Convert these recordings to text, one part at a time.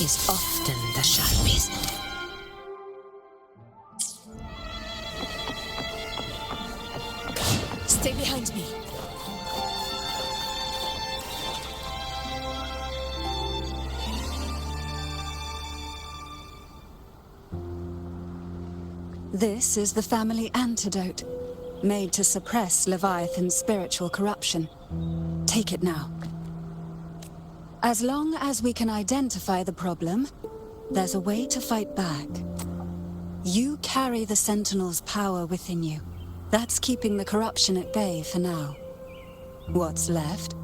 is often the sharpest. Stay behind me. This is the family antidote, made to suppress Leviathan's spiritual corruption. Take it now. As long as we can identify the problem, there's a way to fight back. You carry the Sentinel's power within you. That's keeping the corruption at bay for now. What's left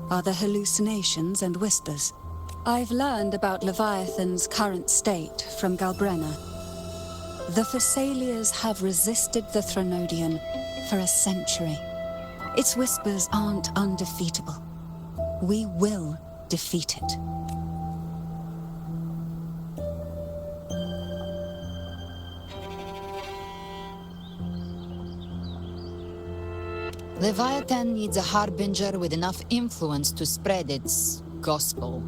are the hallucinations and whispers. I've learned about Leviathan's current state from Galbrenna. The Thessalians have resisted the Threnodian for a century. Its whispers aren't undefeatable. We will defeat it. Leviathan needs a harbinger with enough influence to spread its gospel.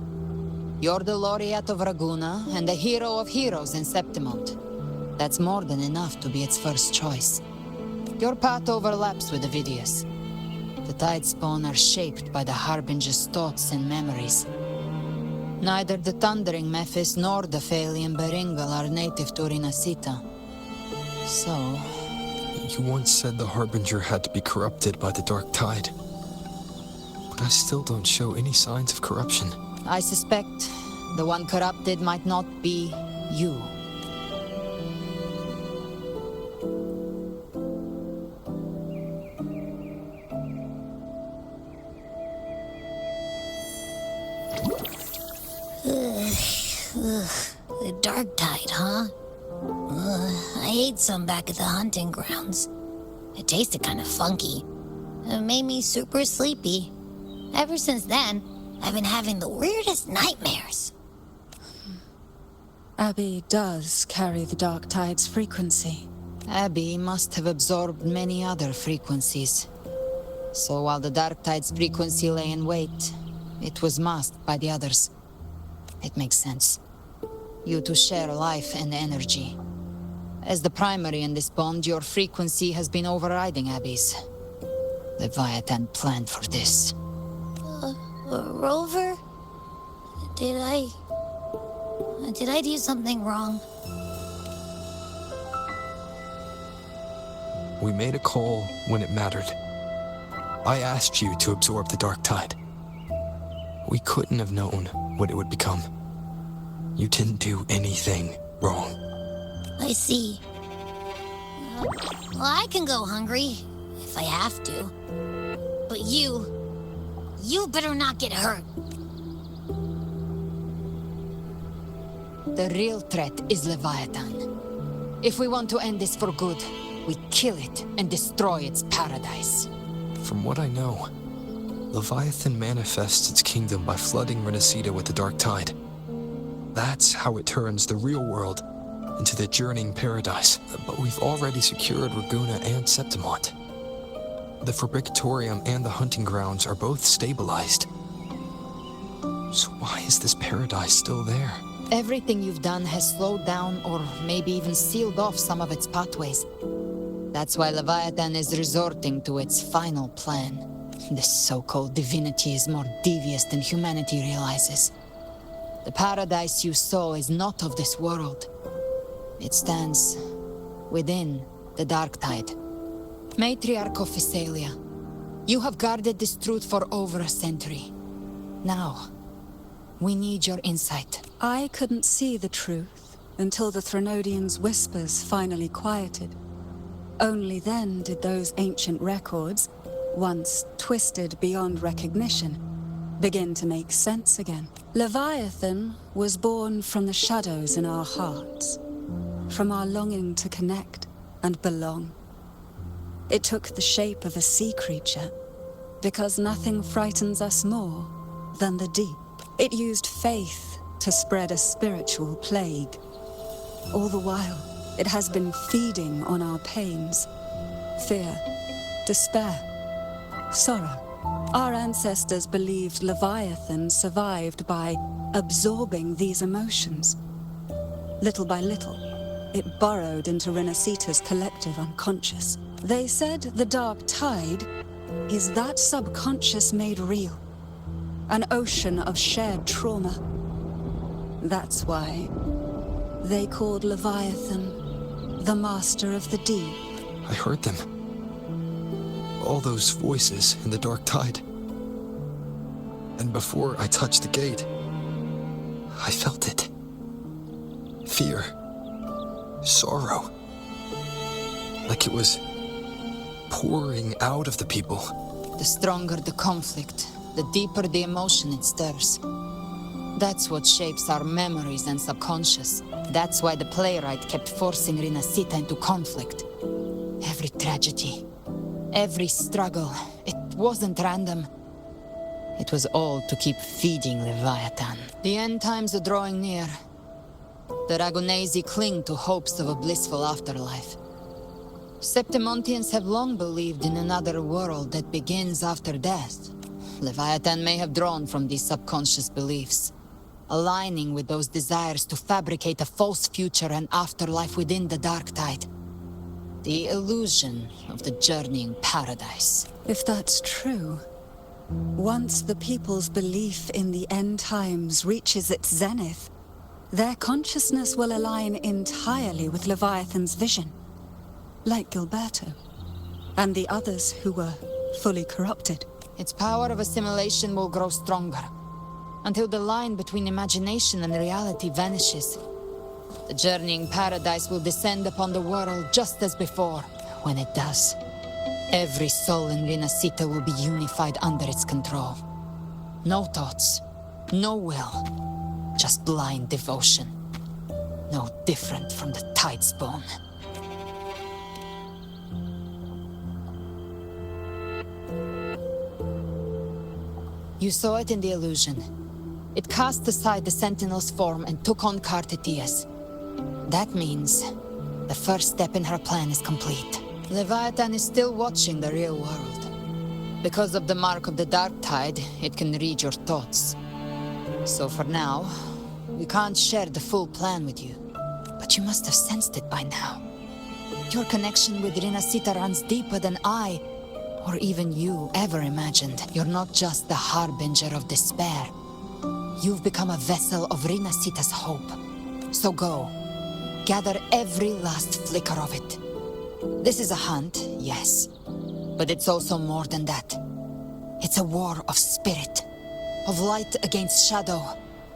You're the laureate of Raguna and the hero of heroes in Septimont. That's more than enough to be its first choice. Your path overlaps with Avidius. The Tidespawn are shaped by the harbinger's thoughts and memories. Neither the Thundering Mephis nor the Phalian Beringal are native to Rinascita. So... You once said the Harbinger had to be corrupted by the Dark Tide. But I still don't show any signs of corruption. I suspect the one corrupted might not be you. The Dark Tide, huh? I ate some back at the hunting grounds. It tasted kind of funky. It made me super sleepy. Ever since then, I've been having the weirdest nightmares. Abby does carry the Dark Tide's frequency. Abby must have absorbed many other frequencies. So while the Dark Tide's frequency lay in wait, it was masked by the others. It makes sense. You two share life and energy. As the primary in this bond, your frequency has been overriding Abby's. Leviathan planned for this. Rover? Did I do something wrong? We made a call when it mattered. I asked you to absorb the Dark Tide. We couldn't have known what it would become. You didn't do anything wrong. I see. Well, I can go hungry, if I have to. But you better not get hurt. The real threat is Leviathan. If we want to end this for good, we kill it and destroy its paradise. From what I know, Leviathan manifests its kingdom by flooding Rinascita with the Dark Tide. That's how it turns the real world into the journeying paradise. But we've already secured Raguna and Septimont. The Fabricatorium and the hunting grounds are both stabilized. So why is this paradise still there? Everything you've done has slowed down or maybe even sealed off some of its pathways. That's why Leviathan is resorting to its final plan. This so-called divinity is more devious than humanity realizes. The paradise you saw is not of this world. It stands within the Dark Tide. Matriarch of Thessalia, you have guarded this truth for over a century. Now, we need your insight. I couldn't see the truth until the Threnodian's whispers finally quieted. Only then did those ancient records, once twisted beyond recognition, begin to make sense again. Leviathan was born from the shadows in our hearts, from our longing to connect and belong. It took the shape of a sea creature, because nothing frightens us more than the deep. It used faith to spread a spiritual plague. All the while, it has been feeding on our pains, fear, despair, sorrow. Our ancestors believed Leviathan survived by absorbing these emotions. Little by little, it burrowed into Rinascita's collective unconscious. They said the dark tide is that subconscious made real. An ocean of shared trauma. That's why they called Leviathan the Master of the Deep. I heard them. All those voices in the dark tide. And before I touched the gate, I felt it. Fear. Sorrow. Like it was pouring out of the people. The stronger the conflict, the deeper the emotion it stirs. That's what shapes our memories and subconscious. That's why the playwright kept forcing Rinascita into conflict. Every tragedy, every struggle, it wasn't random. It was all to keep feeding Leviathan. The end times are drawing near. The Ragunesi cling to hopes of a blissful afterlife. Septimontians have long believed in another world that begins after death. Leviathan may have drawn from these subconscious beliefs, aligning with those desires to fabricate a false future and afterlife within the dark tide. The illusion of the journeying paradise. If that's true, once the people's belief in the end times reaches its zenith, their consciousness will align entirely with Leviathan's vision. Like Gilberto, and the others who were fully corrupted. Its power of assimilation will grow stronger, until the line between imagination and reality vanishes. The journeying paradise will descend upon the world just as before. When it does, every soul in Rinascita will be unified under its control. No thoughts, no will, just blind devotion. No different from the Tidespawn. You saw it in the illusion. It cast aside the Sentinel's form and took on Cartetia's. That means the first step in her plan is complete. Leviathan is still watching the real world. Because of the mark of the Dark Tide, it can read your thoughts. So for now, we can't share the full plan with you. But you must have sensed it by now. Your connection with Rinascita runs deeper than I, or even you, ever imagined. You're not just the harbinger of despair. You've become a vessel of Rinascita's hope. So go. Gather every last flicker of it. This is a hunt, yes. But it's also more than that. It's a war of spirit. Of light against shadow.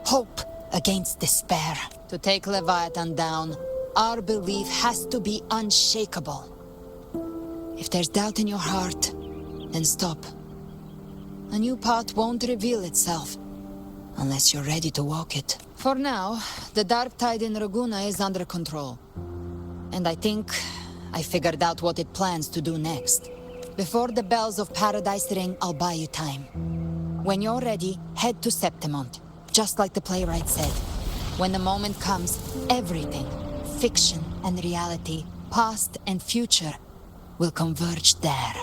Hope against despair. To take Leviathan down, our belief has to be unshakable. If there's doubt in your heart, then stop. A new path won't reveal itself, unless you're ready to walk it. For now, the dark tide in Raguna is under control. And I think I figured out what it plans to do next. Before the bells of paradise ring, I'll buy you time. When you're ready, head to Septimont, just like the playwright said. When the moment comes, everything, fiction and reality, past and future, will converge there.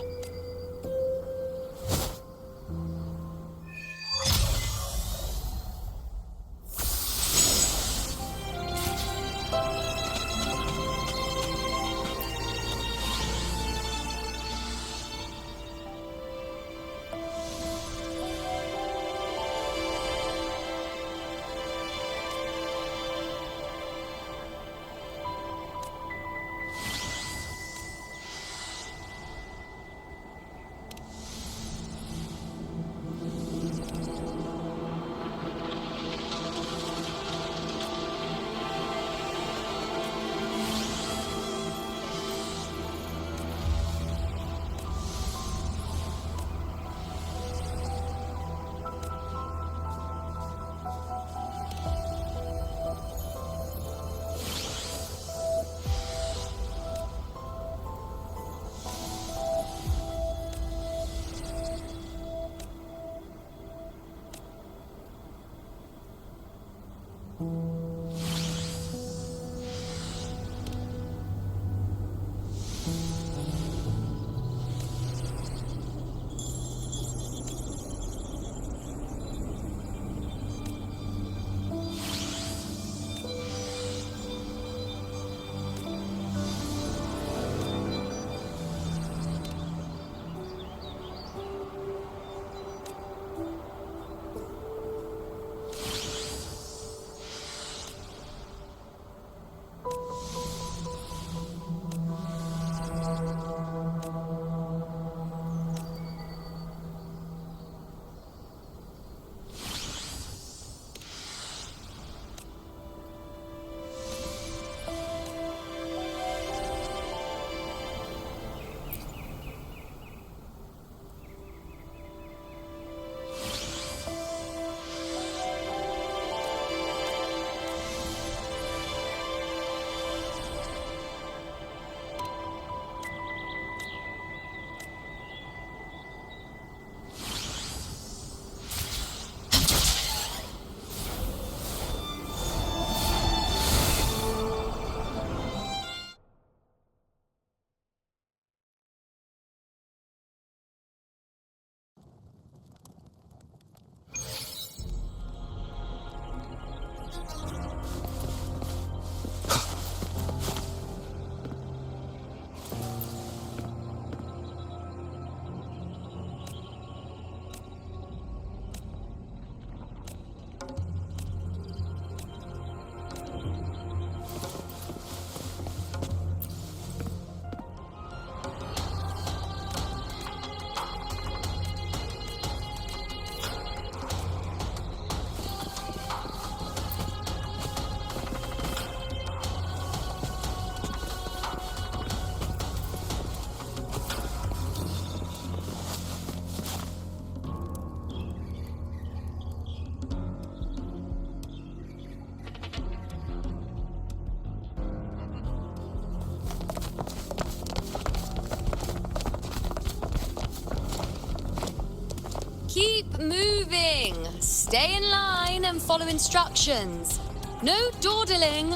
Stay in line and follow instructions. No dawdling.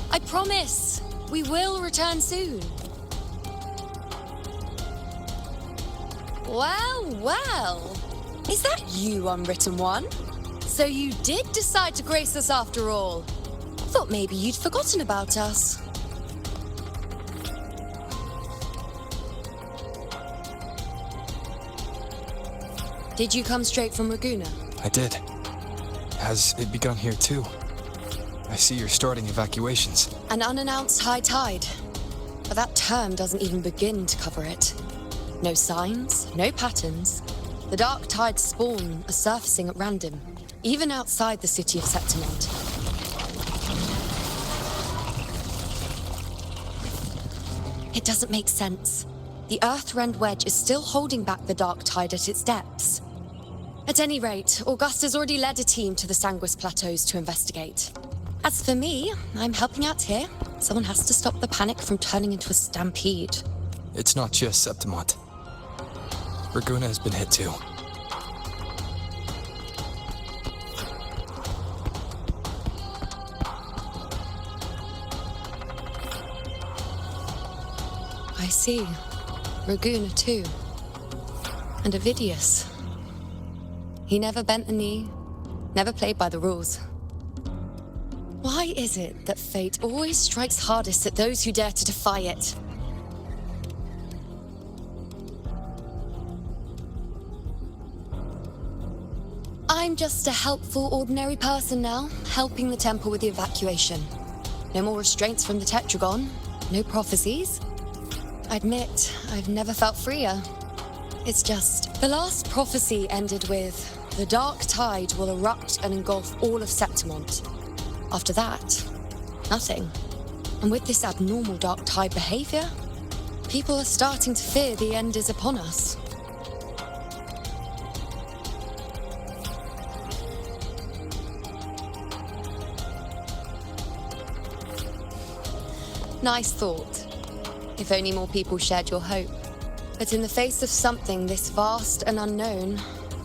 I promise, we will return soon. Well, well. Is that you, Unwritten One? So you did decide to grace us after all. Thought maybe you'd forgotten about us. Did you come straight from Raguna? I did. Has it begun here too? I see you're starting evacuations. An unannounced high tide. But that term doesn't even begin to cover it. No signs, no patterns. The dark tide's spawn are surfacing at random, even outside the city of Septimont. It doesn't make sense. The Earth-rend wedge is still holding back the dark tide at its depths. At any rate, Augusta's already led a team to the Sanguis Plateaus to investigate. As for me, I'm helping out here. Someone has to stop the panic from turning into a stampede. It's not just Septimont. Raguna has been hit too. I see. Raguna too. And Ovidius. He never bent a knee, never played by the rules. Why is it that fate always strikes hardest at those who dare to defy it? I'm just a helpful, ordinary person now, helping the temple with the evacuation. No more restraints from the Tetragon, no prophecies. I admit, I've never felt freer. It's just, the last prophecy ended with, the dark tide will erupt and engulf all of Septimont. After that, nothing. And with this abnormal dark tide behavior, people are starting to fear the end is upon us. Nice thought. If only more people shared your hope. But in the face of something this vast and unknown,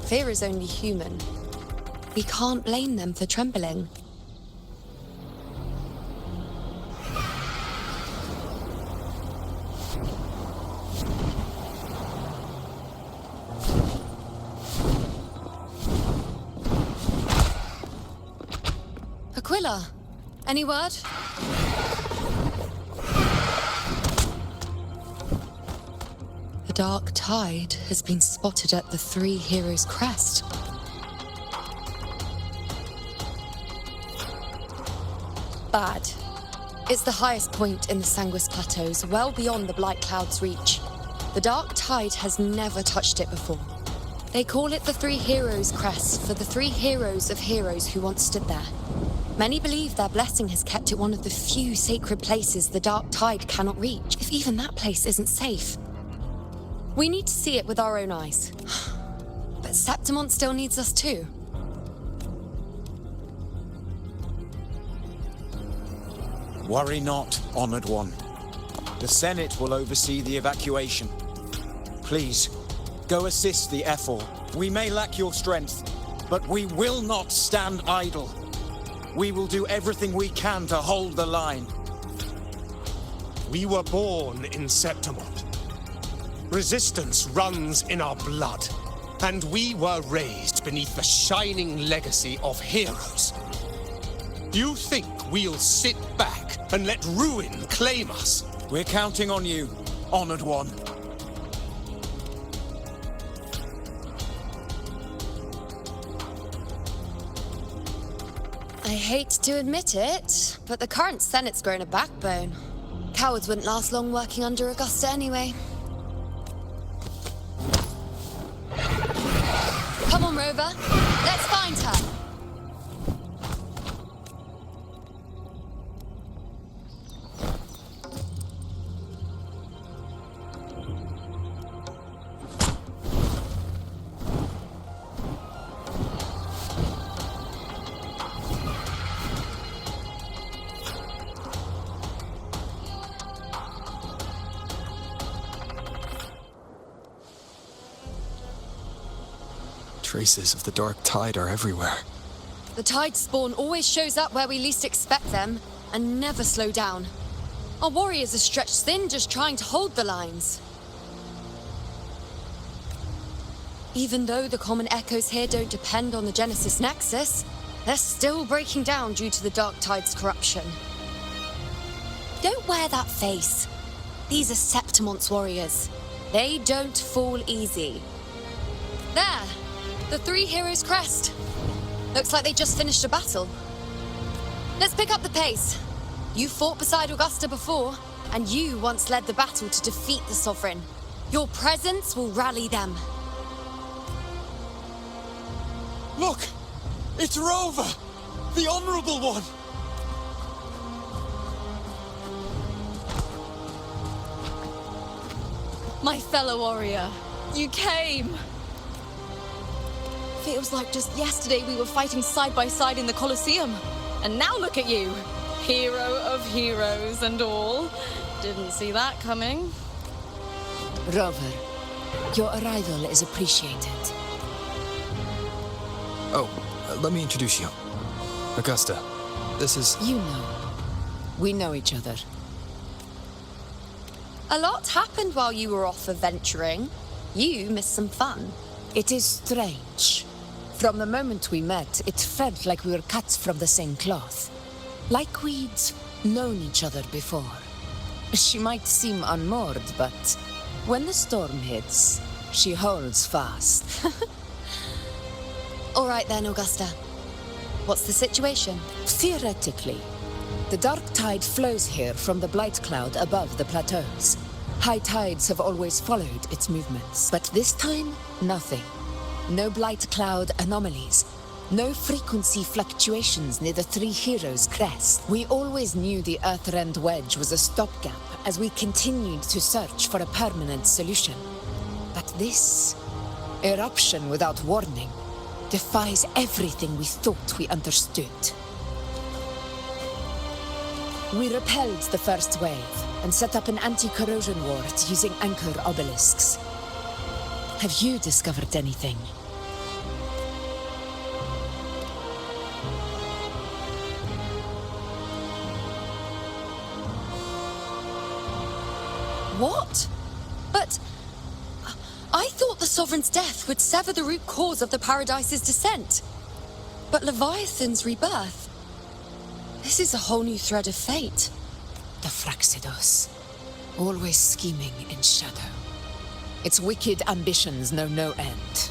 fear is only human. We can't blame them for trembling. Aquila, any word? The dark tide has been spotted at the Three Heroes' Crest. Bad. It's the highest point in the Sanguis Plateaus, well beyond the Blight Cloud's reach. The dark tide has never touched it before. They call it the Three Heroes' Crest for the three heroes of heroes who once stood there. Many believe their blessing has kept it one of the few sacred places the dark tide cannot reach, if even that place isn't safe. We need to see it with our own eyes. But Septimont still needs us too. Worry not, Honored One. The Senate will oversee the evacuation. Please, go assist the Ethel. We may lack your strength, but we will not stand idle. We will do everything we can to hold the line. We were born in Septimont. Resistance runs in our blood, and we were raised beneath the shining legacy of heroes. You think we'll sit back and let ruin claim us? We're counting on you, Honored One. I hate to admit it, but the current Senate's grown a backbone. Cowards wouldn't last long working under Augusta anyway. Come on, Rover. Let's find her. Traces of the dark tide are everywhere. The tide spawn always shows up where we least expect them, and never slow down. Our warriors are stretched thin just trying to hold the lines. Even though the common echoes here don't depend on the Genesis Nexus, they're still breaking down due to the Dark Tide's corruption. Don't wear that face. These are Septimont's warriors. They don't fall easy. There! The three heroes' crest. Looks like they just finished a battle. Let's pick up the pace. You fought beside Augusta before, and you once led the battle to defeat the Sovereign. Your presence will rally them. Look! It's Rover! The Honorable One! My fellow warrior, you came! Feels like just yesterday we were fighting side by side in the Colosseum. And now look at you! Hero of heroes and all. Didn't see that coming. Rover, your arrival is appreciated. Oh, let me introduce you. Augusta, this is... You know. We know each other. A lot happened while you were off adventuring. You missed some fun. It is strange. From the moment we met, it felt like we were cut from the same cloth. Like we'd known each other before. She might seem unmoored, but when the storm hits, she holds fast. All right then, Augusta. What's the situation? Theoretically, the dark tide flows here from the blight cloud above the plateaus. High tides have always followed its movements, but this time, nothing. No blight cloud anomalies. No frequency fluctuations near the Three Heroes' crest. We always knew the Earthrend Wedge was a stopgap as we continued to search for a permanent solution. But this eruption without warning defies everything we thought we understood. We repelled the first wave and set up an anti-corrosion ward using anchor obelisks. Have you discovered anything? What? But I thought the Sovereign's death would sever the root cause of the Paradise's descent. But Leviathan's rebirth... This is a whole new thread of fate. The Fraxidos. Always scheming in shadow. Its wicked ambitions know no end.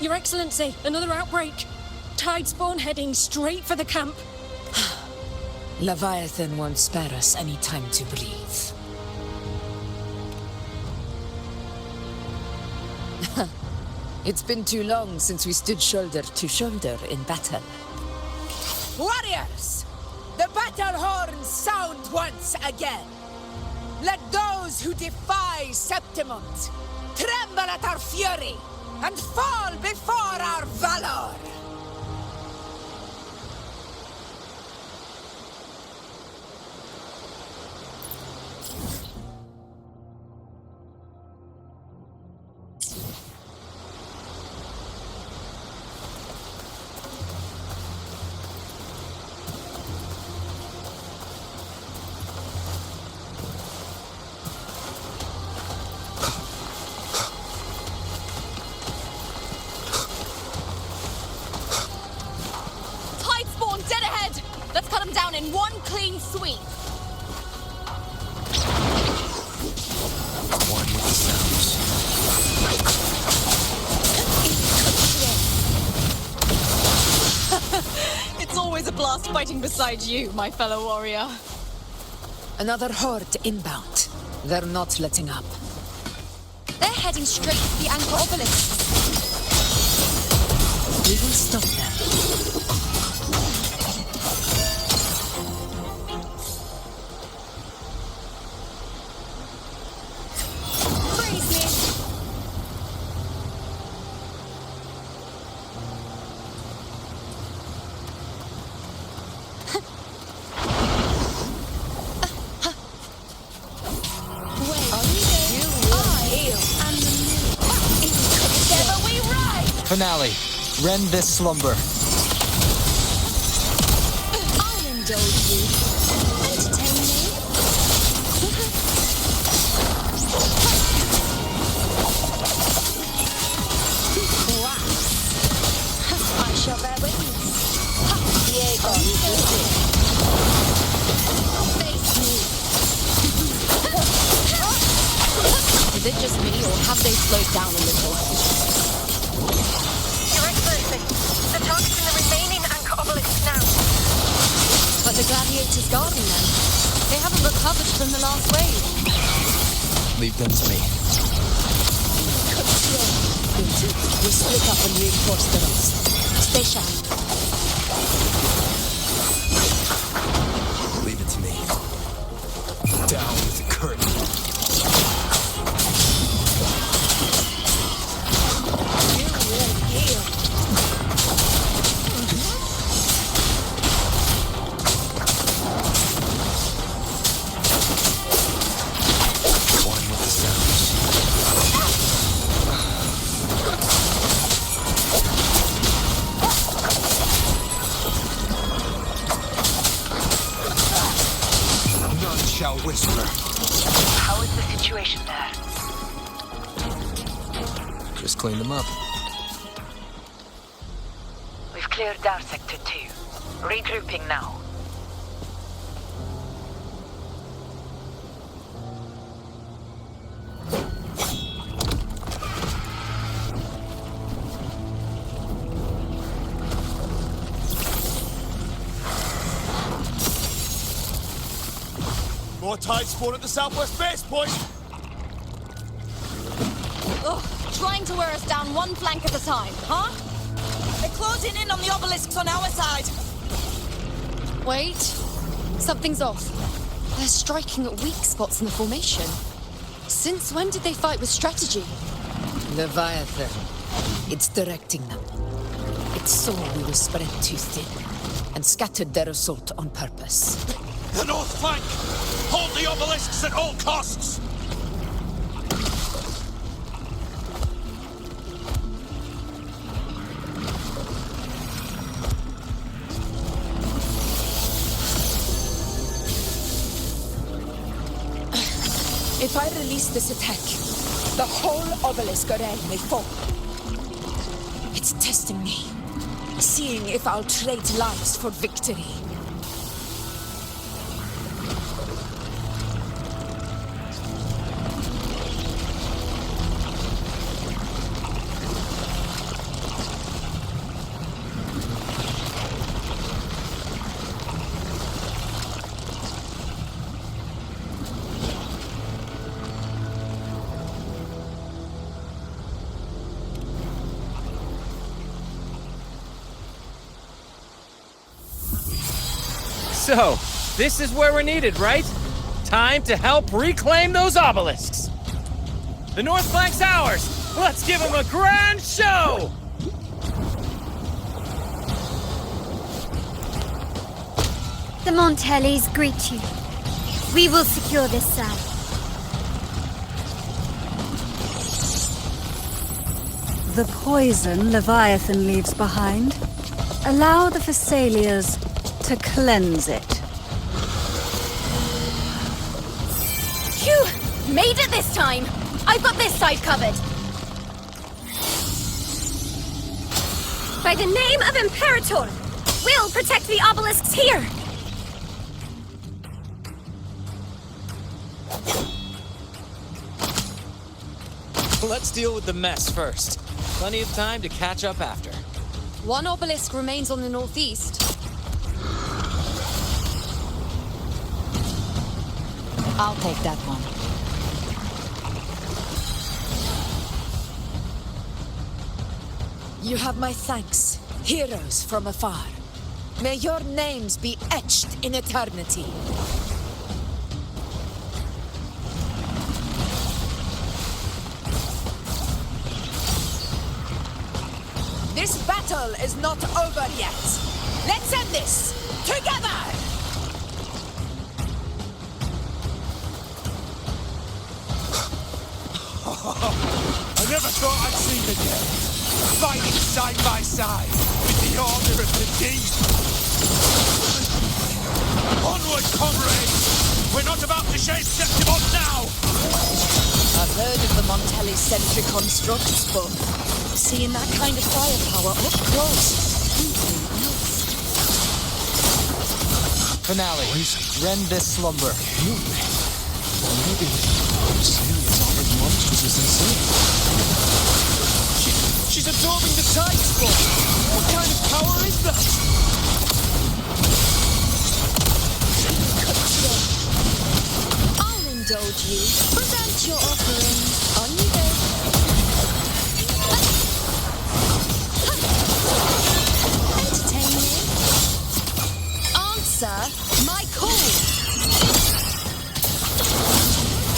Your Excellency, another outbreak. Tide spawn heading straight for the camp. Leviathan won't spare us any time to breathe. It's been too long since we stood shoulder to shoulder in battle. Warriors! The battle horns sound once again! Let those who defy Septimont tremble at our fury and fall before our valor! In one clean sweep. One with the sounds. It's always a blast fighting beside you, my fellow warrior. Another horde inbound. They're not letting up. They're heading straight for the anchor obelisks. We will stop them. Finale. Rend this slumber. old you. Entertain me? I shall bear witness. Diego, face me. Is it just me, or have they slowed down a little? Your Excellency, the target's in the remaining anchor obelisk now. But the gladiators guarding them, they haven't recovered from the last wave. Leave them to me. We split up and reinforce the rest. Stay sharp. Leave it to me. Down with the curtain. You will heal. One with the sounds. None shall whisper. How is the situation there? Just clean them up. We've cleared our Sector 2. Regrouping now. More tide spawn at the southwest base point! Ugh, trying to wear us down one flank at a time, huh? They're closing in on the obelisks on our side. Wait. Something's off. They're striking at weak spots in the formation. Since when did they fight with strategy? Leviathan. It's directing them. It saw we were spread too thin and scattered their assault on purpose. The north flank! Hold the obelisks at all costs! If I release this attack, the whole obelisk array may fall. It's testing me, seeing if I'll trade lives for victory. So, this is where we're needed, right? Time to help reclaim those obelisks. The north flank's ours. Let's give them a grand show! The Montellis greet you. We will secure this side. The poison Leviathan leaves behind, allow the Thessalians to cleanse it. Phew! Made it this time! I've got this side covered. By the name of Imperator, we'll protect the obelisks here! Let's deal with the mess first. Plenty of time to catch up after. One obelisk remains on the northeast. I'll take that one. You have my thanks, heroes from afar. May your names be etched in eternity. This battle is not over yet. Let's end this together! I never thought I'd see them again. Fighting side by side with the order of the deep. Initiate Septimon now! I've heard of the Montelli sentry constructs, but seeing that kind of firepower up close, something else. Finale. Rend this slumber. Maybe Celia's armored monstrous is insane. She's absorbing the tide spawn! What kind of power is that? I'll indulge you. Present your offering. On you go. Entertain me. Answer my call.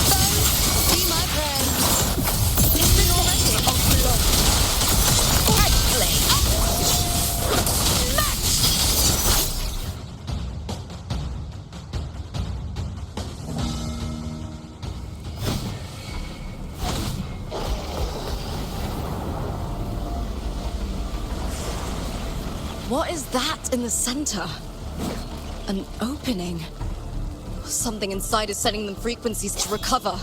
Foe, be my friend. Listen already of blood. Play. Match. What is that in the center? An opening. Something inside is sending them frequencies to recover.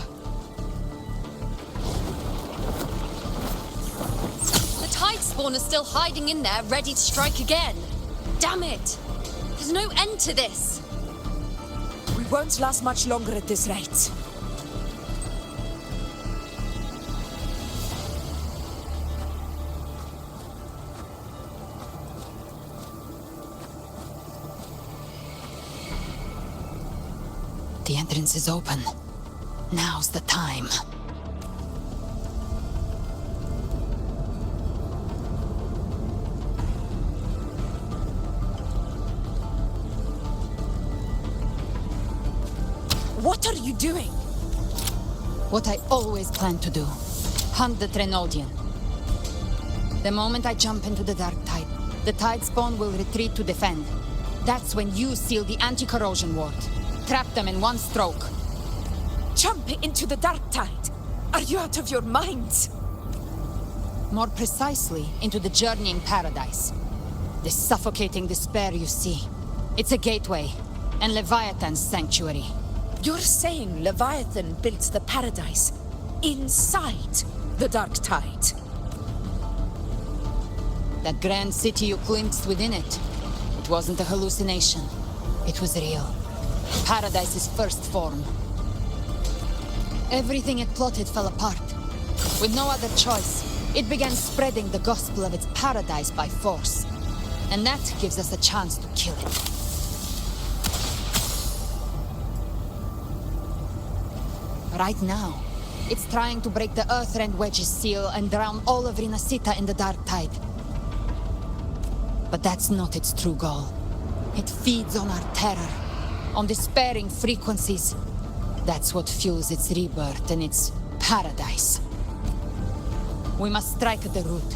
The tide spawn is still hiding in there, ready to strike again. Damn it! There's no end to this. We won't last much longer at this rate. The entrance is open. Now's the time. What are you doing? What I always planned to do. Hunt the Trenodian. The moment I jump into the dark tide, the tide spawn will retreat to defend. That's when you seal the anti-corrosion ward. Trap them in one stroke. Jump into the dark tide. Are you out of your minds? More precisely, into the journeying paradise. The suffocating despair you see. It's a gateway, and Leviathan's sanctuary. You're saying Leviathan built the paradise inside the dark tide? That grand city you glimpsed within it, it wasn't a hallucination. It was real. Paradise's first form. Everything it plotted fell apart. With no other choice, it began spreading the gospel of its paradise by force. And that gives us a chance to kill it. Right now, it's trying to break the Earthrend Wedge's seal and drown all of Rinascita in the dark tide. But that's not its true goal. It feeds on our terror, on despairing frequencies. That's what fuels its rebirth and its paradise. We must strike at the root,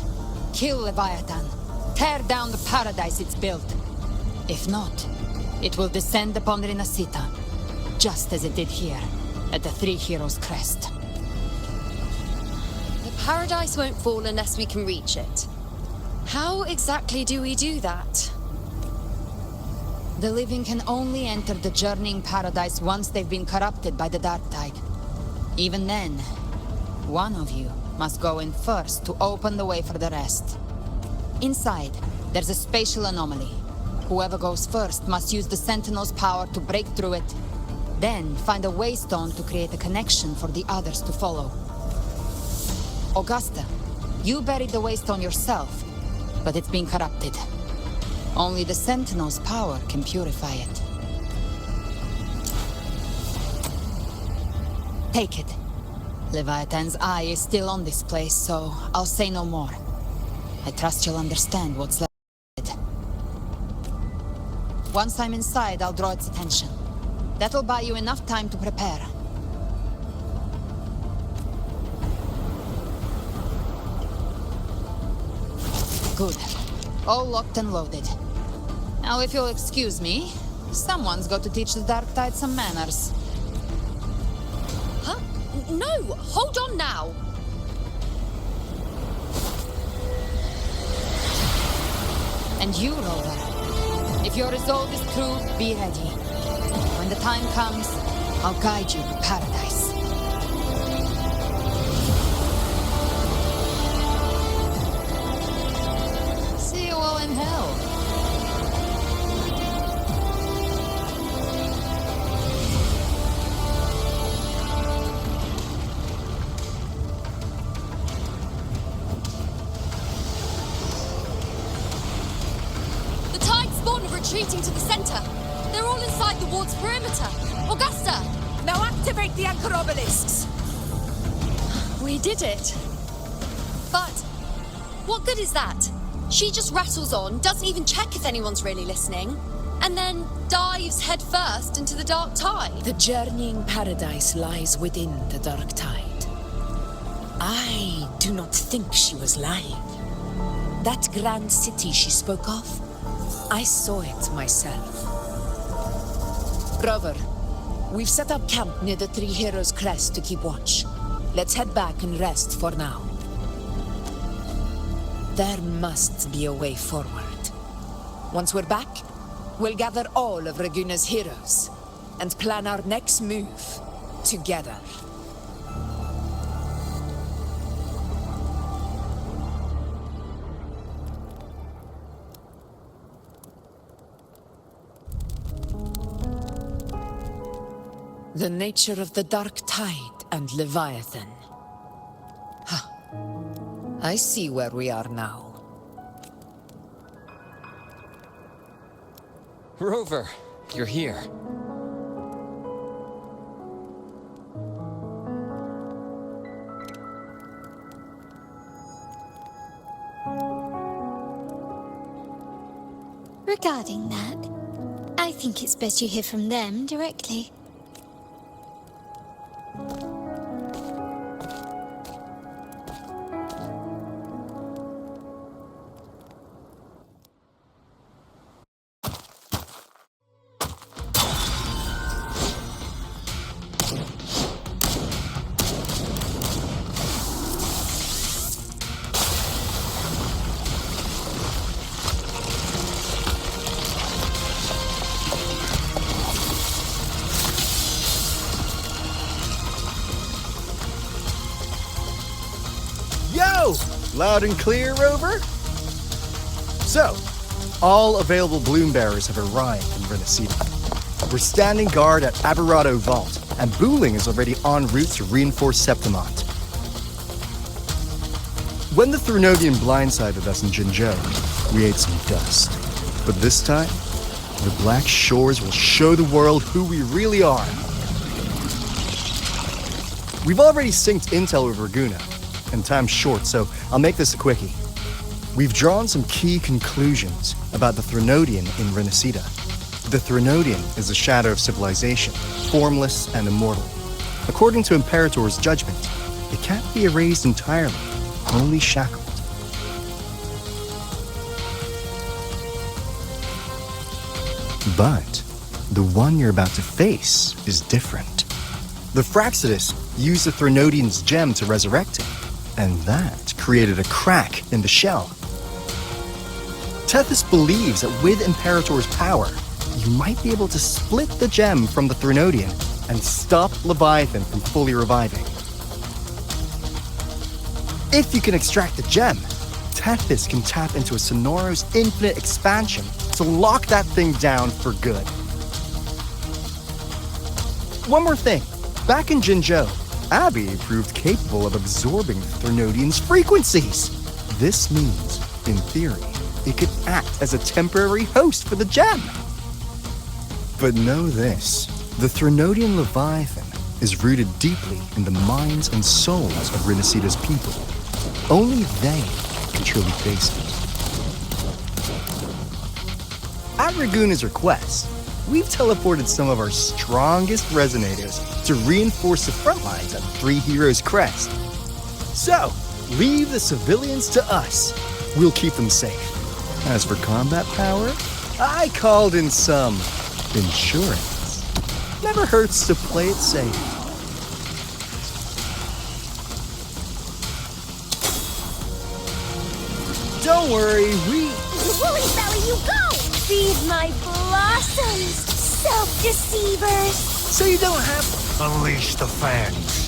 kill Leviathan, tear down the paradise it's built. If not, it will descend upon Rinascita, just as it did here, at the Three Heroes' Crest. The paradise won't fall unless we can reach it. How exactly do we do that? The living can only enter the journeying paradise once they've been corrupted by the dark tide. Even then, one of you must go in first to open the way for the rest. Inside, there's a spatial anomaly. Whoever goes first must use the Sentinel's power to break through it, then find a waystone to create a connection for the others to follow. Augusta, you buried the waystone yourself, but it's been corrupted. Only the Sentinel's power can purify it. Take it. Leviathan's eye is still on this place, so I'll say no more. I trust you'll understand what's left. Once I'm inside, I'll draw its attention. That'll buy you enough time to prepare. Good. All locked and loaded. Now, if you'll excuse me, someone's got to teach the Dark Tide some manners. Huh? No! Hold on now! And you, Rover, if your resolve is true, be ready. When the time comes, I'll guide you to paradise. See you all in hell. The tide spawn are retreating to the center. They're all inside the ward's perimeter. Augusta! Now activate the anchor obelisks! We did it. But what good is that? She just rattles on, doesn't even check if anyone's really listening, and then dives headfirst into the dark tide. The journeying paradise lies within the dark tide. I do not think she was lying. That grand city she spoke of, I saw it myself. Grover, we've set up camp near the Three Heroes Crest to keep watch. Let's head back and rest for now. There must be a way forward. Once we're back, we'll gather all of Raguna's heroes and plan our next move together. The nature of the dark tide and Leviathan. I see where we are now. Rover, you're here. Regarding that, I think it's best you hear from them directly. Yo! Loud and clear, Rover? So, all available bloom bearers have arrived in Rinascita. We're standing guard at Aberrado Vault, and Booling is already en route to reinforce Septimont. When the Threnodian blindsided us in Jinzhou, we ate some dust. But this time, the Black Shores will show the world who we really are. We've already synced intel with Raguna, and time's short, so I'll make this a quickie. We've drawn some key conclusions about the Threnodian in Rinascita. The Threnodian is a shadow of civilization, formless and immortal. According to Imperator's judgment, it can't be erased entirely, only shackled. But the one you're about to face is different. The Fraxidus used the Threnodian's gem to resurrect him, and that created a crack in the shell. Tethys believes that with Imperator's power, you might be able to split the gem from the Threnodian and stop Leviathan from fully reviving. If you can extract the gem, Tethys can tap into a Sonoro's infinite expansion to lock that thing down for good. One more thing. Back in Jinzhou, Abby proved capable of absorbing the Threnodian's frequencies. This means, in theory, it could act as a temporary host for the gem. But know this, the Threnodian Leviathan is rooted deeply in the minds and souls of Rinascita's people. Only they can truly face it. At Raguna's request, we've teleported some of our strongest resonators to reinforce the front lines at Three Heroes Crest. So, leave the civilians to us. We'll keep them safe. As for combat power, I called in some insurance. Never hurts to play it safe. Don't worry, Woolly belly, you go! Feed my blossoms, self-deceivers! so you don't have to unleash the fangs.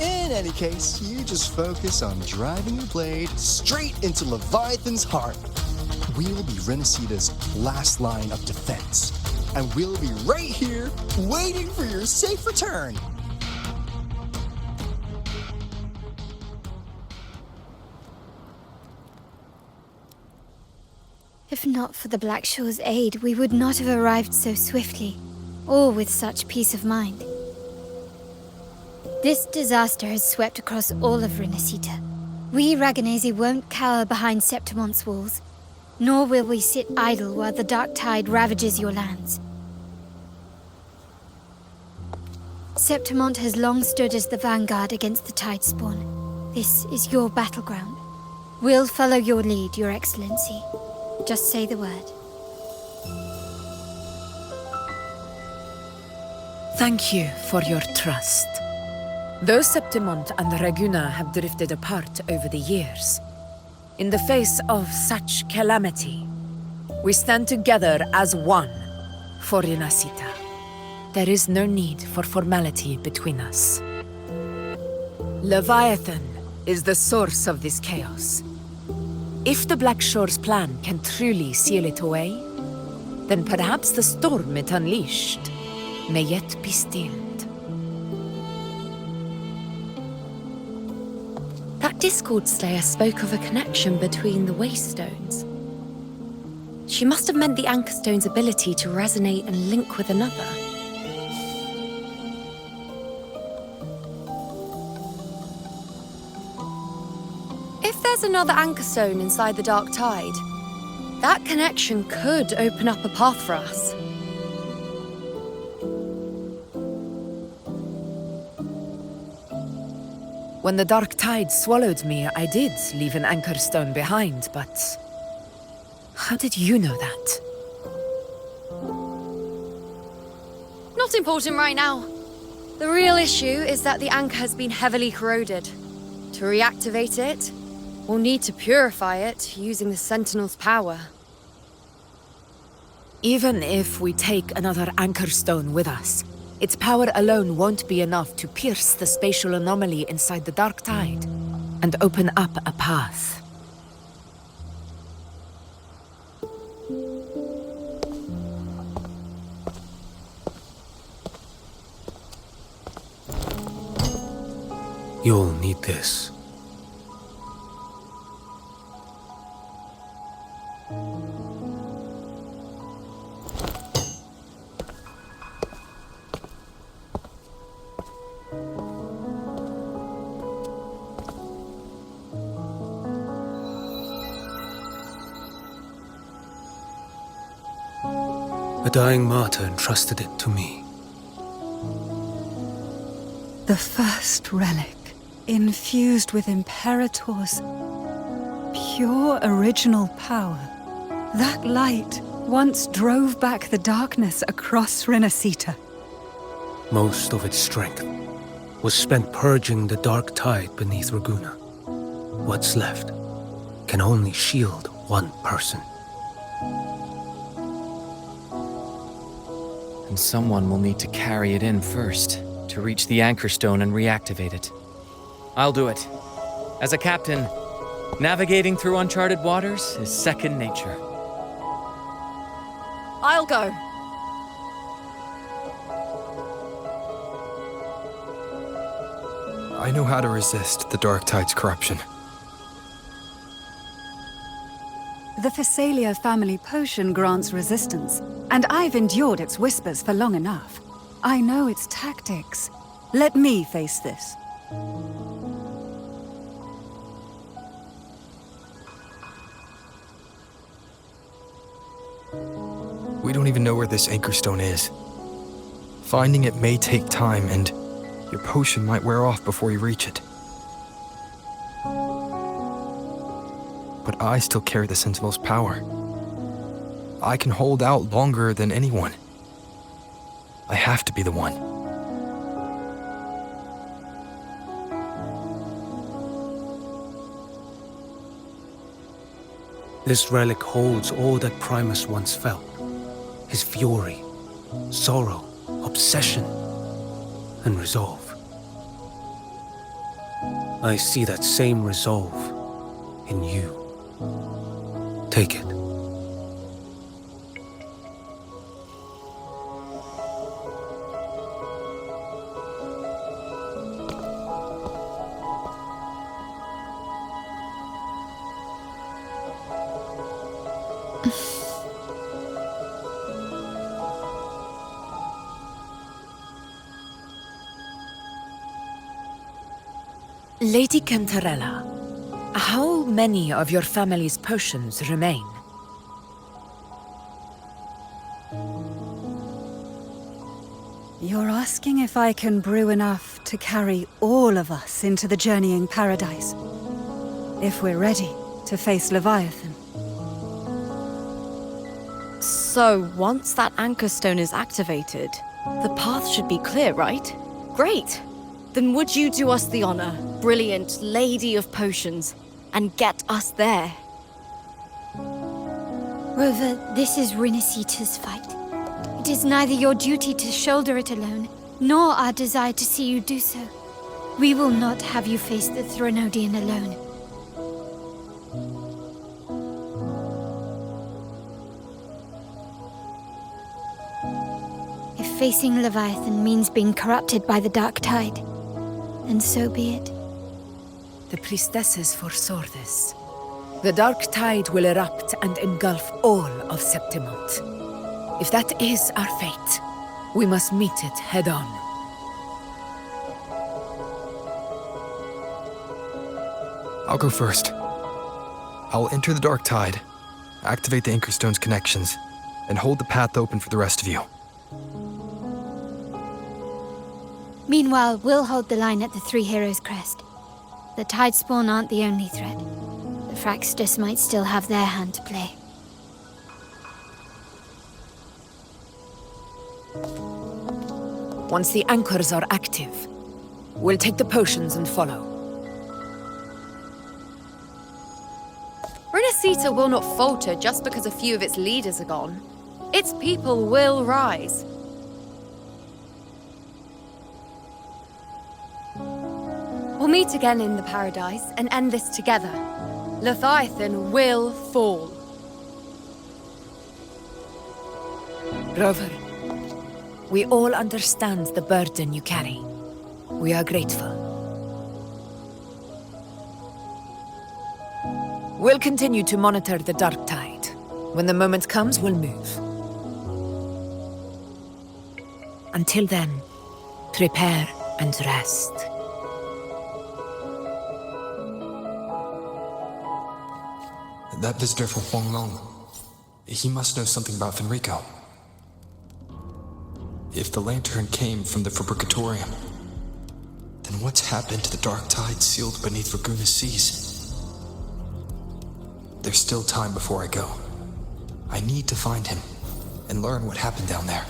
In any case, you just focus on driving your blade straight into Leviathan's heart. We'll be Rinascita's last line of defense, and we'll be right here waiting for your safe return. If not for the Black Shore's aid, we would not have arrived so swiftly, or with such peace of mind. This disaster has swept across all of Rinascita. We Ragganese won't cower behind Septimon's walls, nor will we sit idle while the dark tide ravages your lands. Septimont has long stood as the vanguard against the tide spawn. This is your battleground. We'll follow your lead, Your Excellency. Just say the word. Thank you for your trust. Though Septimont and Raguna have drifted apart over the years, in the face of such calamity, we stand together as one for Rinascita. There is no need for formality between us. Leviathan is the source of this chaos. If the Black Shore's plan can truly seal it away, then perhaps the storm it unleashed may yet be stilled. That Discord Slayer spoke of a connection between the Waystones. She must have meant the Anchor Stone's ability to resonate and link with another. If there's another Anchor Stone inside the Dark Tide, that connection could open up a path for us. When the Dark Tide swallowed me, I did leave an Anchor Stone behind, but how did you know that? Not important right now. The real issue is that the anchor has been heavily corroded. To reactivate it, we'll need to purify it using the Sentinel's power. Even if we take another Anchor Stone with us, its power alone won't be enough to pierce the spatial anomaly inside the Dark Tide and open up a path. You'll need this. A dying martyr entrusted it to me. The first relic, infused with Imperator's pure original power. That light once drove back the darkness across Rinascita. Most of its strength was spent purging the dark tide beneath Raguna. What's left can only shield one person. And someone will need to carry it in first, to reach the Anchor Stone and reactivate it. I'll do it. As a captain, navigating through uncharted waters is second nature. I'll go. I know how to resist the Dark Tide's corruption. The Phasalia family potion grants resistance, and I've endured its whispers for long enough. I know its tactics. Let me face this. We don't even know where this Anchor Stone is. Finding it may take time, and your potion might wear off before you reach it. But I still carry the Sentinel's power. I can hold out longer than anyone. I have to be the one. This relic holds all that Primus once felt. His fury, sorrow, obsession, and resolve. I see that same resolve in you. Take it. Lady Cantarella, how many of your family's potions remain? You're asking if I can brew enough to carry all of us into the journeying paradise. If we're ready to face Leviathan. So, once that anchor stone is activated, the path should be clear, right? Great! Then would you do us the honor, brilliant Lady of Potions, and get us there? Rover, this is Rinascita's fight. It is neither your duty to shoulder it alone, nor our desire to see you do so. We will not have you face the Threnodian alone. If facing Leviathan means being corrupted by the Dark Tide, then so be it. The priestesses foresaw this. The Dark Tide will erupt and engulf all of Septimont. If that is our fate, we must meet it head-on. I'll go first. I'll enter the Dark Tide, activate the Anchorstone's connections, and hold the path open for the rest of you. Meanwhile, we'll hold the line at the Three Heroes Crest. The Tidespawn aren't the only threat. The Fraxtus might still have their hand to play. Once the anchors are active, we'll take the potions and follow. Rinascita will not falter just because a few of its leaders are gone. Its people will rise. We'll meet again in the paradise and end this together. Leviathan will fall. Rover, we all understand the burden you carry. We are grateful. We'll continue to monitor the Dark Tide. When the moment comes, we'll move. Until then, prepare and rest. That visitor from Huanglong, he must know something about Fenrico. If the lantern came from the Fabricatorium, then what's happened to the Dark Tide sealed beneath Raguna's seas? There's still time before I go. I need to find him and learn what happened down there.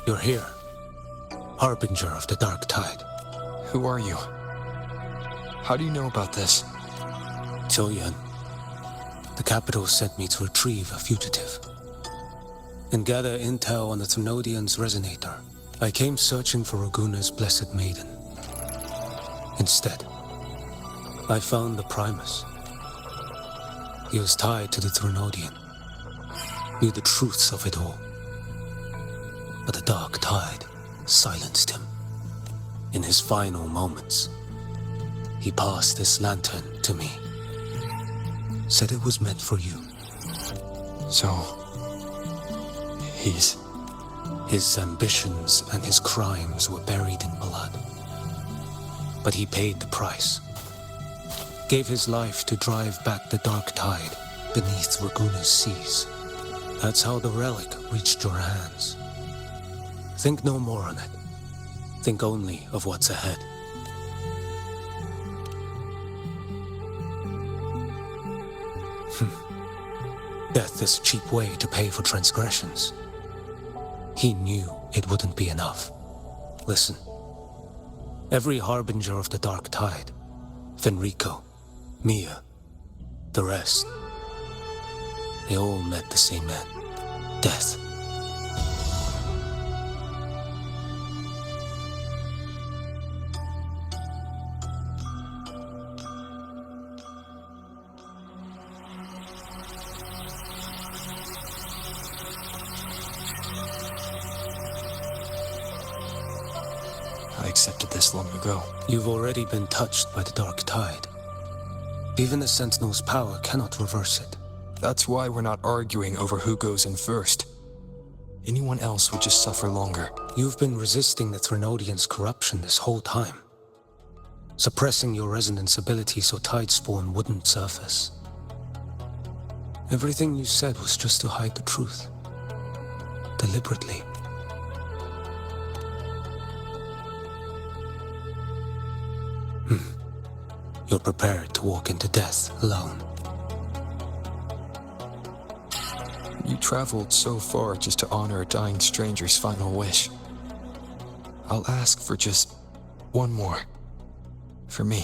You're here, Harbinger of the Dark Tide. Who are you? How do you know about this? Choyan. The capital sent me to retrieve a fugitive and gather intel on the Thrunodian's resonator. I came searching for Raguna's blessed maiden. Instead, I found the Primus. He was tied to the Thrunodian, knew the truths of it all. But the Dark Tide silenced him. In his final moments, he passed this lantern to me. Said it was meant for you. So, His ambitions and his crimes were buried in blood. But he paid the price. Gave his life to drive back the Dark Tide beneath Raguna's seas. That's how the relic reached your hands. Think no more on it. Think only of what's ahead. Death is a cheap way to pay for transgressions. He knew it wouldn't be enough. Listen. Every harbinger of the Dark Tide, Fenrico, Mia, the rest, they all met the same end. Death. I accepted this long ago. You've already been touched by the Dark Tide. Even the Sentinel's power cannot reverse it. That's why we're not arguing over who goes in first. Anyone else would just suffer longer. You've been resisting the Thrunodian's corruption this whole time. Suppressing your resonance ability so Tidespawn wouldn't surface. Everything you said was just to hide the truth. Deliberately. You're prepared to walk into death alone. You traveled so far just to honor a dying stranger's final wish. I'll ask for just one more. For me.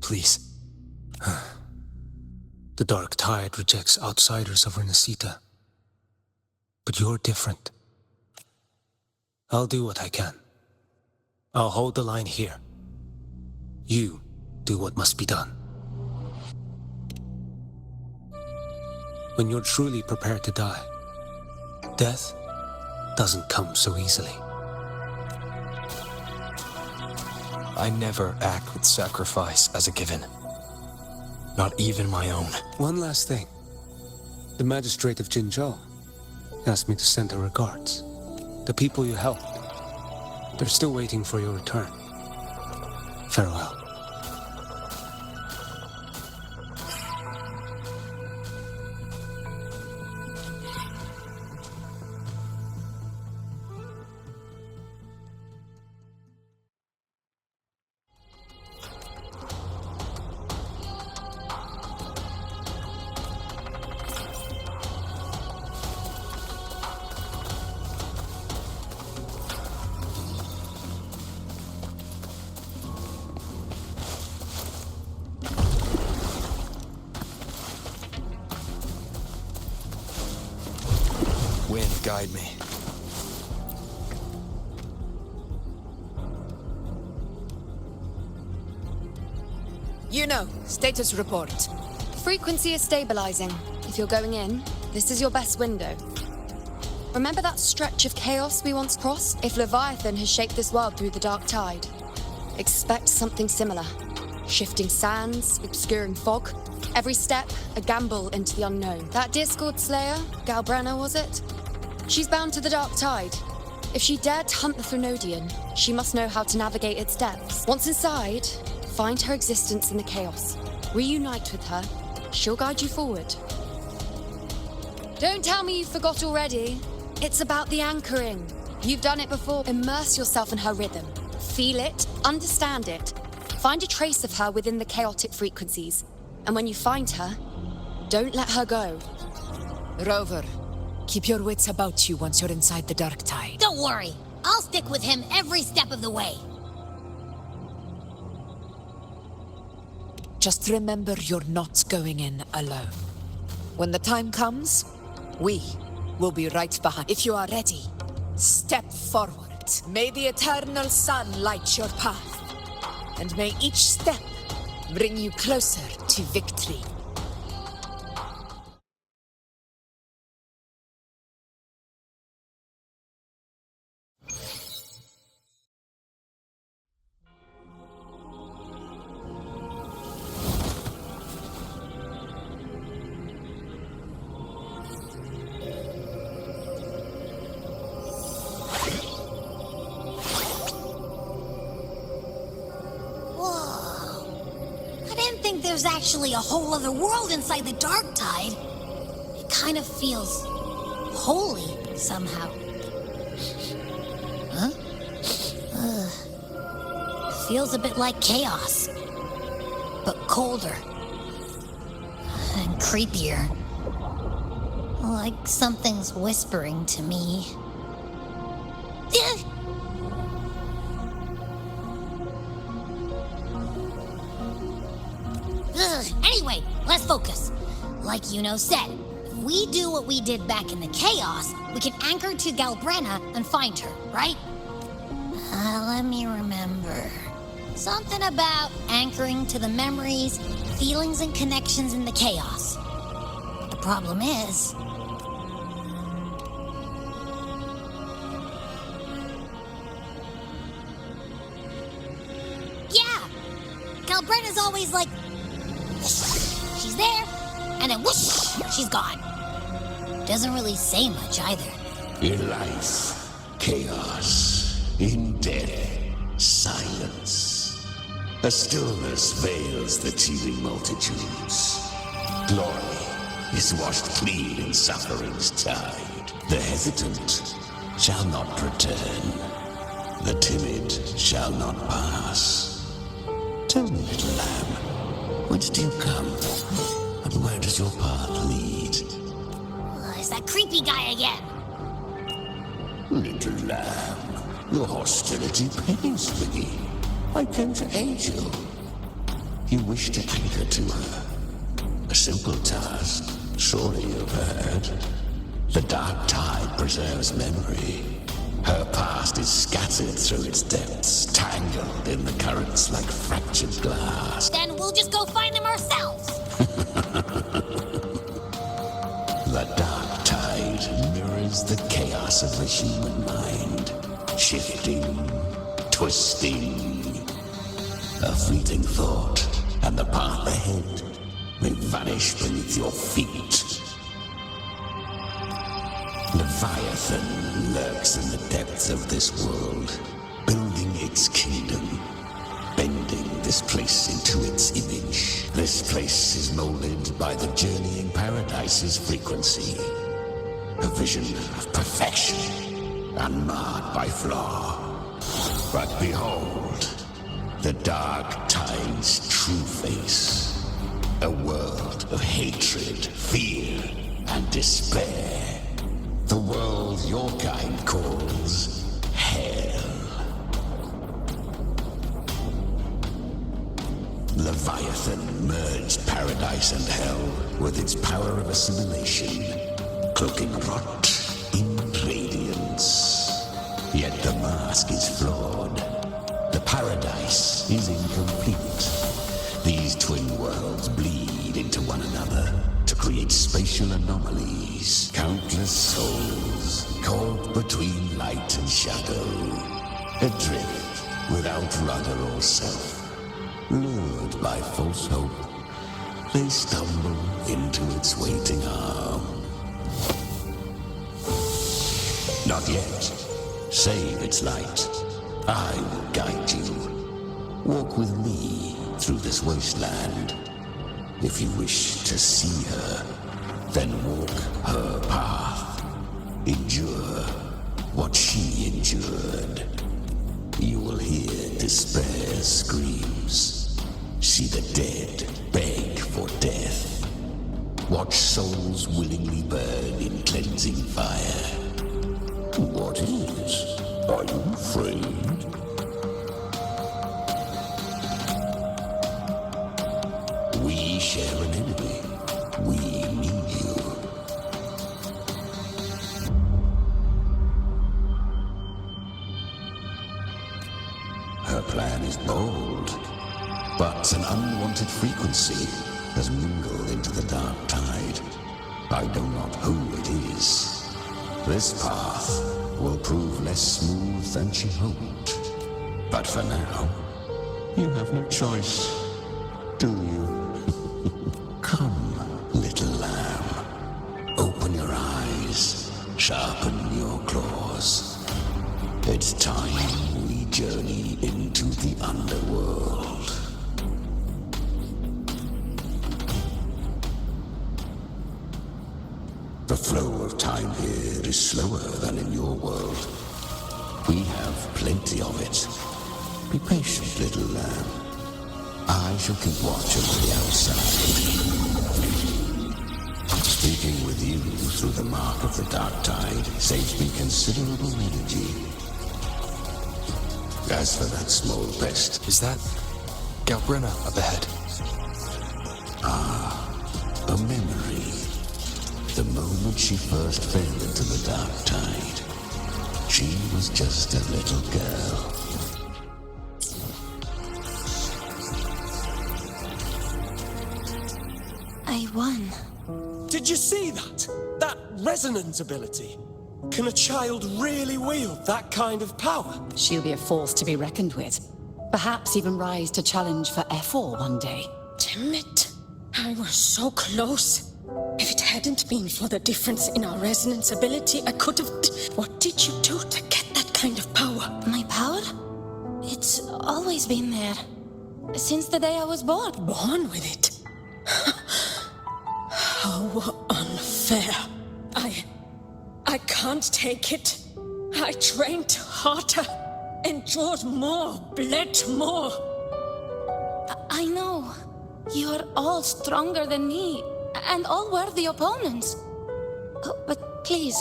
Please. The Dark Tide rejects outsiders of Rinascita. But you're different. I'll do what I can. I'll hold the line here. You do what must be done. When you're truly prepared to die, death doesn't come so easily. I never act with sacrifice as a given. Not even my own. One last thing. The magistrate of Jinzhou asked me to send her regards. The people you helped, they're still waiting for your return. Farewell. guide me. You know, status report. Frequency is stabilizing. If you're going in, this is your best window. Remember that stretch of chaos we once crossed? If Leviathan has shaped this world through the dark tide, expect something similar. Shifting sands, obscuring fog. Every step, a gamble into the unknown. That Discord Slayer, Galbrenna was it? She's bound to the dark tide. If she dared to hunt the Threnodian, she must know how to navigate its depths. Once inside, find her existence in the chaos. Reunite with her. She'll guide you forward. Don't tell me you forgot already. It's about the anchoring. You've done it before. Immerse yourself in her rhythm. Feel it, understand it. Find a trace of her within the chaotic frequencies. And when you find her, don't let her go. Rover, keep your wits about you once you're inside the dark tide. Don't worry. I'll stick with him every step of the way. Just remember you're not going in alone. When the time comes, we will be right behind. If you are ready, step forward. May the eternal sun light your path. And may each step bring you closer to victory. There's actually a whole other world inside the dark tide. It kind of feels holy somehow. Huh? Feels a bit like chaos, but colder and creepier. Like something's whispering to me. Anyway, let's focus. Like Yuno said, if we do what we did back in the chaos, we can anchor to Galbrenna and find her, right? Let me remember. Something about anchoring to the memories, feelings, and connections in the chaos. But the problem is... yeah! Galbrenna's always like... she's there, and then whoosh, she's gone. Doesn't really say much either. In life, chaos. In death, silence. A stillness veils the teeming multitudes. Glory is washed clean in suffering's tide. The hesitant shall not return. The timid shall not pass. Tell me, little lamb, whence do you come? And where does your path lead? It's that creepy guy again. Little lamb, your hostility pains me. I came to aid you. You wish to anchor to her. A simple task, surely you've heard. The dark tide preserves memory. Her past is scattered through its depths, tangled in the currents like fractured glass. Then we'll just go find them ourselves. The dark tide mirrors the chaos of the human mind. Shifting, twisting. A fleeting thought, and the path ahead may vanish beneath your feet. Leviathan lurks in the depths of this world, building its kingdom, bending this place into its image. This place is molded by the journeying paradise's frequency, a vision of perfection, unmarred by flaw. But behold, the dark tide's true face, a world of hatred, fear, and despair. The world your kind calls hell. Leviathan merged paradise and hell with its power of assimilation, cloaking rot in Yet the mask is flawed. The paradise is incomplete. These twin worlds bleed into one another to create spatial anomalies. Countless souls caught between light and shadow. Adrift without rudder or self. Lured by false hope, they stumble into its waiting arm. Not yet. Save its light. I will guide you. Walk with me through this wasteland. If you wish to see her, then walk her path. Endure what she endured. You will hear despair's screams. See the dead beg for death. Watch souls willingly burn in cleansing fire. What is? Are you afraid? We share an enemy. We need you. Her plan is bold, but an unwanted frequency has mingled into the dark tide. I know not who it is. This path will prove less smooth than she hoped. But for now, you have no choice, do you? Come, little lamb. Open your eyes, sharpen your claws. It's time we journey into the underworld. The flow of time here is slower than in your world. We have plenty of it. Be patient, little lamb. I shall keep watch over the outside. Speaking with you through the mark of the dark tide saves me considerable energy. As for that small pest... Is that Galbrina up ahead? Ah, a memory. The moment she first fell into the dark tide, she was just a little girl. I won. Did you see that? That resonance ability? Can a child really wield that kind of power? She'll be a force to be reckoned with. Perhaps even rise to challenge for F4 one day. Damn it. I was so close. If it hadn't been for the difference in our resonance ability, I could have... What did you do to get that kind of power? My power? It's always been there. Since the day I was born. Born with it? How unfair. I can't take it. I trained harder, endured more, bled more. I know. You're all stronger than me, and all worthy opponents. But please,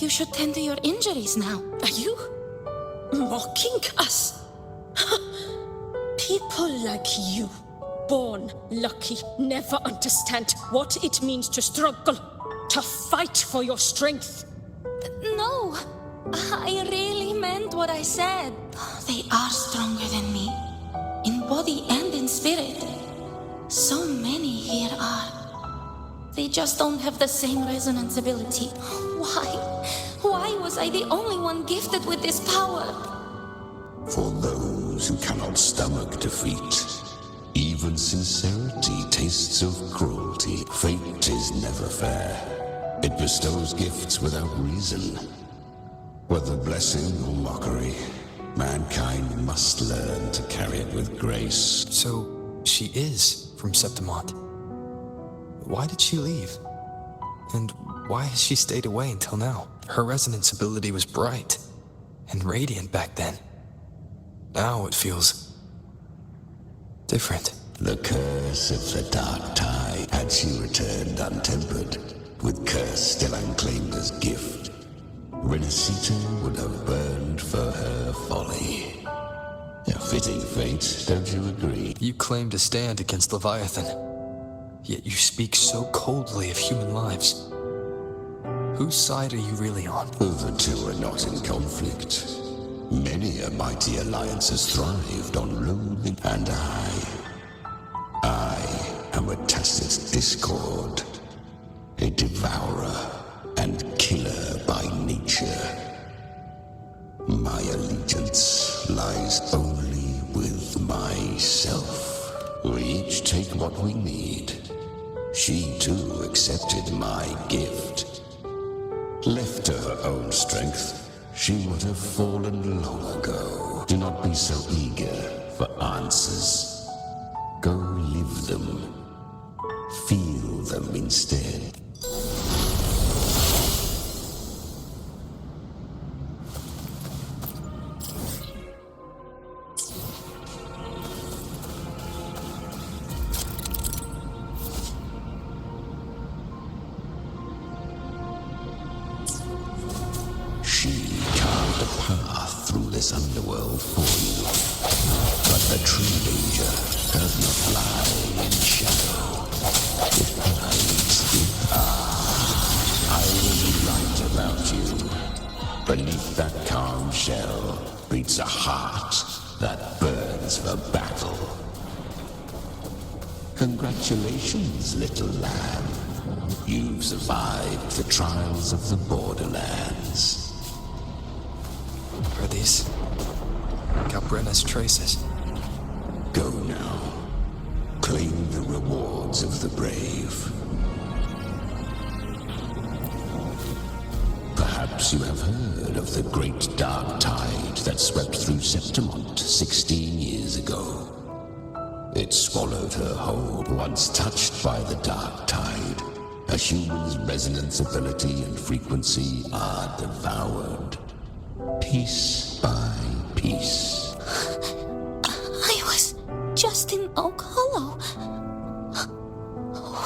you should tend to your injuries now. Are you mocking us? People like you, born lucky, never understand what it means to struggle, to fight for your strength. No, I really meant what I said. They are stronger than me, in body and in spirit. So many here are. They just don't have the same resonance ability. Why was I the only one gifted with this power? For those who cannot stomach defeat, even sincerity tastes of cruelty. Fate is never fair. It bestows gifts without reason. Whether blessing or mockery, mankind must learn to carry it with grace. So, she is from Septimont. Why did she leave? And why has she stayed away until now? Her resonance ability was bright and radiant back then. Now it feels different. The curse of the dark tide. Had she returned untempered, with curse still unclaimed as gift, Rinascita would have burned for her folly. A fitting fate, don't you agree? You claim to stand against Leviathan, yet you speak so coldly of human lives. Whose side are you really on? The two are not in conflict. Many a mighty alliance has thrived on loathing, and I am a tacit discord, a devourer and killer by nature. My allegiance lies only with myself. We each take what we need. She too accepted my gift. Left to her own strength, she would have fallen long ago. Do not be so eager for answers. Go live them. Feel them instead. Underworld for you, but the true danger does not lie in shadow. It hides in I will be right about you. Beneath that calm shell beats a heart that burns for battle. Congratulations, little lamb. You've survived the trials of the Borderlands. Are these Galbrenna's traces? Go now. Claim the rewards of the brave. Perhaps you have heard of the great dark tide that swept through Septimont 16 years ago. It swallowed her whole. Once touched by the dark tide, a human's resonance ability and frequency are devoured. Piece by piece. I was just in Oak Hollow.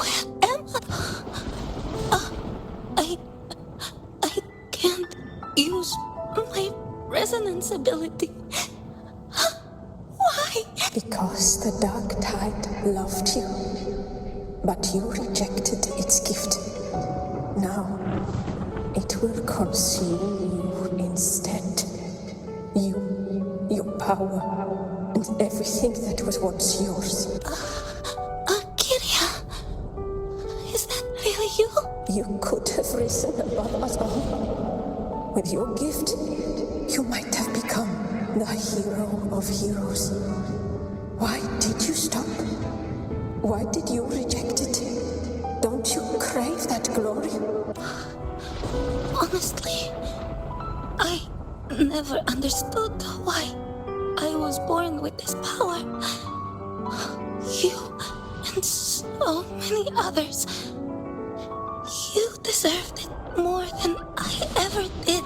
Where am I? I can't use my resonance ability. Why? Because the dark tide loved you, but you rejected its gift. Now, it will consume you instead. Your power, and everything that was once yours. Kiria, is that really you? You could have risen above us all. With your gift, you might have become the hero of heroes. Why did you stop? Why did you reject it? Don't you crave that glory? Honestly, I never understood why I was born with this power. You and so many others. You deserved it more than I ever did.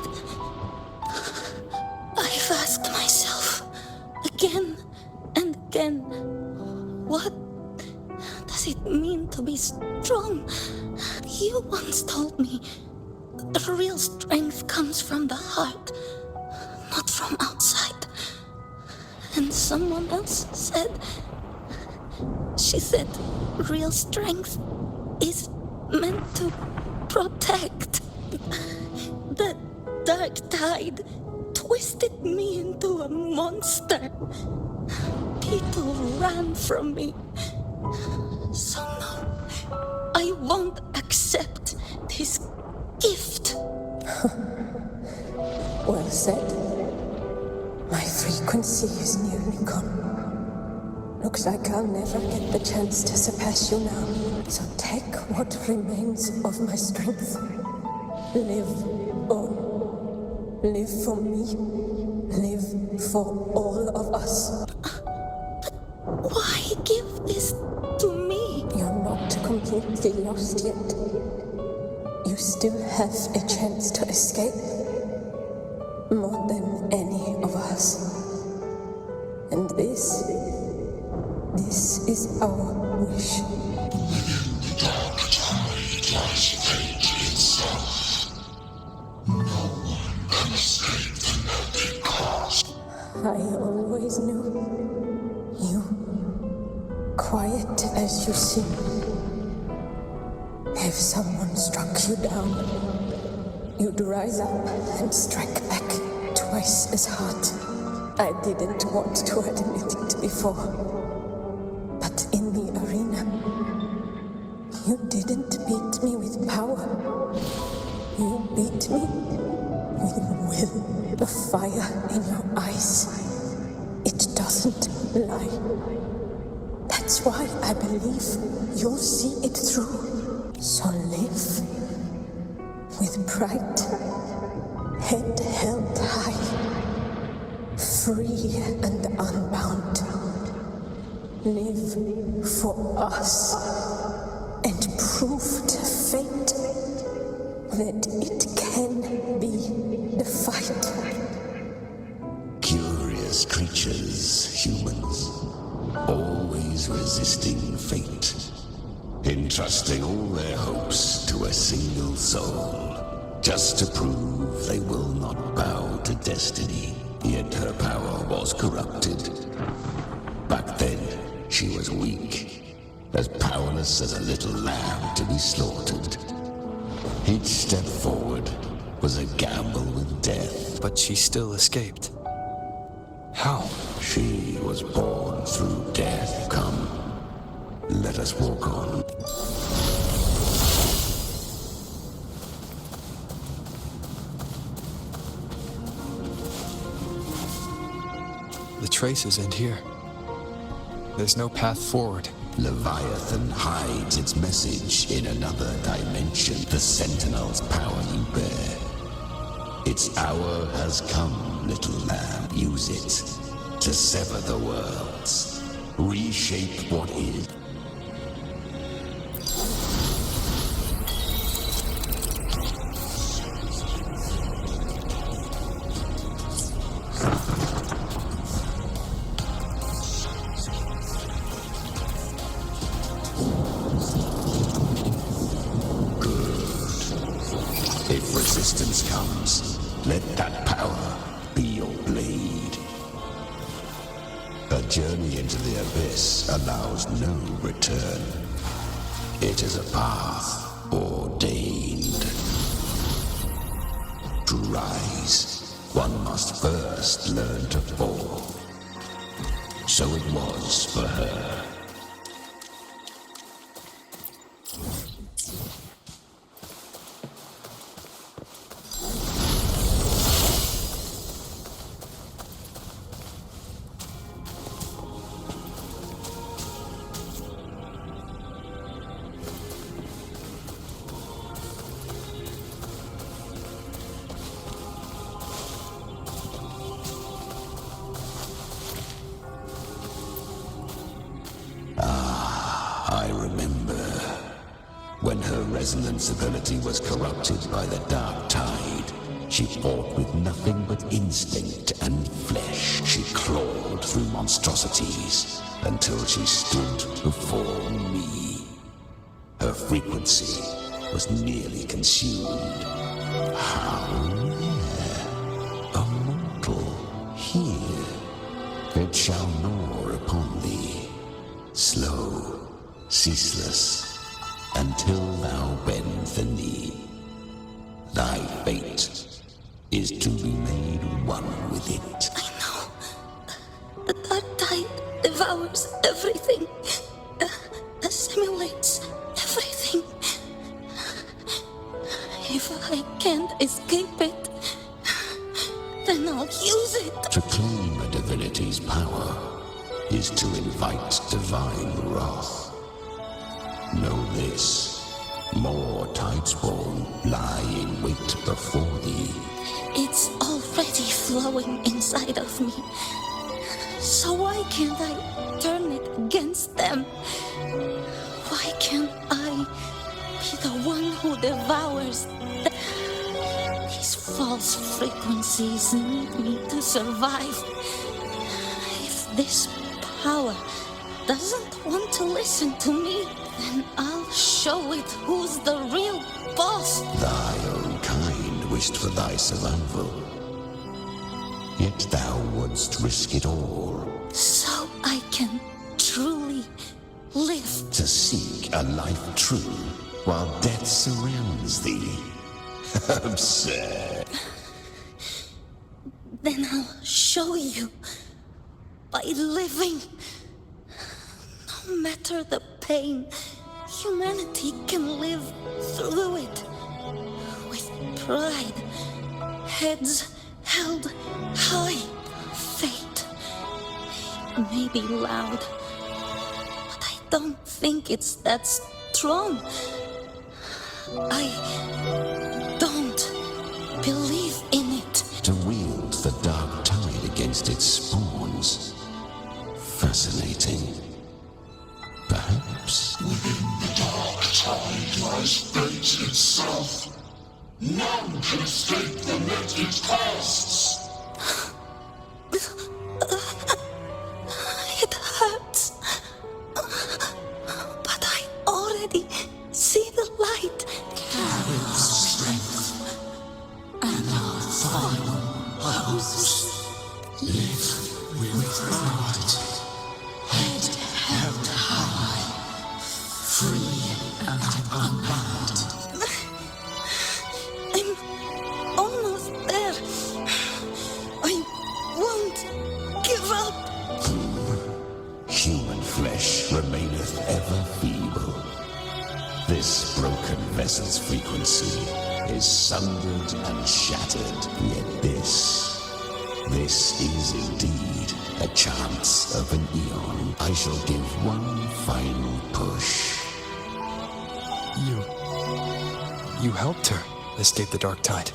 I've asked myself again and again, what does it mean to be strong? You once told me the real strength comes from the heart, not from outside. And someone else said, she said, real strength is meant to protect. The dark tide twisted me into a monster. People ran from me. So no, I won't accept this gift. Well said. My frequency is nearly gone. Looks like I'll never get the chance to surpass you now. So take what remains of my strength. Live on. Live for me. Live for all of us. But why give this to me? You're not completely lost yet. You still have a chance to escape. More than any of us. And this is our wish. Within the dark tide lies fate itself. No one can escape the melting cost. I always knew. You, quiet as you seem. If someone struck you down, you'd rise up and strike back to twice as hard. I didn't want to admit it before. But in the arena, you didn't beat me with power. You beat me with will. The fire in your eyes, it doesn't lie. That's why I believe you'll see it through. So live with pride, head held high, free and unbound. Live for us and prove to fate that it can be defied. Curious creatures, humans, always resisting fate, entrusting all their hopes to a single soul, just to prove they will not bow to destiny. Yet her power was corrupted. Back then, she was weak, as powerless as a little lamb to be slaughtered. Each step forward was a gamble with death. But she still escaped. How? She was born through death. Come, let us walk on. The traces end here. There's no path forward. Leviathan hides its message in another dimension. The Sentinel's power you bear. Its hour has come, little lamb. Use it to sever the worlds. Reshape what is. If resistance comes, let that power be your blade. A journey into the abyss allows no return. It is a path ordained. To rise, one must first learn to fall. So it was for her. I remember when her resonance ability was corrupted by the dark tide. She fought with nothing but instinct and flesh. She clawed through monstrosities until she stood before me. Her frequency was nearly consumed. How rare! A mortal here. It shall gnaw upon thee. Slow, ceaseless, until thou bend the knee. Thy fate is to be made one with it. I know. The dark tide devours everything. Assimilates everything. If I can't escape it, then I'll use it. To claim a divinity's power is to invite divine wrath. Know this, more tidespawn lie in wait before thee. It's already flowing inside of me. So why can't I turn it against them? Why can't I be the one who devours these false frequencies need me to survive? If this power doesn't want to listen to me, then I'll show it who's the real boss. Thy own kind wished for thy survival. Yet thou wouldst risk it all. So I can truly live. To seek a life true while death surrounds thee. Absurd. Then I'll show you. By living. No matter the pain, humanity can live through it. With pride. Heads held high. Fate. It may be loud, but I don't think it's that strong. I don't believe in it. To wield the dark tide against its spawns. Fascinating. Perhaps. Within the dark tide lies fate itself. None can escape the net it casts. It hurts. But I already see the light. Carry our strength and our final hopes. Live with pride. Head held high. Free and unbound. I'm almost there. I won't give up. Human flesh remaineth ever feeble. This broken vessel's frequency is sundered and shattered, yet this is indeed a chance of an eon. I shall give one final push. You helped her escape the dark tide.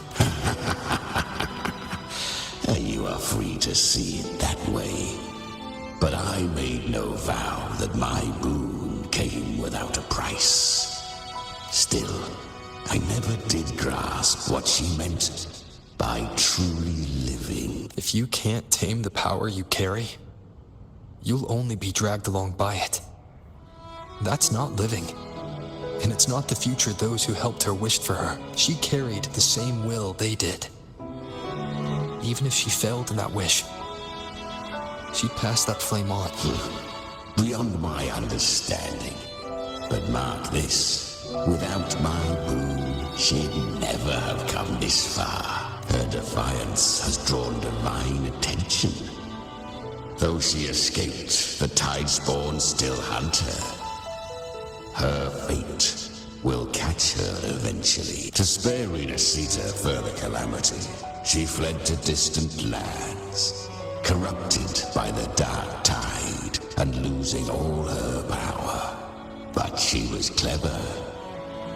You are free to see it that way. But I made no vow that my boon came without a price. Still, I never did grasp what she meant by truly living. If you can't tame the power you carry, you'll only be dragged along by it. That's not living. And it's not the future those who helped her wished for her. She carried the same will they did. Even if she failed in that wish, she passed that flame on. Beyond my understanding. But mark this. Without my boon, she'd never have come this far. Her defiance has drawn divine attention. Though she escaped, the tide spawn still hunt her. Her fate will catch her eventually. To spare Rinascita further calamity, she fled to distant lands, corrupted by the dark tide and losing all her power. But she was clever.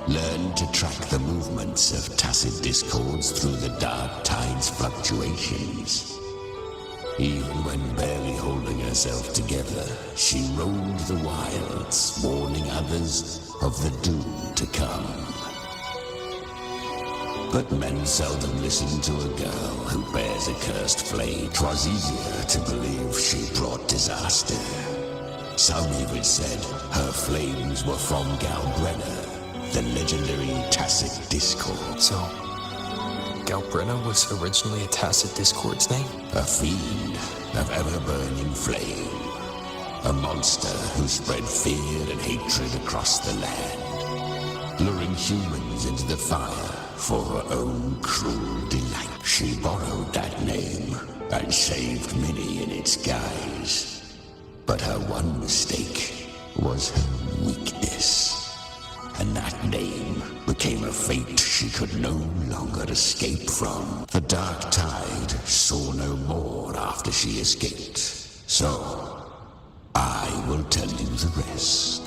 Learned to track the movements of tacit discords through the dark tide's fluctuations. Even when barely holding herself together, she roamed the wilds, warning others of the doom to come. But men seldom listen to a girl who bears a cursed flame. 'Twas easier to believe she brought disaster. Some even said her flames were from Galbrenna, the legendary tacit discord. So, Galbrenna was originally a tacit discord's name? A fiend of ever-burning flame. A monster who spread fear and hatred across the land, luring humans into the fire for her own cruel delight. She borrowed that name and saved many in its guise. But her one mistake was her weakness. And that name became a fate she could no longer escape from. The dark tide saw no more after she escaped. So, I will tell you the rest.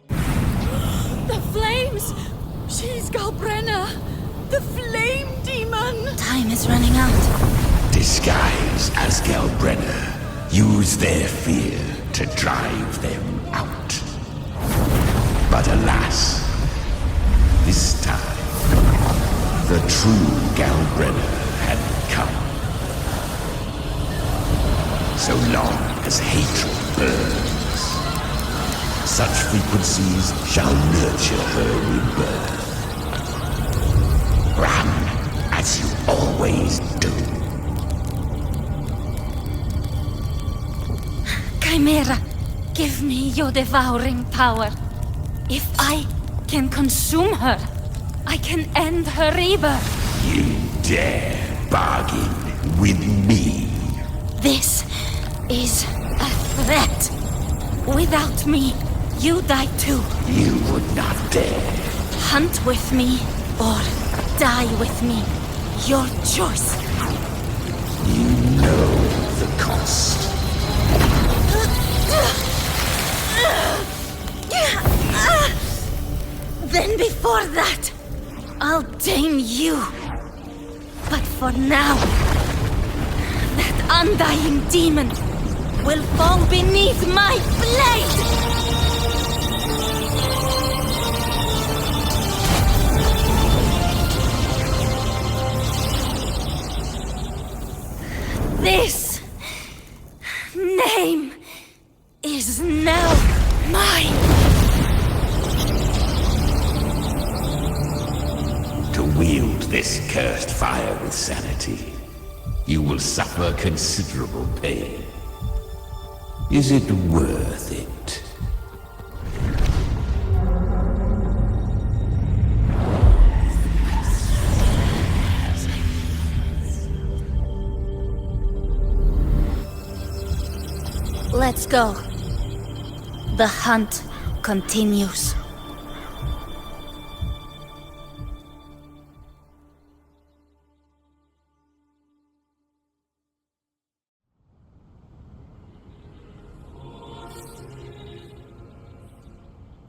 The flames! She's Galbrenna! The flame demon! Time is running out. Disguised as Galbrenna, use their fear to drive them out. But alas, this time, the true Galbrenna had come. So long as hatred burns, such frequencies shall nurture her rebirth. Run as you always do. Chimera, give me your devouring power. If I can consume her, I can end her rebirth. You dare bargain with me? This is a threat. Without me, you die too. You would not dare. Hunt with me or die with me. Your choice. You know the cost. Then before that, I'll tame you. But for now, that undying demon will fall beneath my blade! This name is now mine. To wield this cursed fire with sanity, you will suffer considerable pain. Is it worth it? Let's go. The hunt continues.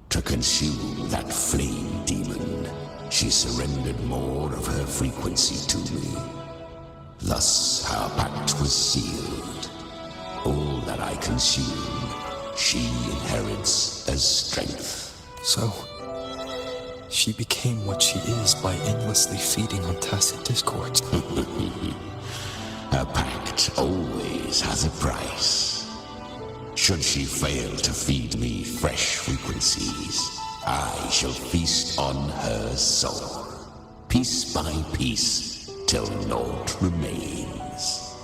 To consume that flame demon, she surrendered more of her frequency to me. Thus our pact was sealed. All that I consume, she inherits as strength. So, she became what she is by endlessly feeding on tacit discords. A pact always has a price. Should she fail to feed me fresh frequencies, I shall feast on her soul, piece by piece, till naught remains.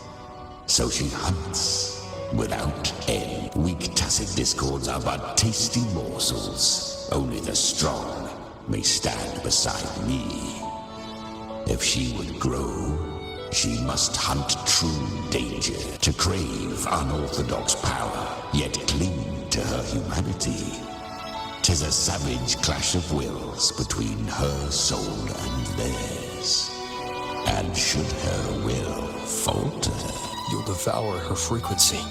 So she hunts without end. Weak tacit discords are but tasty morsels. Only the strong may stand beside me. If she would grow, she must hunt true danger, to crave unorthodox power, yet cling to her humanity. 'Tis a savage clash of wills between her soul and theirs. And should her will falter, you'll devour her frequency.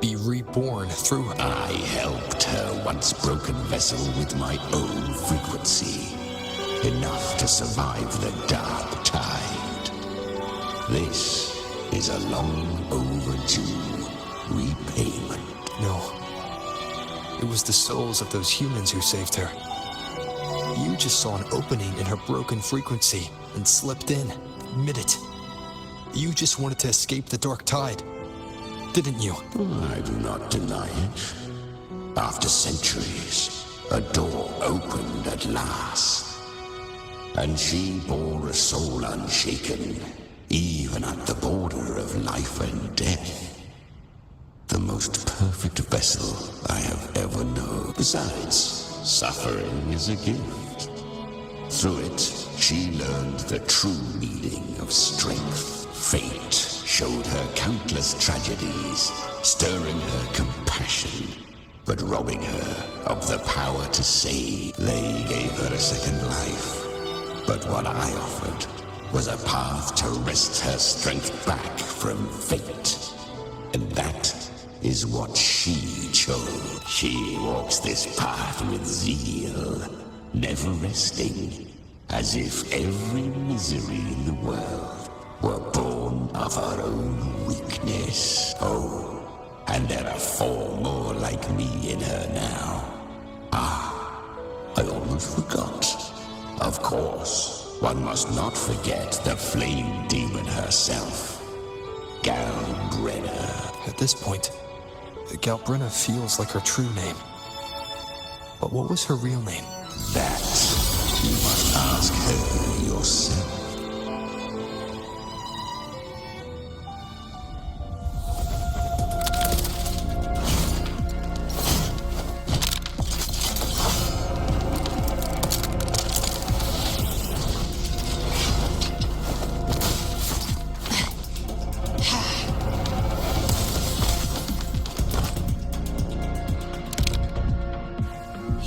Be reborn through her. I helped her once broken vessel with my own frequency. Enough to survive the dark tide. This is a long overdue repayment. No. It was the souls of those humans who saved her. You just saw an opening in her broken frequency and slipped in, admit it. You just wanted to escape the dark tide, didn't you? I do not deny it. After centuries, a door opened at last. And she bore a soul unshaken, even at the border of life and death. The most perfect vessel I have ever known. Besides, suffering is a gift. Through it, she learned the true meaning of strength. Fate showed her countless tragedies, stirring her compassion, but robbing her of the power to save. They gave her a second life, but what I offered was a path to wrest her strength back from fate. And that is what she chose. She walks this path with zeal, never resting, as if every misery in the world were born of her own weakness. Oh, and there are 4 more like me in her now. I almost forgot. Of course, one must not forget the flame demon herself, Galbrenna. At this point, Galbrenna feels like her true name. But what was her real name? That you must ask her yourself.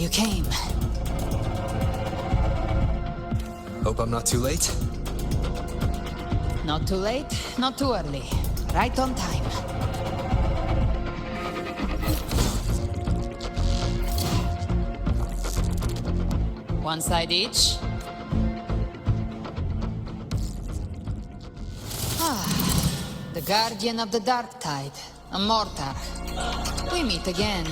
You came. Hope I'm not too late. Not too late, not too early. Right on time. One side each. The Guardian of the Dark Tide, a mortar. We meet again.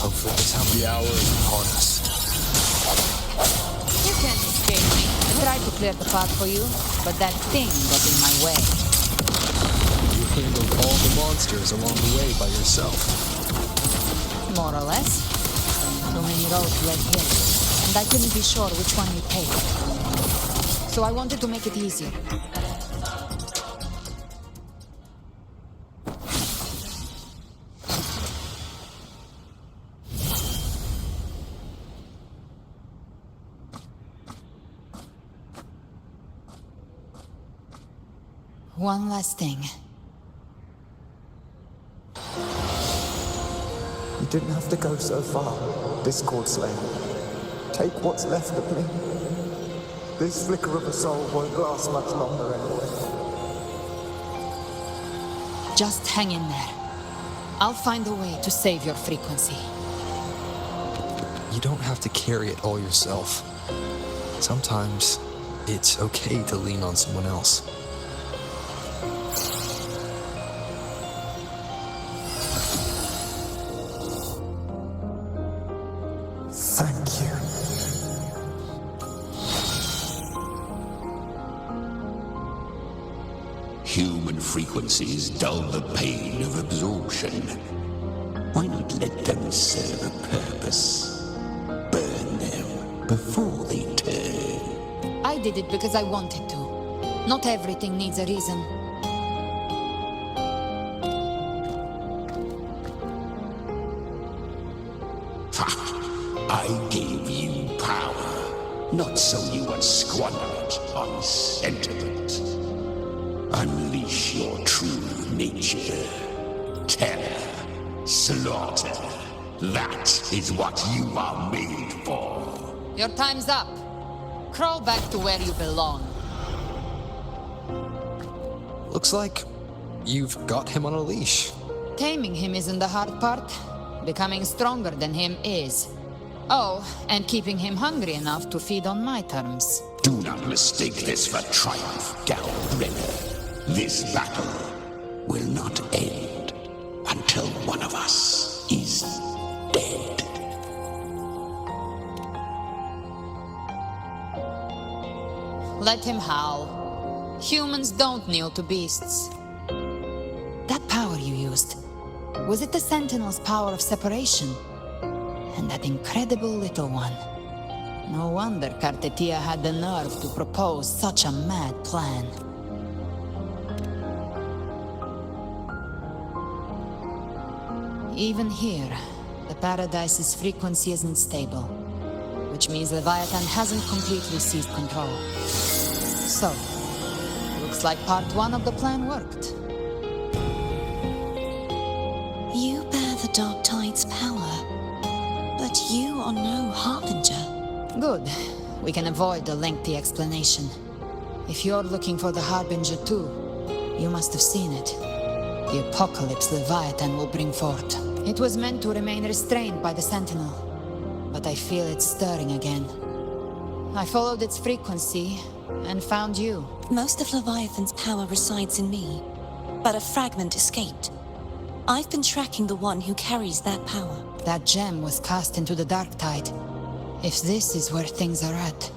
Hopefully this happy hour is upon us. You can't escape me. I tried to clear the path for you, but that thing got in my way. You handled all the monsters along the way by yourself. More or less. Too many roads led here, and I couldn't be sure which one you'd take. So I wanted to make it easier. One last thing. You didn't have to go so far, Discord Slayer. Take what's left of me. This flicker of a soul won't last much longer anyway. Just hang in there. I'll find a way to save your frequency. You don't have to carry it all yourself. Sometimes it's okay to lean on someone else. Thank you. Human frequencies dull the pain of absorption. Why not let them serve a purpose? Burn them before they turn. I did it because I wanted to. Not everything needs a reason. I gave you power, not so you would squander it on sentiment. Unleash your true nature. Terror, slaughter. That is what you are made for. Your time's up. Crawl back to where you belong. Looks like you've got him on a leash. Taming him isn't the hard part. Becoming stronger than him is. Oh, and keeping him hungry enough to feed on my terms. Do not mistake this for triumph, Galbrenner. This battle will not end until one of us is dead. Let him howl. Humans don't kneel to beasts. That power you used, was it the Sentinel's power of separation? And that incredible little one. No wonder Cartetia had the nerve to propose such a mad plan. Even here, the Paradise's frequency isn't stable, which means Leviathan hasn't completely seized control. So, looks like part one of the plan worked. You bear the Dark Tide's power, but you are no Harbinger. Good. We can avoid a lengthy explanation. If you're looking for the Harbinger too, you must have seen it. The apocalypse Leviathan will bring forth. It was meant to remain restrained by the Sentinel, but I feel it stirring again. I followed its frequency and found you. Most of Leviathan's power resides in me, but a fragment escaped. I've been tracking the one who carries that power. That gem was cast into the Dark Tide. If this is where things are at,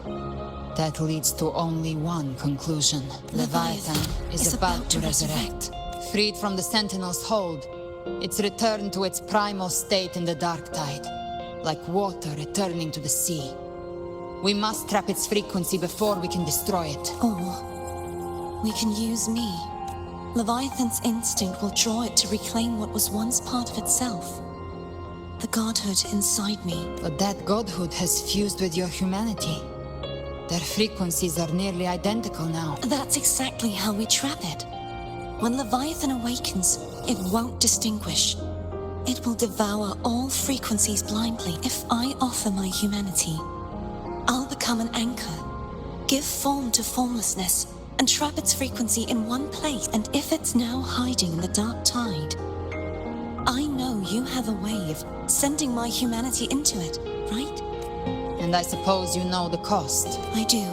that leads to only one conclusion. Leviathan is about to resurrect. Freed from the Sentinel's hold, it's returned to its primal state in the Dark Tide, like water returning to the sea. We must trap its frequency before we can destroy it. Or we can use me. Leviathan's instinct will draw it to reclaim what was once part of itself. The godhood inside me. But that godhood has fused with your humanity. Their frequencies are nearly identical now. That's exactly how we trap it. When Leviathan awakens, It won't distinguish. It will devour all frequencies blindly. If I offer my humanity, I'll become an anchor, give form to formlessness, and trap its frequency in one place. And if it's now hiding in the dark tide, I know you have a way of sending my humanity into it, right? And I suppose you know the cost. I do.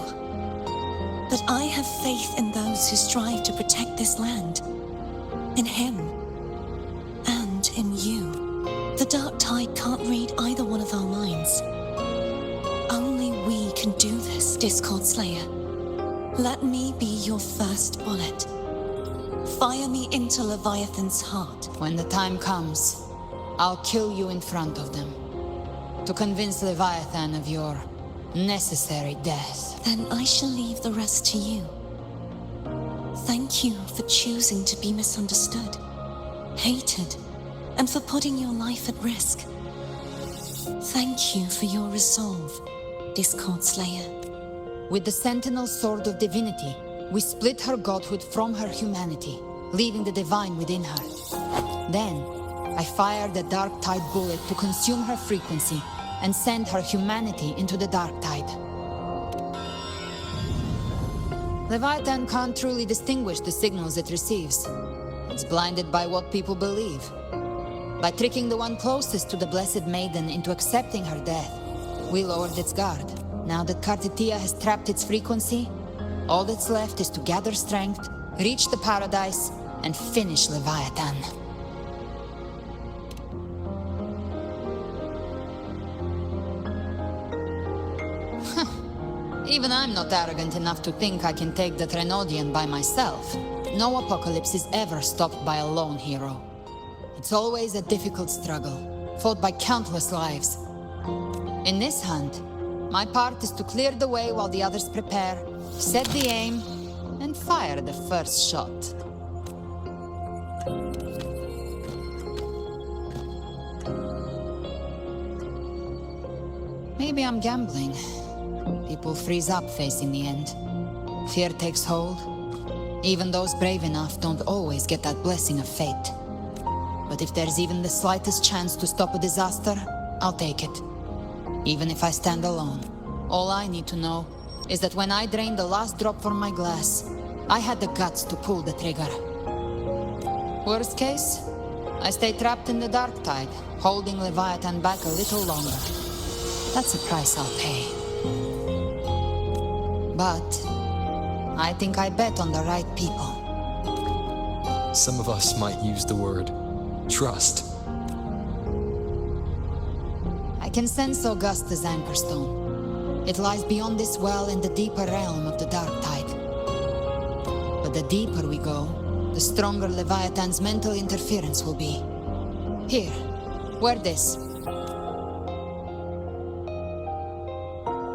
But I have faith in those who strive to protect this land. In him. And in you. The dark tide can't read either one of our minds. Only we can do this, Discord Slayer. Let me be your first bullet. Fire me into Leviathan's heart. When the time comes, I'll kill you in front of them. To convince Leviathan of your necessary death. Then I shall leave the rest to you. Thank you for choosing to be misunderstood, hated, and for putting your life at risk. Thank you for your resolve, Discord Slayer. With the Sentinel Sword of Divinity, we split her godhood from her humanity, leaving the divine within her. Then, I fired the Dark Tide bullet to consume her frequency and send her humanity into the Dark Tide. Leviathan can't truly distinguish the signals it receives. It's blinded by what people believe. By tricking the one closest to the Blessed Maiden into accepting her death, we lowered its guard. Now that Kartitia has trapped its frequency, all that's left is to gather strength, reach the paradise, and finish Leviathan. Even I'm not arrogant enough to think I can take the Threnodian by myself. No apocalypse is ever stopped by a lone hero. It's always a difficult struggle, fought by countless lives. In this hunt, my part is to clear the way while the others prepare, set the aim, and fire the first shot. Maybe I'm gambling. People freeze up facing the end. Fear takes hold. Even those brave enough don't always get that blessing of fate. But if there's even the slightest chance to stop a disaster, I'll take it. Even if I stand alone. All I need to know is that when I drained the last drop from my glass, I had the guts to pull the trigger. Worst case, I stay trapped in the dark tide, holding Leviathan back a little longer. That's a price I'll pay. But I think I bet on the right people. Some of us might use the word trust. I can sense Augusta's anchorstone. It lies beyond this well in the deeper realm of the dark tide. But the deeper we go, the stronger Leviathan's mental interference will be. Here, wear this.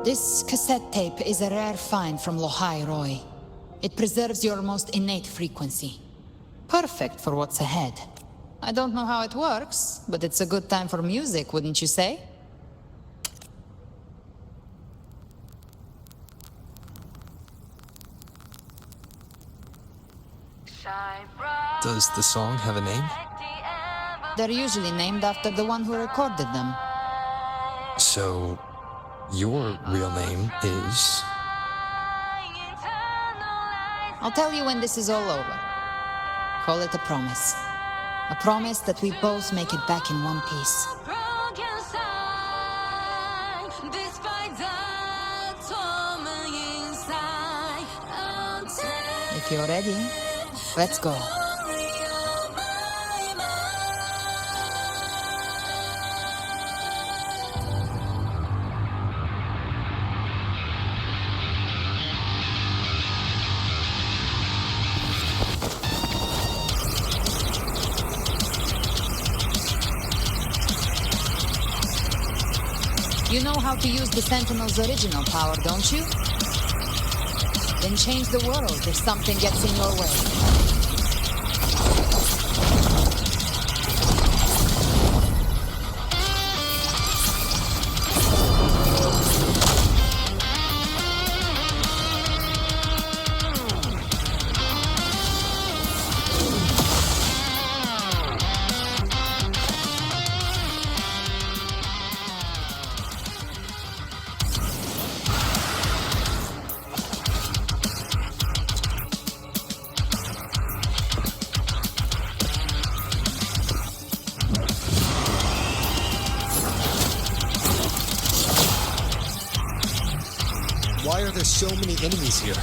This cassette tape is a rare find from Lohai Roy. It preserves your most innate frequency. Perfect for what's ahead. I don't know how it works, but it's a good time for music, wouldn't you say? Does the song have a name? They're usually named after the one who recorded them. So, your real name is? I'll tell you when this is all over. Call it a promise. A promise that we both make it back in one piece. If you're ready, let's go. You know how to use the Sentinel's original power, don't you? Then change the world if something gets in your way. are so many enemies here?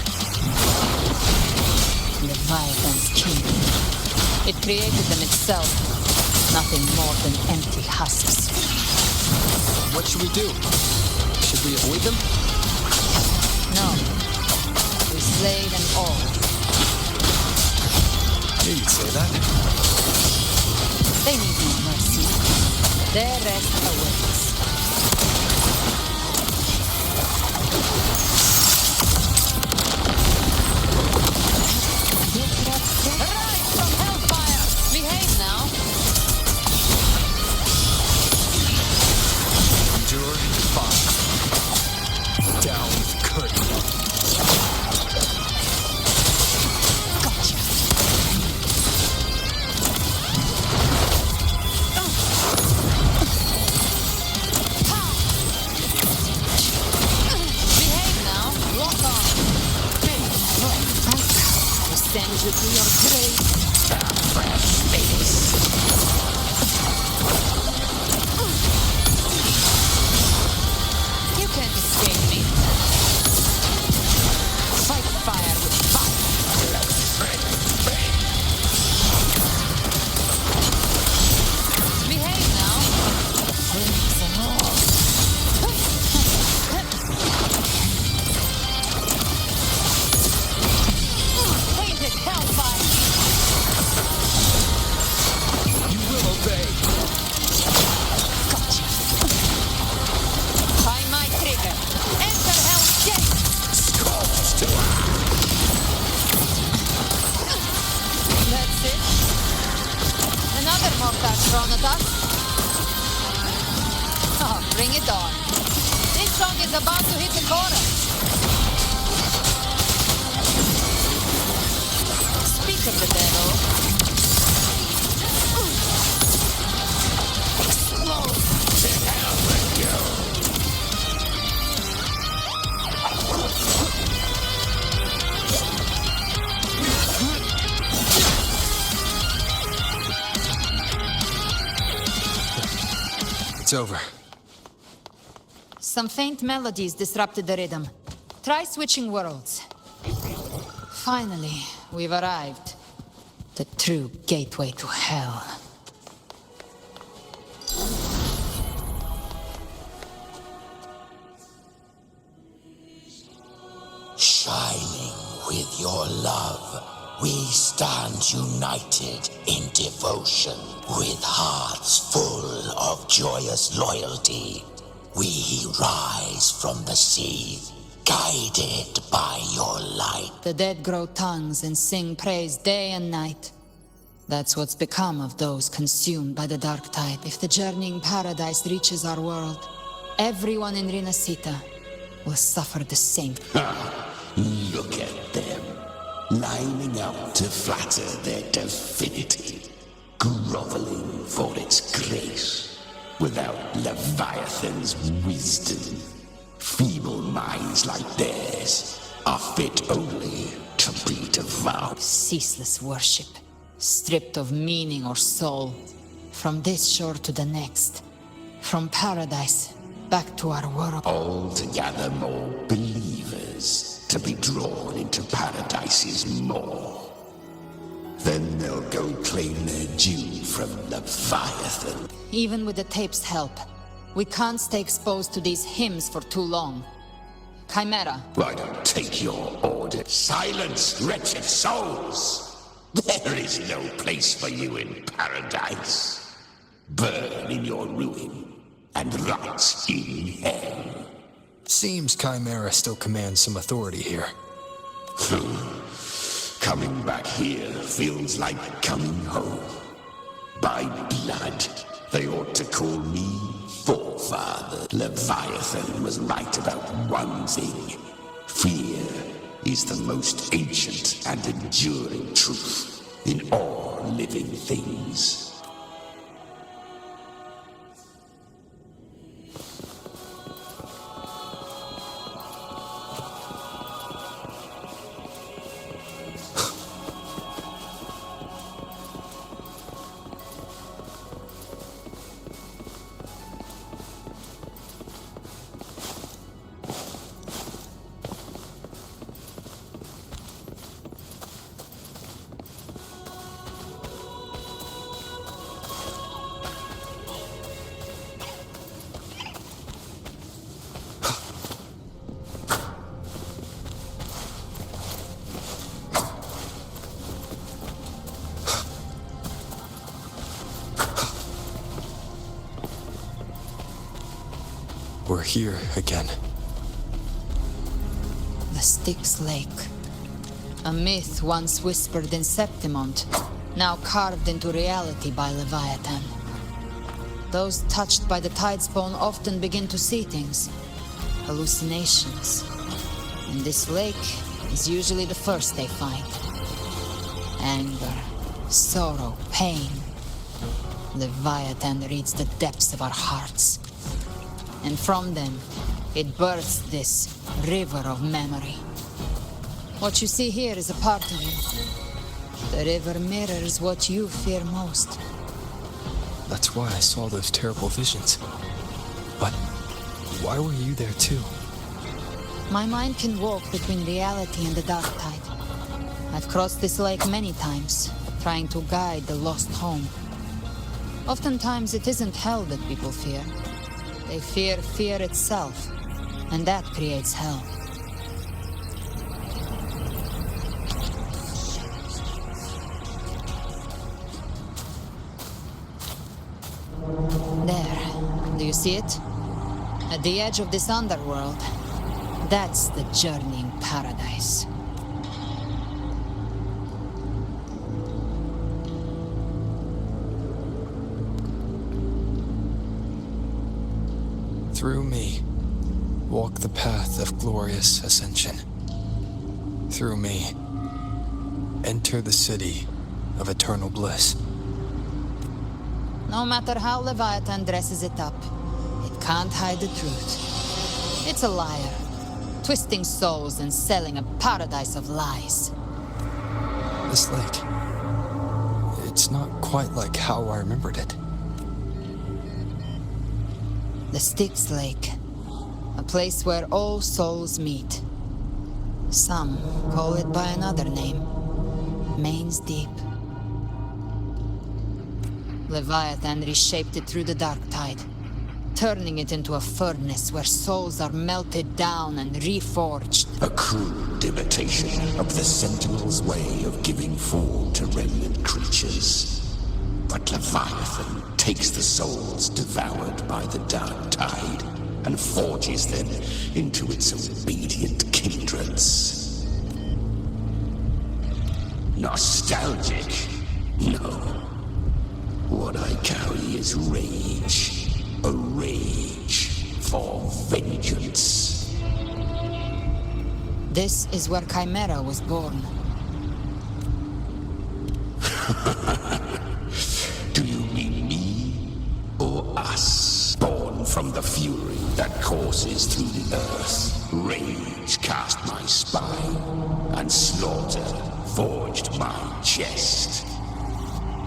Leviathan's kingdom. It created them itself. Nothing more than empty husks. What should we do? Should we avoid them? No. We slay them all. You could say that. They need no mercy. Their rest awaits. Rise from hellfire! Behave now! Endure, fight. Down with the curtain. Gotcha! Behave now! Walk on! I send you to your grave! You can't escape me. Fight fire with fire. Behave now. Flames and all. Tainted hellfire. You will obey. Gotcha. By my trigger. Enter hell's gate. That's it. Another mortar thrown at us. Oh, bring it on. This song is about to hit the chorus. Speak of the devil. Explode. To hell with you. It's over. Some faint melodies disrupted the rhythm. Try switching worlds. Finally, we've arrived. The true gateway to hell. Shining with your love, we stand united in devotion. With hearts full of joyous loyalty, we rise from the sea, guided by your light. The dead grow tongues and sing praise day and night. That's what's become of those consumed by the dark tide. If the journeying paradise reaches our world, everyone in Rinascita will suffer the same. Look at them, lining up to flatter their divinity, groveling for its grace, without Leviathan's wisdom. Feeble minds like theirs are fit only to be devoured. Ceaseless worship, stripped of meaning or soul, from this shore to the next, from paradise back to our world. All to gather more believers, to be drawn into paradise's maw. Then they'll go claim their due from Leviathan. Even with the tape's help, we can't stay exposed to these hymns for too long. Chimera. I don't take your order. Silence, wretched souls! There is no place for you in paradise. Burn in your ruin, and rot in hell. Seems Chimera still commands some authority here. Coming back here feels like coming home. By blood, they ought to call me forefather. Leviathan was right about one thing. Fear is the most ancient and enduring truth in all living things. We're here again. The Styx Lake. A myth once whispered in Septimont, now carved into reality by Leviathan. Those touched by the Tidespawn often begin to see things. Hallucinations. And this lake is usually the first they find. Anger, sorrow, pain. Leviathan reads the depths of our hearts. And from them, it births this river of memory. What you see here is a part of you. The river mirrors what you fear most. That's why I saw those terrible visions. But why were you there too? My mind can walk between reality and the dark tide. I've crossed this lake many times, trying to guide the lost home. Oftentimes it isn't hell that people fear. They fear fear itself, and that creates hell. There, do you see it? At the edge of this underworld, that's the journeying paradise. Through me, walk the path of glorious ascension. Through me, enter the city of eternal bliss. No matter how Leviathan dresses it up, it can't hide the truth. It's a liar, twisting souls and selling a paradise of lies. This lake, it's not quite like how I remembered it. The Styx Lake, a place where all souls meet. Some call it by another name, Main's Deep. Leviathan reshaped it through the dark tide, turning it into a furnace where souls are melted down and reforged. A crude imitation of the Sentinel's way of giving fall to remnant creatures. But Leviathan takes the souls devoured by the dark tide and forges them into its obedient kindreds. Nostalgic? No. What I carry is rage. A rage for vengeance. This is where Chimera was born. Do you mean me or us? Born from the fury that courses through the earth. Rage cast my spine, and slaughter forged my chest.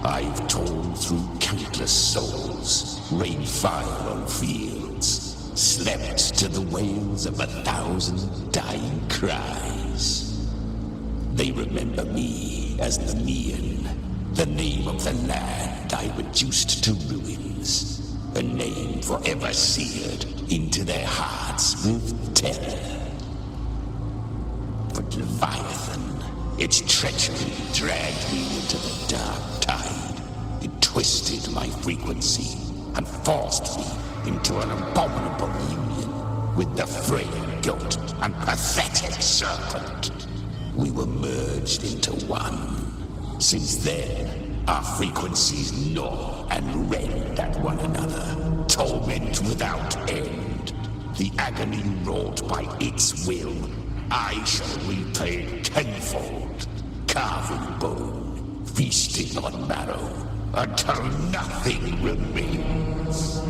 I've torn through countless souls, rained fire on fields, slept to the wails of 1,000 dying cries. They remember me as the Neon, the name of the land I reduced to ruins, a name forever seared into their hearts with terror. But Leviathan, its treachery dragged me into the dark tide. It twisted my frequency and forced me into an abominable union with the frail goat and pathetic serpent. We were merged into one. Since then, our frequencies gnaw and rend at one another, torment without end. The agony wrought by its will, I shall repay tenfold, carving bone, feasting on marrow, until nothing remains.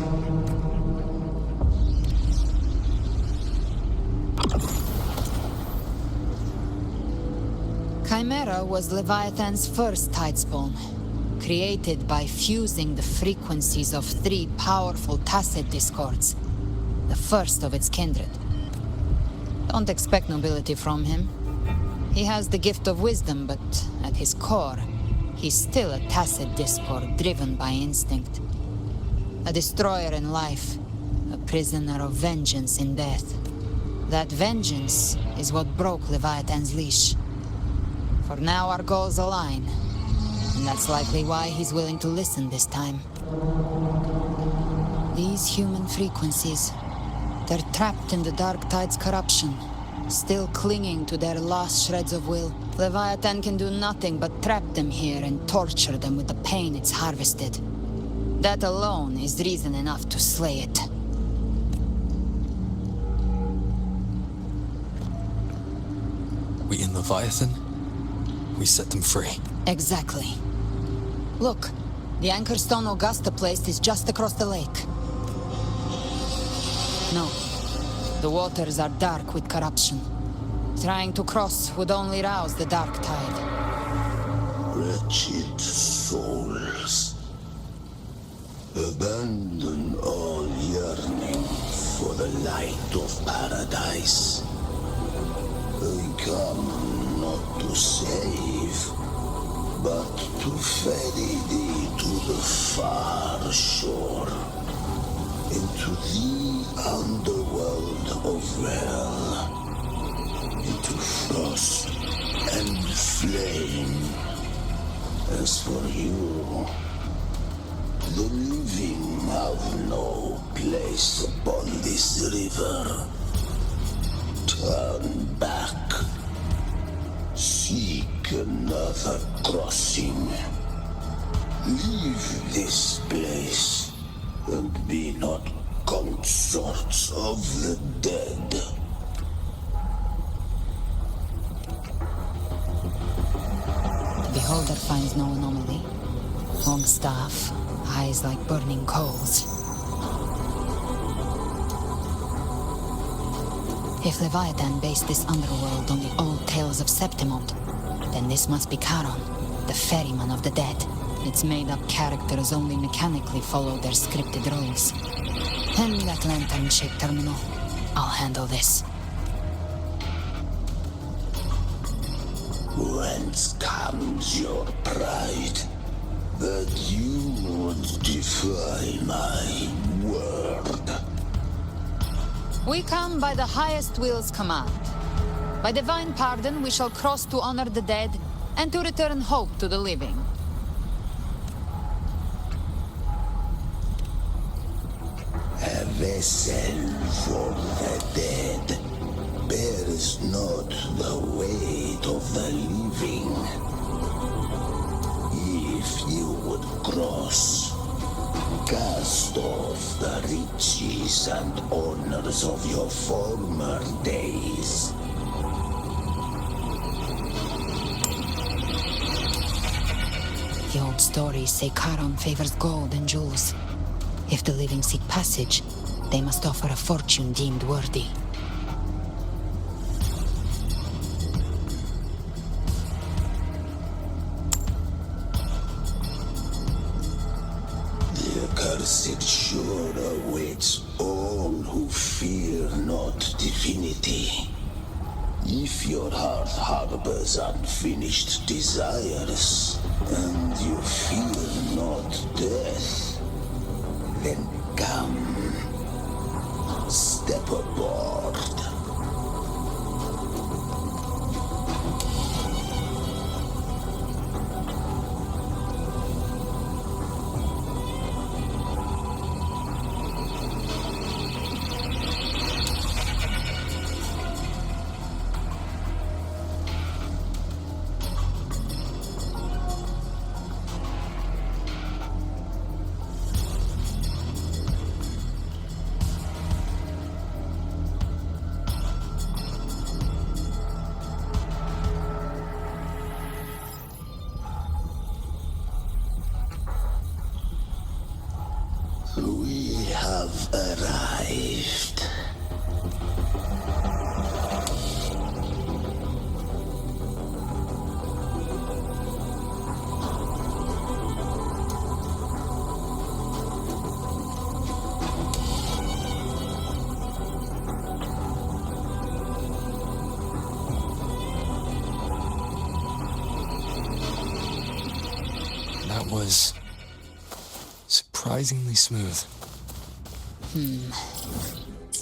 Chimera was Leviathan's first Tidespawn, created by fusing the frequencies of 3 powerful tacit discords, the first of its kindred. Don't expect nobility from him. He has the gift of wisdom, but at his core, he's still a tacit discord driven by instinct. A destroyer in life, a prisoner of vengeance in death. That vengeance is what broke Leviathan's leash. For now our goals align, and that's likely why he's willing to listen this time. These human frequencies, They're trapped in the Dark Tide's corruption, still clinging to their last shreds of will. Leviathan can do nothing but trap them here and torture them with the pain it's harvested. That alone is reason enough to slay it. We in Leviathan? We set them free. Exactly. Look, the Anchorstone Augusta place is just across the lake. No, the waters are dark with corruption. Trying to cross would only rouse the Dark Tide. Wretched souls. Abandon all yearning for the light of paradise. I come not to save, but to ferry thee to the far shore, into the underworld of hell, into frost and flame. As for you, the living have no place upon this river. Turn back. Seek another crossing. Leave this place, and be not consorts of the dead. Beholder finds no anomaly. Long staff, eyes like burning coals. If Leviathan based this underworld on the old tales of Septimont, then this must be Charon, the ferryman of the dead. Its made-up characters only mechanically follow their scripted roles. Hand me that lantern-shaped terminal. I'll handle this. Whence comes your pride? That you would defy my word? We come by the highest will's command. By divine pardon, we shall cross to honor the dead and to return hope to the living. A vessel for the dead bears not the weight of the living. If you would cross, cast off the riches and honors of your former days. The old stories say Charon favors gold and jewels. If the living seek passage, they must offer a fortune deemed worthy. The accursed shore awaits all who fear not divinity. If your heart harbors unfinished desires, and you fear not death, then come, step aboard. We have arrived. That was surprisingly smooth.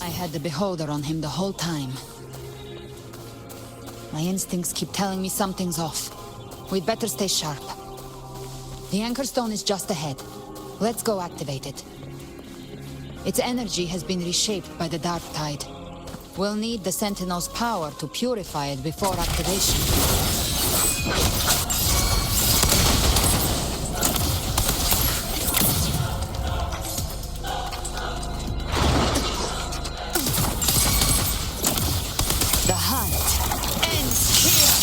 I had the beholder on him the whole time. My instincts keep telling me something's off. We'd better stay sharp. The Anchorstone is just ahead. Let's go activate it. Its energy has been reshaped by the Dark Tide. We'll need the Sentinel's power to purify it before activation. The hunt ends here!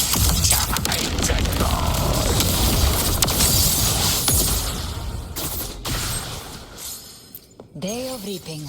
Day of Reaping.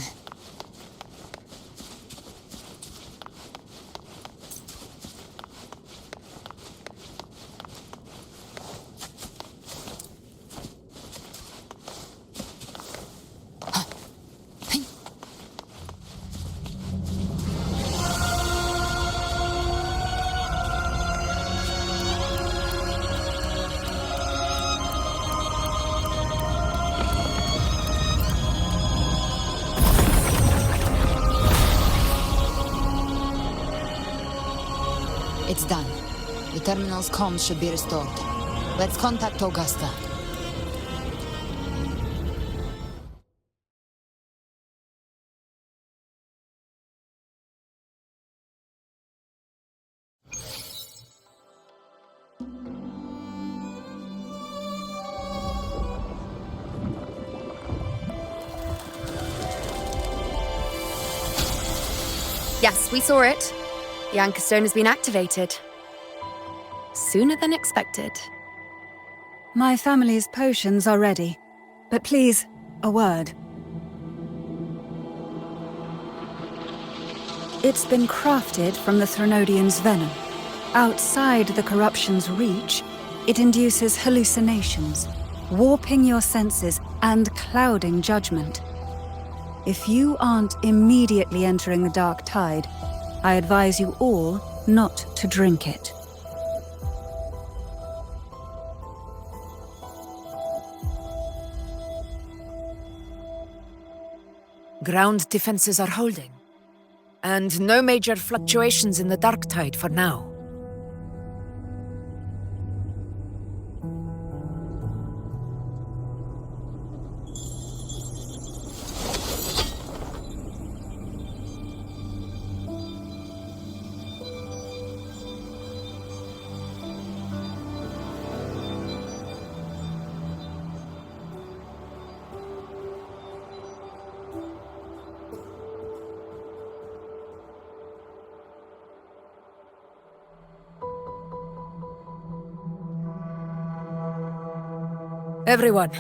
It's done. The terminal's comms should be restored. Let's contact Augusta. Yes, we saw it. The Anchor Stone has been activated. Sooner than expected. My family's potions are ready. But please, a word. It's been crafted from the Threnodian's venom. Outside the corruption's reach, it induces hallucinations, warping your senses and clouding judgment. If you aren't immediately entering the Dark Tide, I advise you all not to drink it. Ground defenses are holding. And no major fluctuations in the Dark Tide for now. Everyone.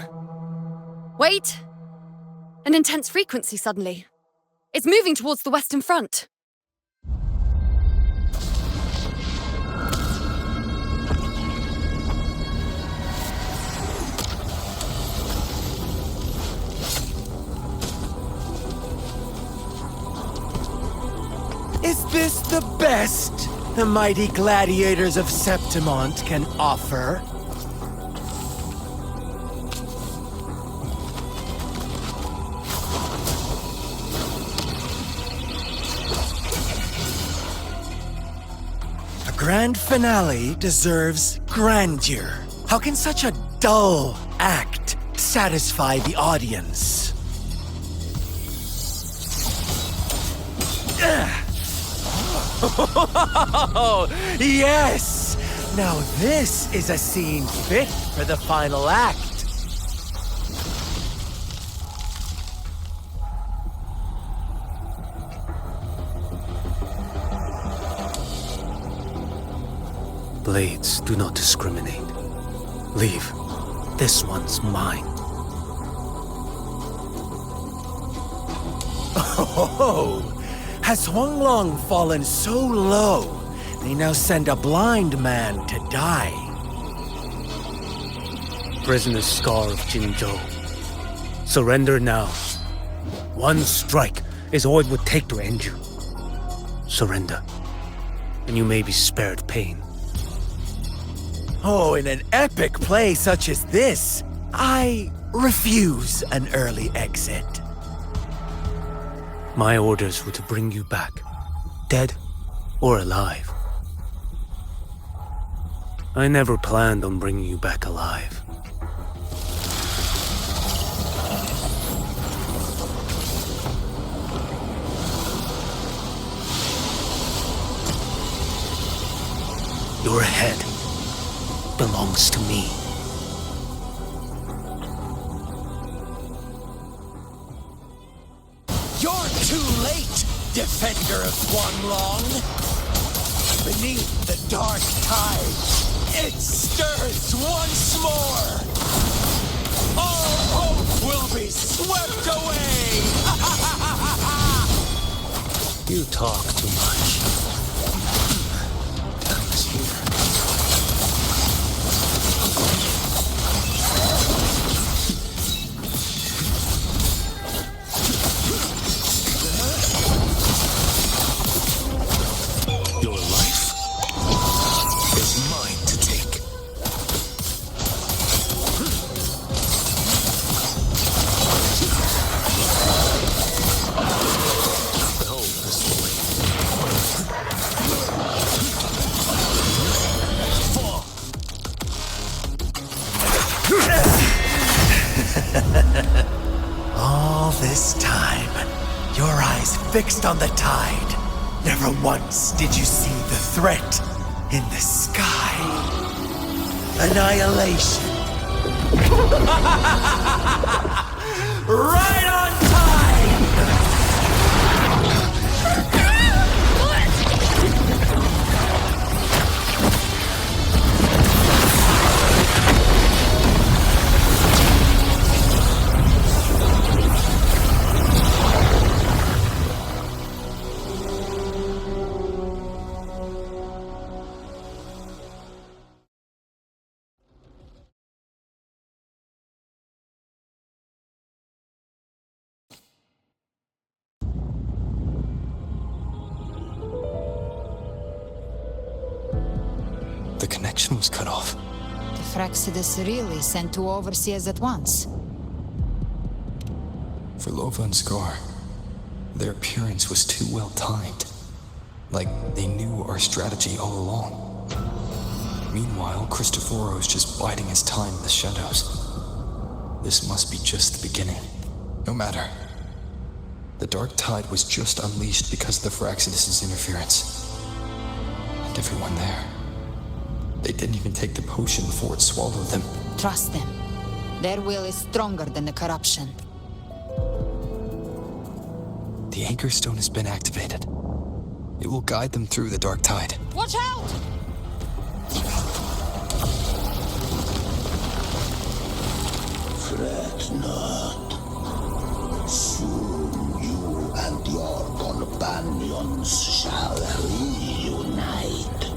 Wait! An intense frequency suddenly. It's moving towards the Western Front. Is this the best the mighty gladiators of Septimont can offer? A grand finale deserves grandeur. How can such a dull act satisfy the audience? Oh, yes! Now this is a scene fit for the final act. Blades do not discriminate. Leave. This one's mine. Oh! Has Huanglong fallen so low, they now send a blind man to die? Prisoner Scar of Jinzhou. Surrender now. One strike is all it would take to end you. Surrender, and you may be spared pain. Oh, in an epic play such as this, I refuse an early exit. My orders were to bring you back, dead or alive. I never planned on bringing you back alive. Your head belongs to me. You're too late, defender of Guanlong. Beneath the dark tide, it stirs once more. All hope will be swept away. You talk too much. I was here. Your life is mine to take. Behold this boy. Fall! All this time, your eyes fixed on the tide. Never once did you see the threat in the sky. Annihilation. Right on time! The connection was cut off. The Fraxidus really sent two overseers at once. For Lova and Scar, their appearance was too well timed. Like they knew our strategy all along. Meanwhile, Cristoforo's just biding his time in the shadows. This must be just the beginning. No matter. The dark tide was just unleashed because of the Fraxidus' interference. And everyone there. They didn't even take the potion before it swallowed them. Trust them. Their will is stronger than the corruption. The Anchor Stone has been activated. It will guide them through the dark tide. Watch out! Fret not. Soon you and your companions shall reunite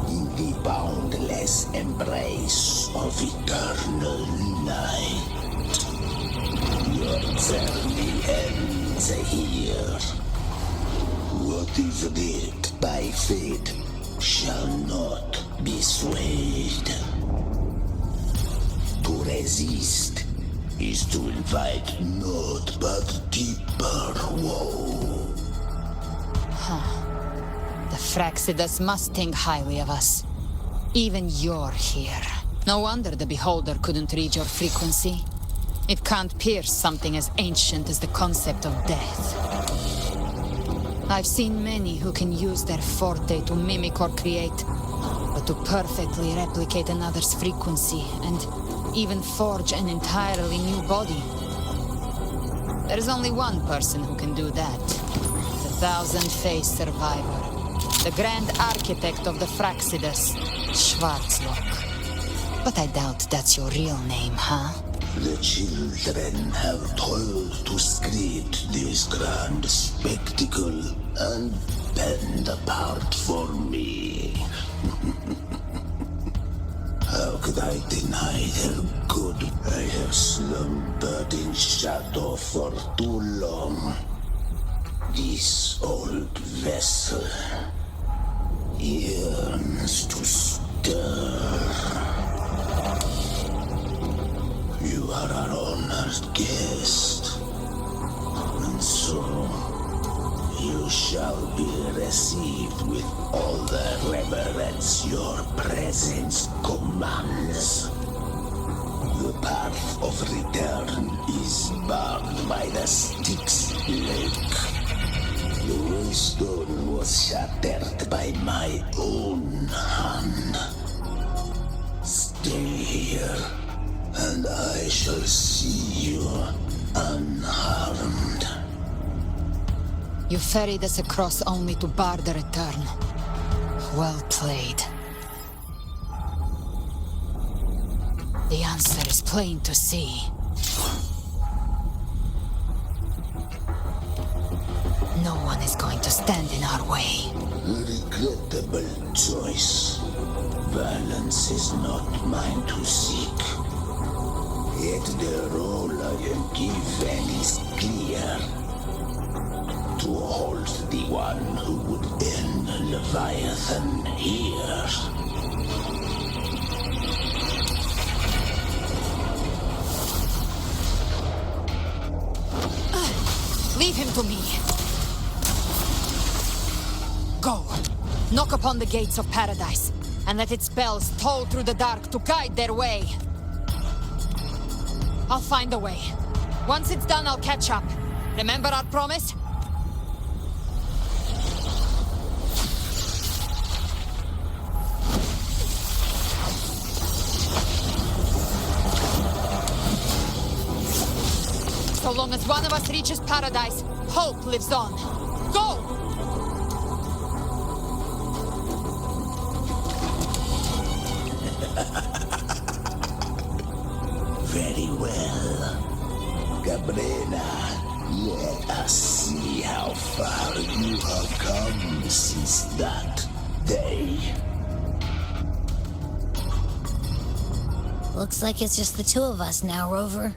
in the boundless embrace of eternal night. Your journey ends here. What is writ by fate shall not be swayed. To resist is to invite naught but deeper woe. The Fraxidus must think highly of us. Even you're here. No wonder the Beholder couldn't read your frequency. It can't pierce something as ancient as the concept of death. I've seen many who can use their forte to mimic or create, but to perfectly replicate another's frequency and even forge an entirely new body. There's only one person who can do that. The thousand-faced survivor. The grand architect of the Fraxidus, Schwarzlock. But I doubt that's your real name, huh? The children have toiled to script this grand spectacle and bend apart for me. How could I deny their good? I have slumbered in shadow for too long. This old vessel yearns to stir. You are our honored guest, and so you shall be received with all the reverence your presence commands. The path of return is barred by the Styx Lake. The Raystone was shattered by my own hand. Stay here, and I shall see you unharmed. You ferried us across only to bar the return. Well played. The answer is plain to see. No one is going to stand in our way. Regrettable choice. Balance is not mine to seek. Yet the role I am given is clear. To hold the one who would end Leviathan here. Leave him to me. Go. Knock upon the gates of paradise, and let its bells toll through the dark to guide their way. I'll find a way. Once it's done, I'll catch up. Remember our promise? So long as one of us reaches paradise, hope lives on. Go! Very well. Cabrera, let us see how far you have come since that day. Looks like it's just the two of us now, Rover.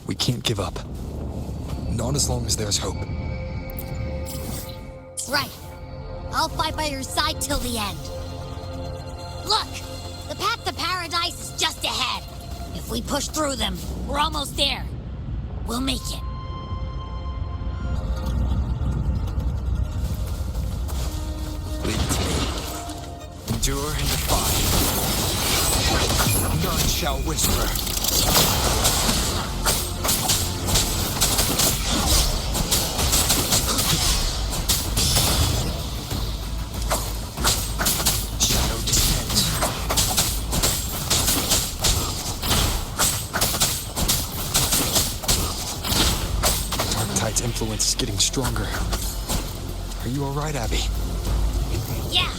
We can't give up. Not as long as there's hope. Right. I'll fight by your side till the end. Look! The path to paradise is just ahead. If we push through them, we're almost there. We'll make it. Lead to me. Endure and defy. None shall whisper. Influence is getting stronger. Are you all right, Abby? Yeah,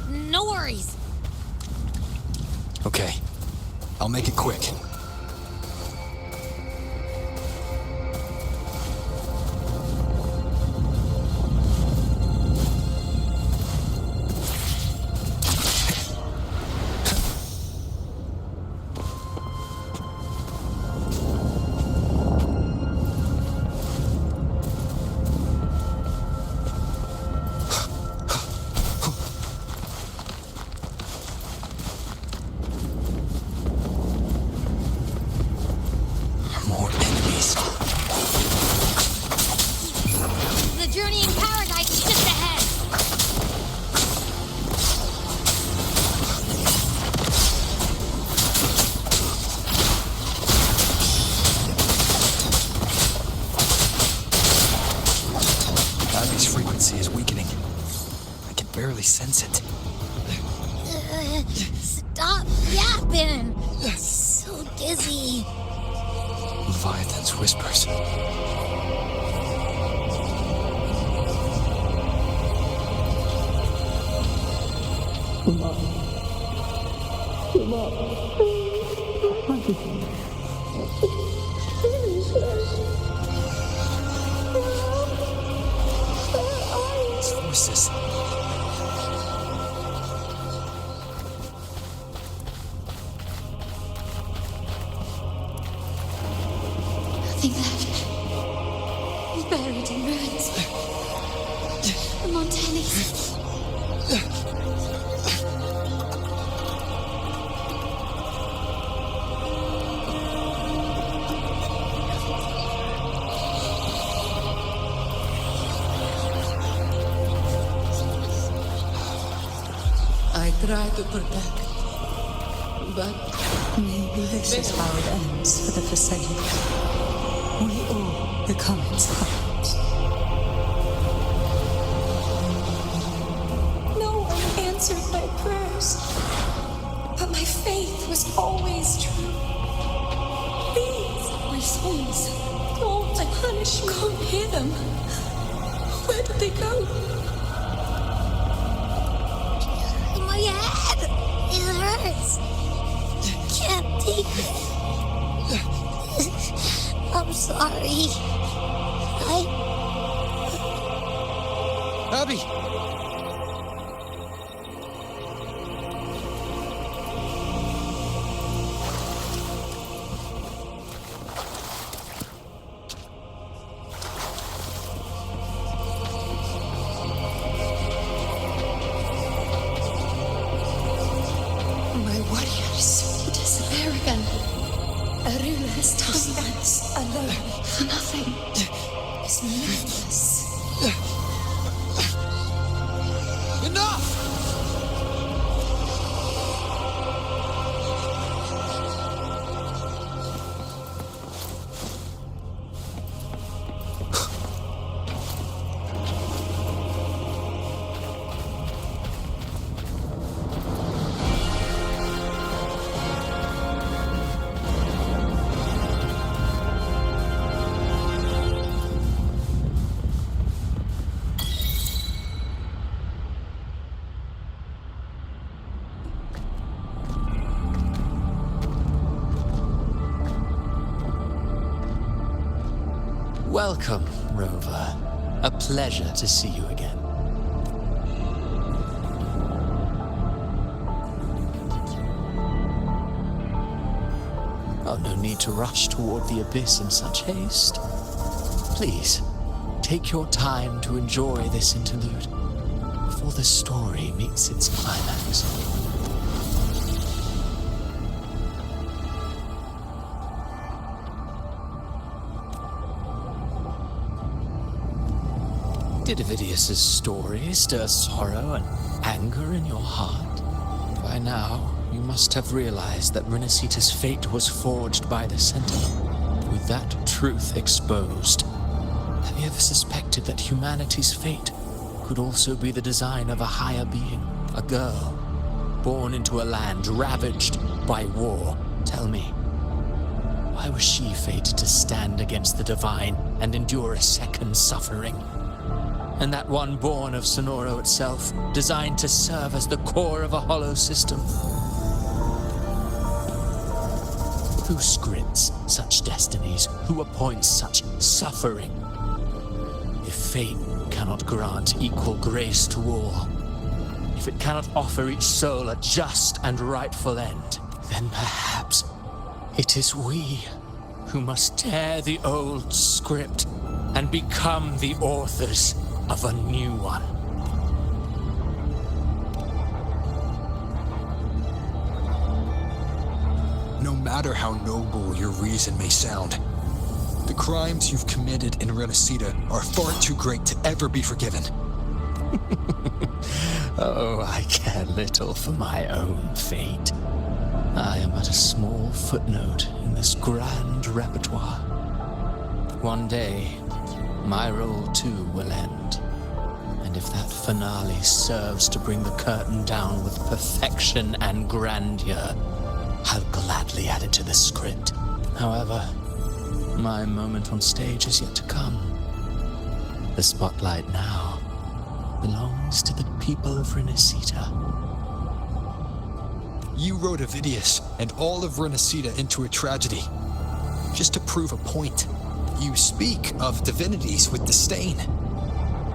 no worries. Okay, I'll make it quick. Sense it. Stop yapping! So dizzy. Leviathan's whispers. It's voices. Buried in ruins. The Montanis. I try to protect, but maybe this is how it ends for the Forsaken. We all become its puppets. my prayers. But my faith was always true. Please, my sons, don't punish me. Can't hear them. Where did they go? My head! It hurts! Can't take it. I'm sorry. Abby! My warriors disappear again. Aruna has time that's alone for nothing. It's meaningless. Enough! Welcome, Rover. A pleasure to see you again. Oh, no need to rush toward the abyss in such haste. Please, take your time to enjoy this interlude before the story meets its climax. Did Avidius's story stir sorrow and anger in your heart? By now, you must have realized that Rinascita's fate was forged by the Sentinel. With that truth exposed, have you ever suspected that humanity's fate could also be the design of a higher being? A girl, born into a land ravaged by war. Tell me, why was she fated to stand against the divine and endure a second suffering? And that one born of Sonoro itself, designed to serve as the core of a hollow system. Who scripts such destinies? Who appoints such suffering? If fate cannot grant equal grace to all, if it cannot offer each soul a just and rightful end, then perhaps it is we who must tear the old script and become the authors of a new one. No matter how noble your reason may sound, the crimes you've committed in Rinascita are far too great to ever be forgiven. Oh, I care little for my own fate. I am but a small footnote in this grand repertoire. One day, my role too will end. And if that finale serves to bring the curtain down with perfection and grandeur, I'll gladly add it to the script. However, my moment on stage is yet to come. The spotlight now belongs to the people of Rinascita. You wrote Avidius and all of Rinascita into a tragedy, just to prove a point. You speak of divinities with disdain,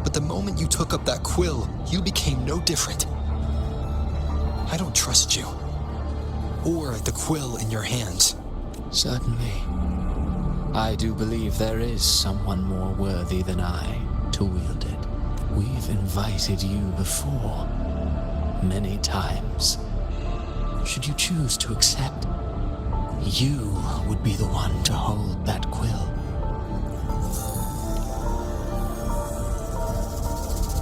but the moment you took up that quill, you became no different. I don't trust you, or the quill in your hands. Certainly. I do believe there is someone more worthy than I to wield it. We've invited you before, many times. Should you choose to accept, you would be the one to hold that quill.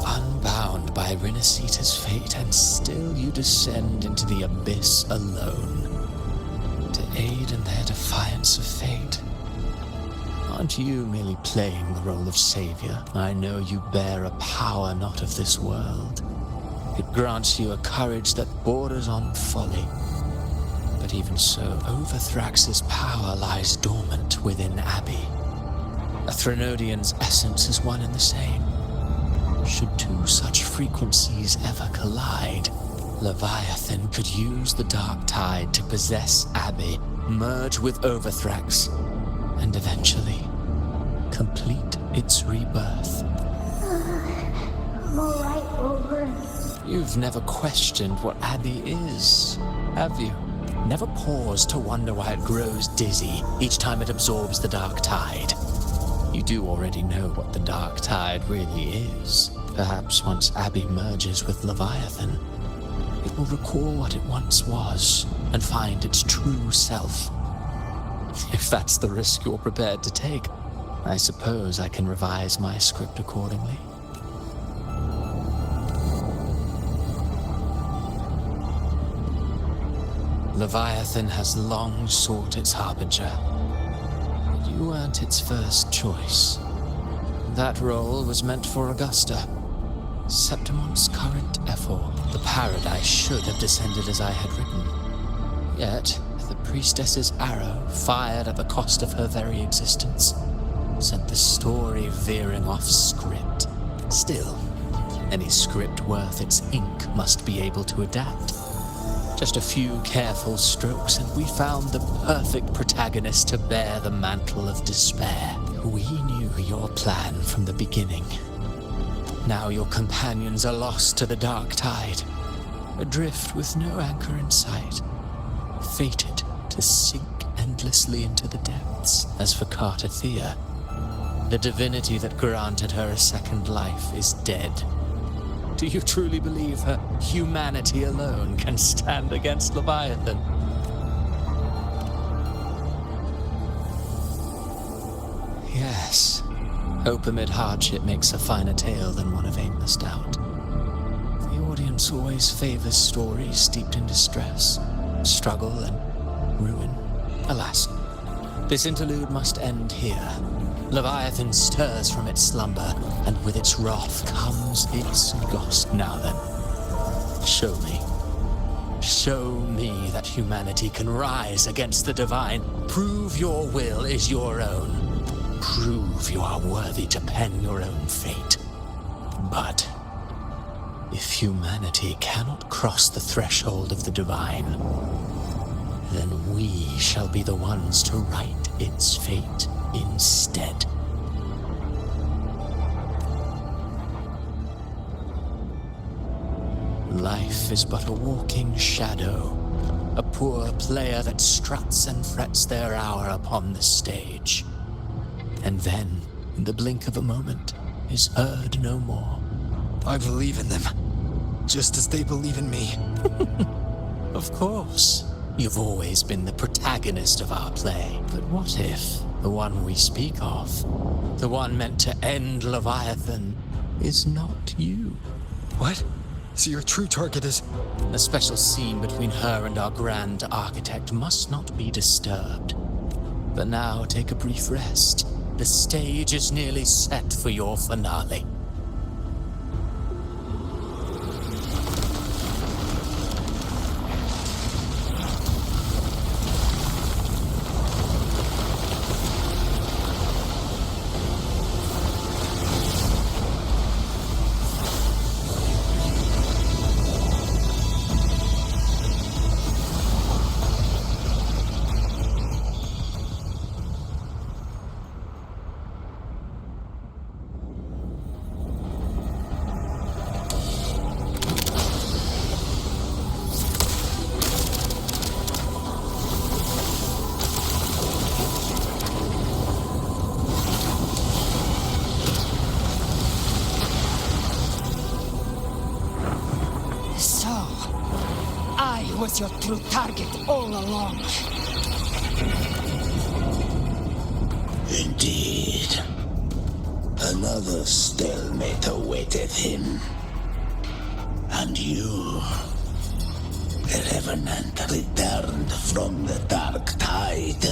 Unbound by Rinascita's fate, and still you descend into the abyss alone, to aid in their defiance of fate. Aren't you merely playing the role of savior? I know you bear a power not of this world. It grants you a courage that borders on folly. But even so, Overthrax's power lies dormant within Abbey. A Threnodian's essence is one and the same. Should two such frequencies ever collide, Leviathan could use the dark tide to possess Abbey, merge with Overthrax, and eventually complete its rebirth. I'm alright, Wolverine. You've never questioned what Abbey is, have you? Never paused to wonder why it grows dizzy each time it absorbs the dark tide. You do already know what the dark tide really is. Perhaps once Abbey merges with Leviathan, it will recall what it once was and find its true self. If that's the risk you're prepared to take, I suppose I can revise my script accordingly. Leviathan has long sought its harbinger. But you weren't its first choice. That role was meant for Augusta, Septimon's current Ephor. The paradise should have descended as I had written. Yet, the priestess's arrow, fired at the cost of her very existence, sent the story veering off script. Still, any script worth its ink must be able to adapt. Just a few careful strokes, and we found the perfect protagonist to bear the mantle of despair. We knew your plan from the beginning. Now your companions are lost to the dark tide, adrift with no anchor in sight, fated to sink endlessly into the depths. As for Cartathea, the divinity that granted her a second life is dead. Do you truly believe her humanity alone can stand against Leviathan? Yes. Hope amid hardship makes a finer tale than one of aimless doubt. The audience always favors stories steeped in distress, struggle, and ruin. Alas, this interlude must end here. Leviathan stirs from its slumber, and with its wrath comes its ghost. Now then, show me. Show me that humanity can rise against the divine. Prove your will is your own. Prove you are worthy to pen your own fate. But if humanity cannot cross the threshold of the divine, then we shall be the ones to write its fate instead. Life is but a walking shadow, a poor player that struts and frets their hour upon the stage, and then, in the blink of a moment, is heard no more. I believe in them, just as they believe in me. Of course. You've always been the protagonist of our play. But what if the one we speak of, the one meant to end Leviathan, is not you? What? So your true target is... The special scene between her and our grand architect must not be disturbed. But now take a brief rest. The stage is nearly set for your finale. Was your true target all along. Indeed. Another stalemate awaited him. And you, the Revenant, returned from the dark tide.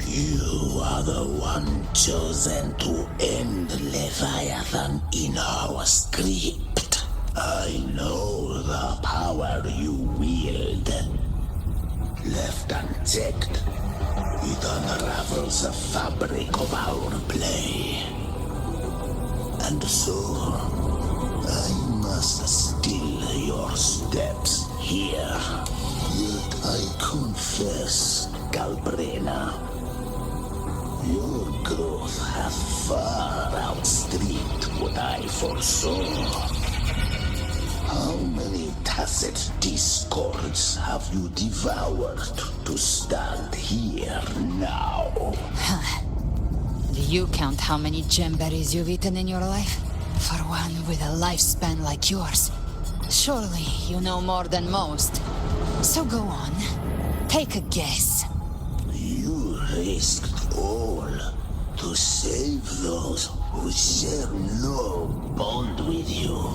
You are the one chosen to end Leviathan in our script. I know the power you wield. Left unchecked, it unravels the fabric of our play. And so, I must still your steps here. Yet I confess, Galbrena, your growth hath far outstripped what I foresaw. How many tacit discords have you devoured to stand here now? Do you count how many gemberries you've eaten in your life? For one with a lifespan like yours. Surely you know more than most. So go on. Take a guess. You risked all to save those who share no bond with you.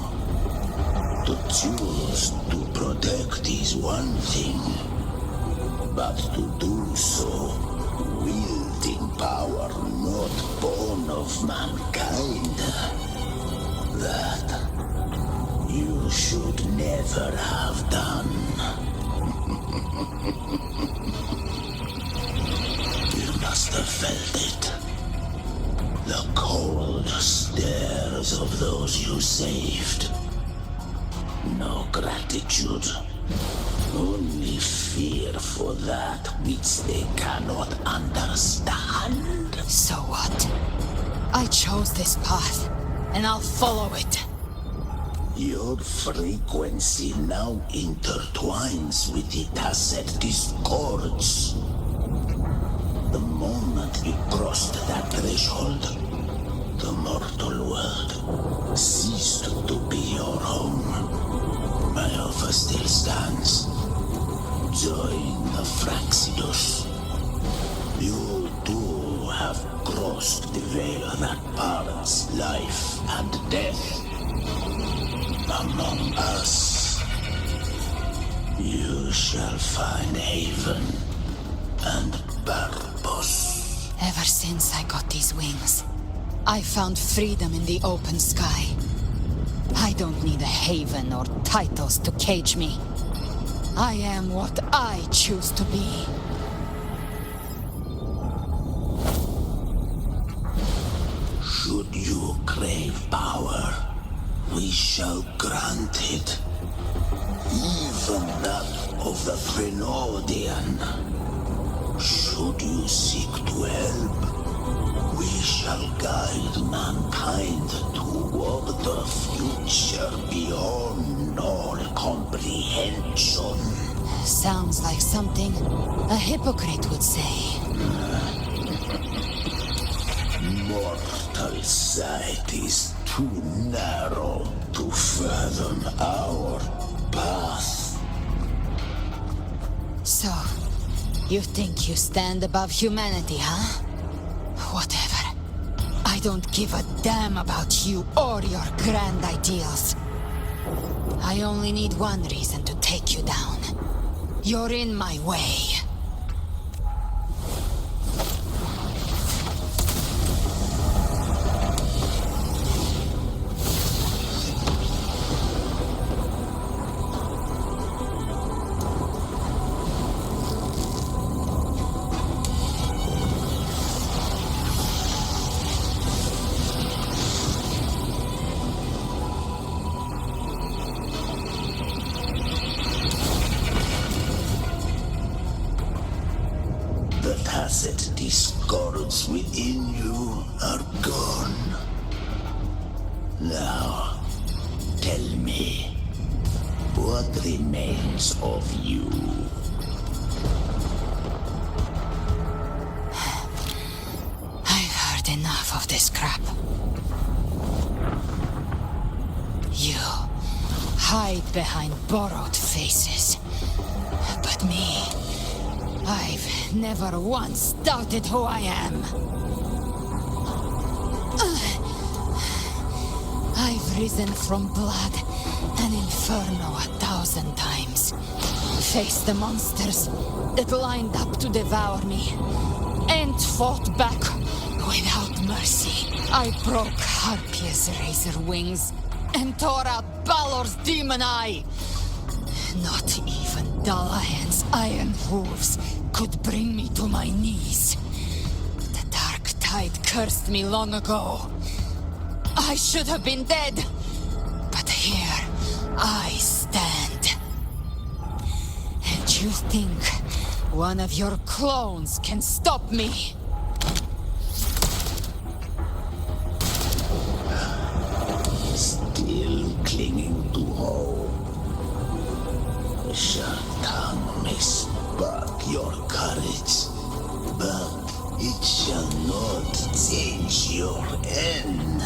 To choose to protect is one thing, but to do so wielding power not born of mankind, that you should never have done. You must have felt it. The cold stares of those you saved. No gratitude. Only fear for that which they cannot understand. So what? I chose this path, and I'll follow it. Your frequency now intertwines with the tacit discords. The moment you crossed that threshold, the mortal world ceased to be your home. My offer still stands. Join the Fraxidus. You too have crossed the veil that parts life and death. Among us, you shall find haven and purpose. Ever since I got these wings, I found freedom in the open sky. I don't need a haven or titles to cage me. I am what I choose to be. Should you crave power, we shall grant it. Even that of the Threnodian. Should you seek to help, we shall guide mankind toward the future beyond all comprehension. Sounds like something a hypocrite would say. Mortal sight is too narrow to fathom our path. So, you think you stand above humanity, huh? Whatever. I don't give a damn about you or your grand ideals. I only need one reason to take you down. You're in my way. Tacit discords within you are gone. Now, tell me, what remains of you? I've heard enough of this crap. You hide behind borrowed faces. But me, I've never once doubted who I am. I've risen from blood and inferno 1,000 times. Faced the monsters that lined up to devour me, and fought back without mercy. I broke Harpia's razor wings and tore out Balor's demon eye. Not even Dalahan's iron hooves could bring me to my knees. The dark tide cursed me long ago. I should have been dead, but here I stand. And you think one of your clones can stop me? Still clinging to hope. A sharp tongue may spark your courage, but it shall not change your end.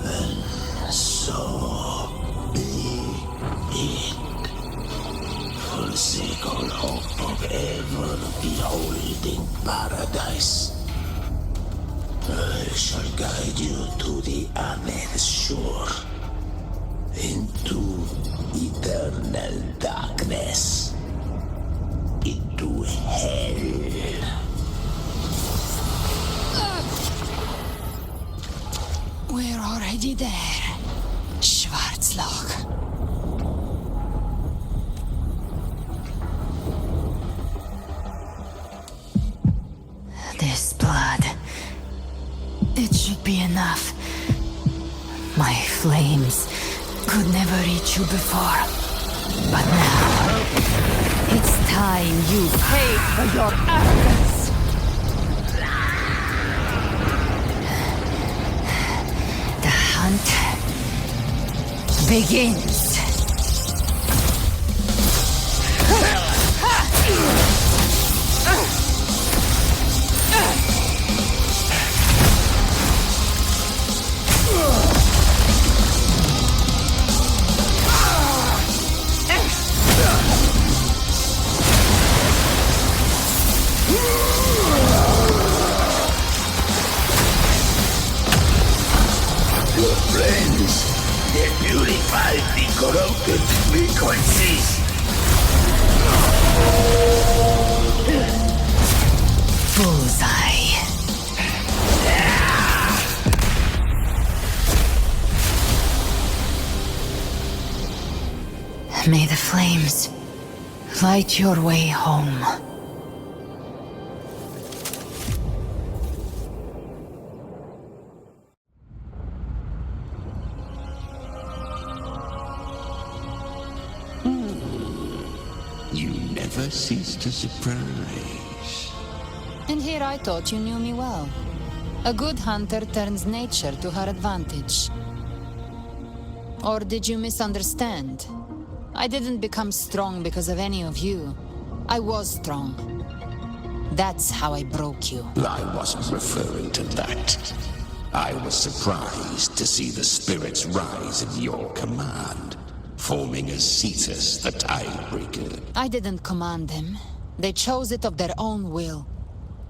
And so be it. Forsake all hope of ever beholding paradise. I shall guide you to the other shore, into eternal darkness, into hell. We're already there, Schwarzloch. This blood, it should be enough. My flames could never reach you before, but now it's time you pay for your arrogance. The hunt begins. Your friends, they purify the corrupted frequencies. Bullseye. May the flames light your way home. You never cease to surprise. And here I thought you knew me well. A good hunter turns nature to her advantage. Or did you misunderstand? I didn't become strong because of any of you. I was strong. That's how I broke you. I wasn't referring to that. I was surprised to see the spirits rise in your command, forming a Cetus, the Tidebreaker. I didn't command them. They chose it of their own will.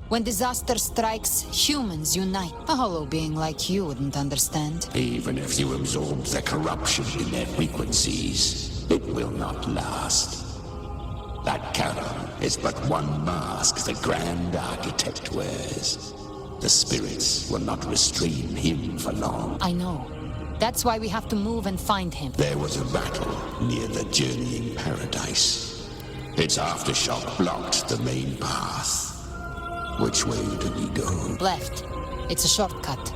When disaster strikes, humans unite. A hollow being like you wouldn't understand. Even if you absorb the corruption in their frequencies, it will not last. That Charon is but one mask the Grand Architect wears. The spirits will not restrain him for long. I know. That's why we have to move and find him. There was a battle near the Journeying Paradise. Its aftershock blocked the main path. Which way do we go? Left. It's a shortcut.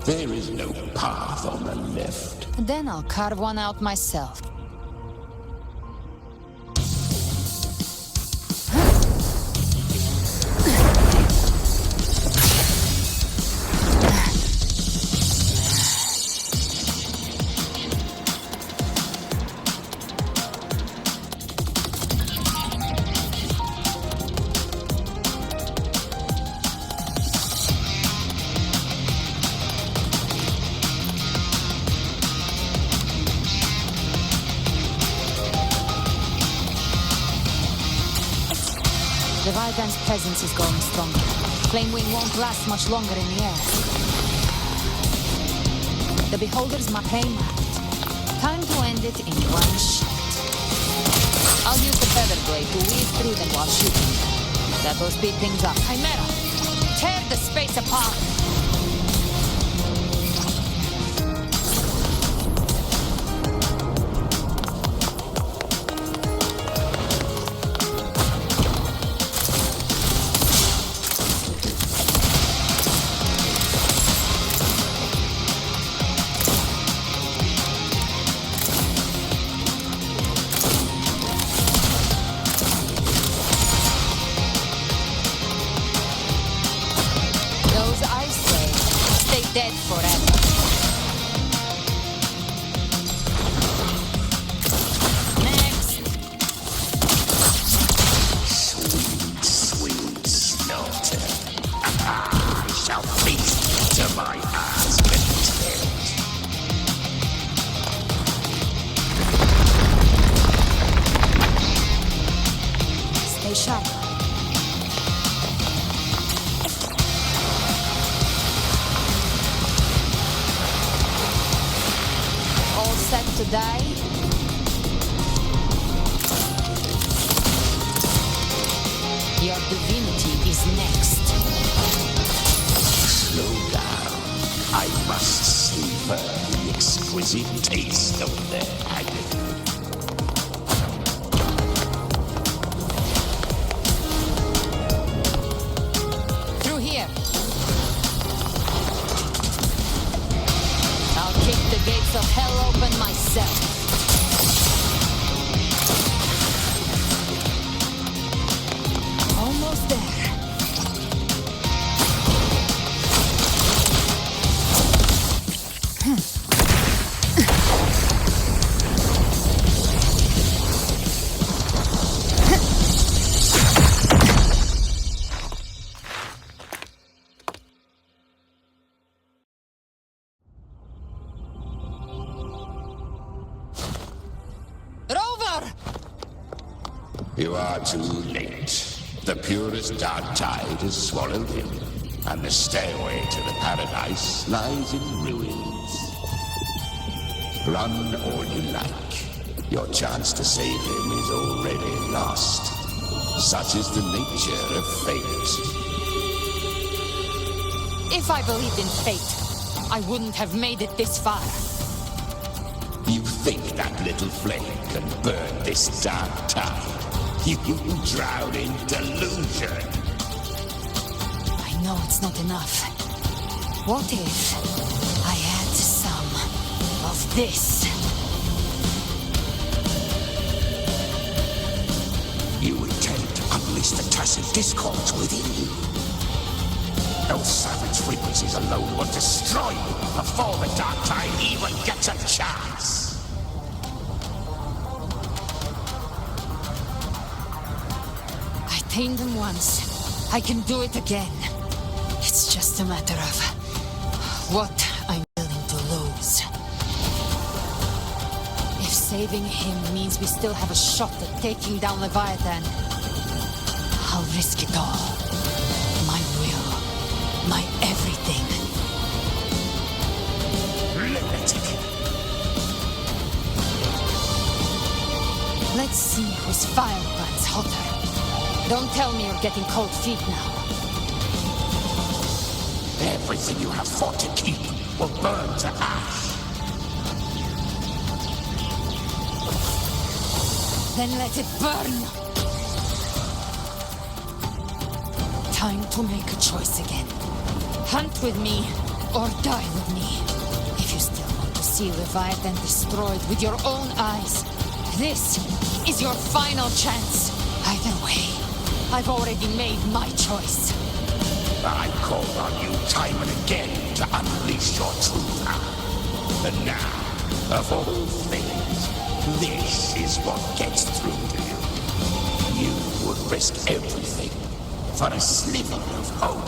There is no path on the left. Then I'll carve one out myself. Leviathan's presence is growing stronger. Flame Wing won't last much longer in the air. The Beholder's Mapping marked. Time to end it in one shot. I'll use the feather blade to weave through them while shooting. That will speed things up. Chimera! Tear the space apart! stay sharp. All set to die? Your divinity is next. Slow down. I must savor the exquisite taste of their agony. Through here. I'll kick the gates of hell open myself. Almost there. You are too late. The purest dark tide has swallowed him, and the stairway to the paradise lies in ruins. Run all you like. Your chance to save him is already lost. Such is the nature of fate. If I believed in fate, I wouldn't have made it this far. You think that little flame can burn this dark tide? You drown in delusion. I know it's not enough. What if I had some of this? You intend to unleash the tacit discords within you. Those savage frequencies alone will destroy you before the dark tide even gets a chance. I tamed them once. I can do it again. It's just a matter of what I'm willing to lose. If saving him means we still have a shot at taking down Leviathan, I'll risk it all. My will, my everything. Lunatic. Let's see whose fire burns hotter. Don't tell me you're getting cold feet now. Everything you have fought to keep will burn to ash. Then let it burn! Time to make a choice again. Hunt with me, or die with me. If you still want to see Leviathan destroyed with your own eyes, this is your final chance. Either way, I've already made my choice. I called on you time and again to unleash your true power. And now, of all things, this is what gets through to you. You would risk everything for a sliver of hope.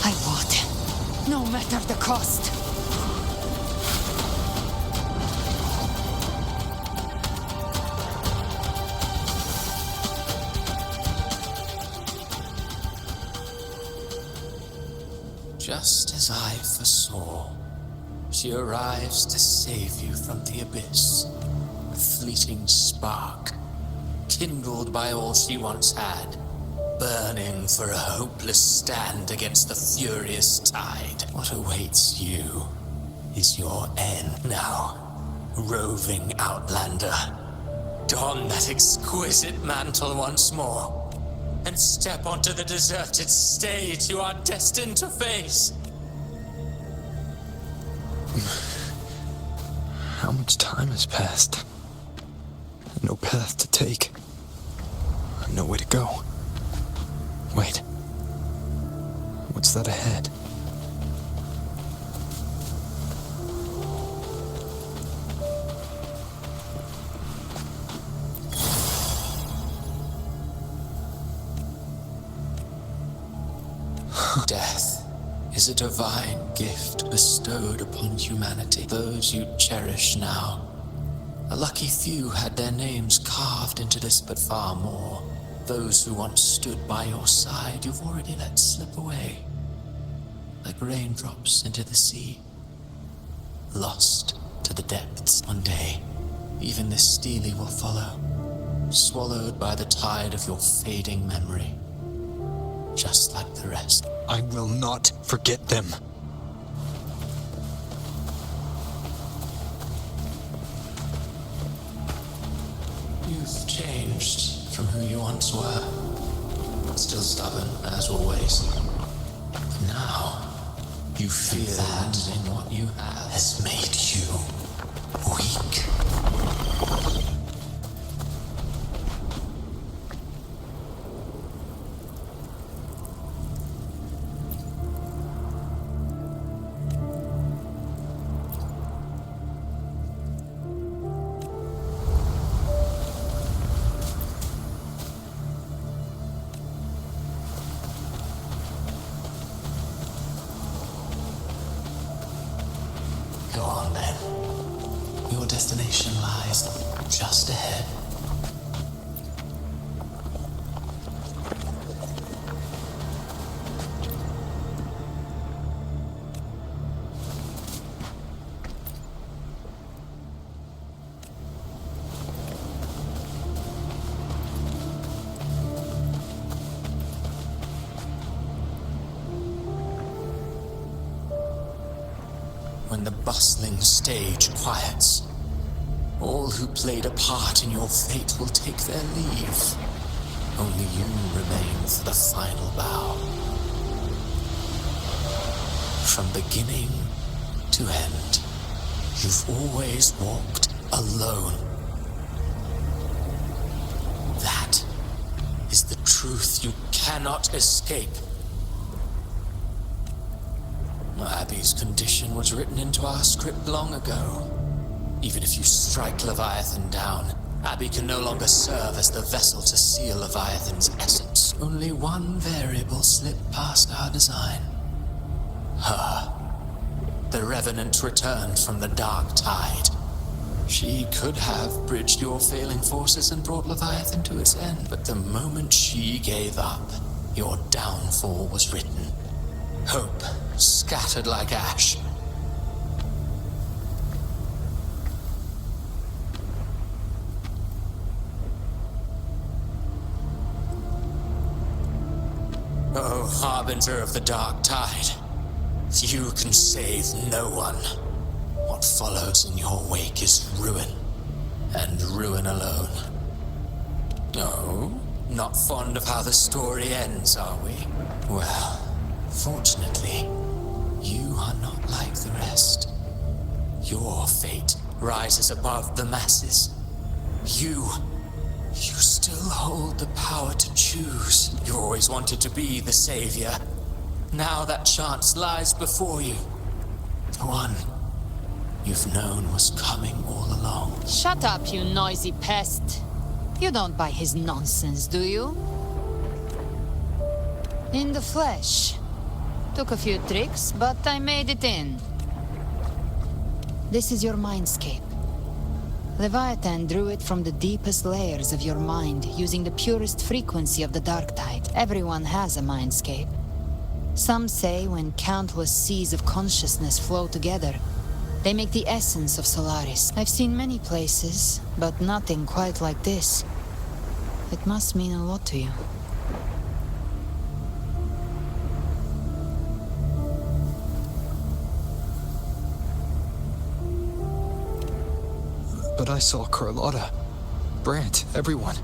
I would, no matter the cost. Just as I foresaw, she arrives to save you from the abyss. A fleeting spark, kindled by all she once had, burning for a hopeless stand against the furious tide. What awaits you is your end now, roving outlander. Don that exquisite mantle once more, and step onto the deserted stage you are destined to face. How much time has passed? No path to take. Nowhere to go. Wait. What's that ahead? Death is a divine gift bestowed upon humanity. Those you cherish now A lucky few had their names carved into this, but far more. Those who once stood by your side, you've already let slip away. Like raindrops into the sea. Lost to the depths one day. Even this Steely will follow. Swallowed by the tide of your fading memory. Just like the rest. I will not forget them. You've changed from who you once were. Still stubborn, as always. But now, you fear that in what you have has made you weak. Go on then. Your destination lies just ahead. When the bustling stage quiets, all who played a part in your fate will take their leave. Only you remain for the final bow. From beginning to end, you've always walked alone. That is the truth you cannot escape. Abby's condition was written into our script long ago. Even if you strike Leviathan down, Abby can no longer serve as the vessel to seal Leviathan's essence. Only one variable slipped past our design. Her. The Revenant returned from the dark tide. She could have bridged your failing forces and brought Leviathan to its end, but the moment she gave up, your downfall was written. Hope scattered like ash. Oh, harbinger of the dark tide, you can save no one. What follows in your wake is ruin, and ruin alone. Oh, not fond of how the story ends, are we? Well, fortunately, you are not like the rest. Your fate rises above the masses. You still hold the power to choose. You always wanted to be the savior. Now that chance lies before you. The one you've known was coming all along. Shut up, you noisy pest. You don't buy his nonsense, do you? In the flesh. Took a few tricks, but I made it in. This is your mindscape. Leviathan drew it from the deepest layers of your mind, using the purest frequency of the dark tide. Everyone has a mindscape. Some say when countless seas of consciousness flow together, they make the essence of Solaris. I've seen many places, but nothing quite like this. It must mean a lot to you. But I saw Carlotta, Brant, everyone.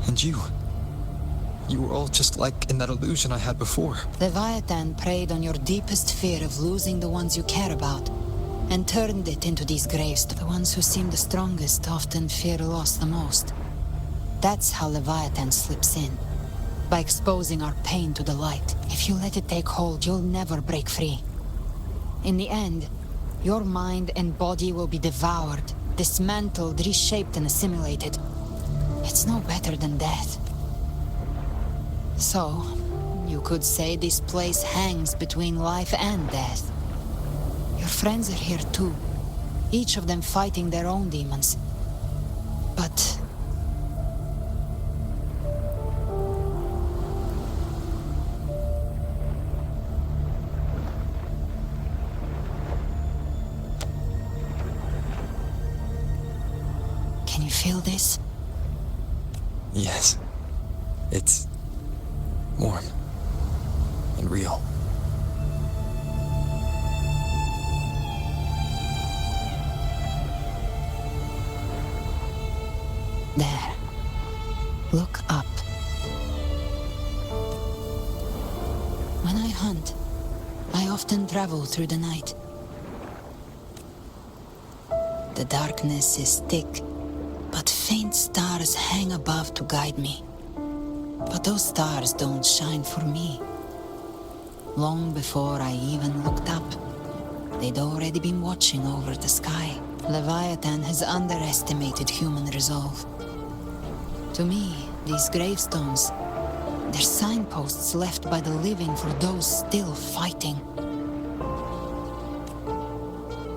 And you. You were all just like in that illusion I had before. Leviathan preyed on your deepest fear of losing the ones you care about, and turned it into these graves. The ones who seem the strongest often fear loss the most. That's how Leviathan slips in, by exposing our pain to the light. If you let it take hold, you'll never break free. In the end, your mind and body will be devoured, dismantled, reshaped, and assimilated. It's no better than death. So, you could say this place hangs between life and death. Your friends are here too, each of them fighting their own demons. But... Can you feel this? Yes. It's warm and real. There. Look up. When I hunt, I often travel through the night. The darkness is thick, but faint stars hang above to guide me. But those stars don't shine for me. Long before I even looked up, they'd already been watching over the sky. Leviathan has underestimated human resolve. To me, these gravestones, they're signposts left by the living for those still fighting.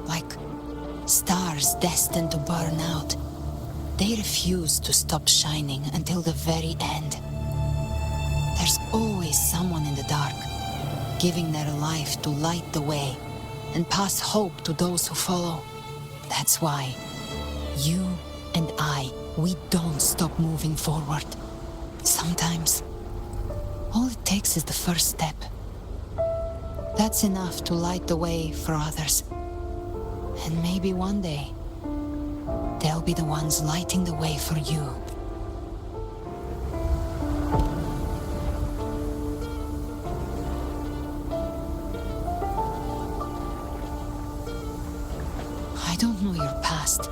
Like stars destined to burn out. They refuse to stop shining until the very end. There's always someone in the dark, giving their life to light the way and pass hope to those who follow. That's why you and I, we don't stop moving forward. Sometimes, all it takes is the first step. That's enough to light the way for others. And maybe one day, they'll be the ones lighting the way for you. I don't know your past,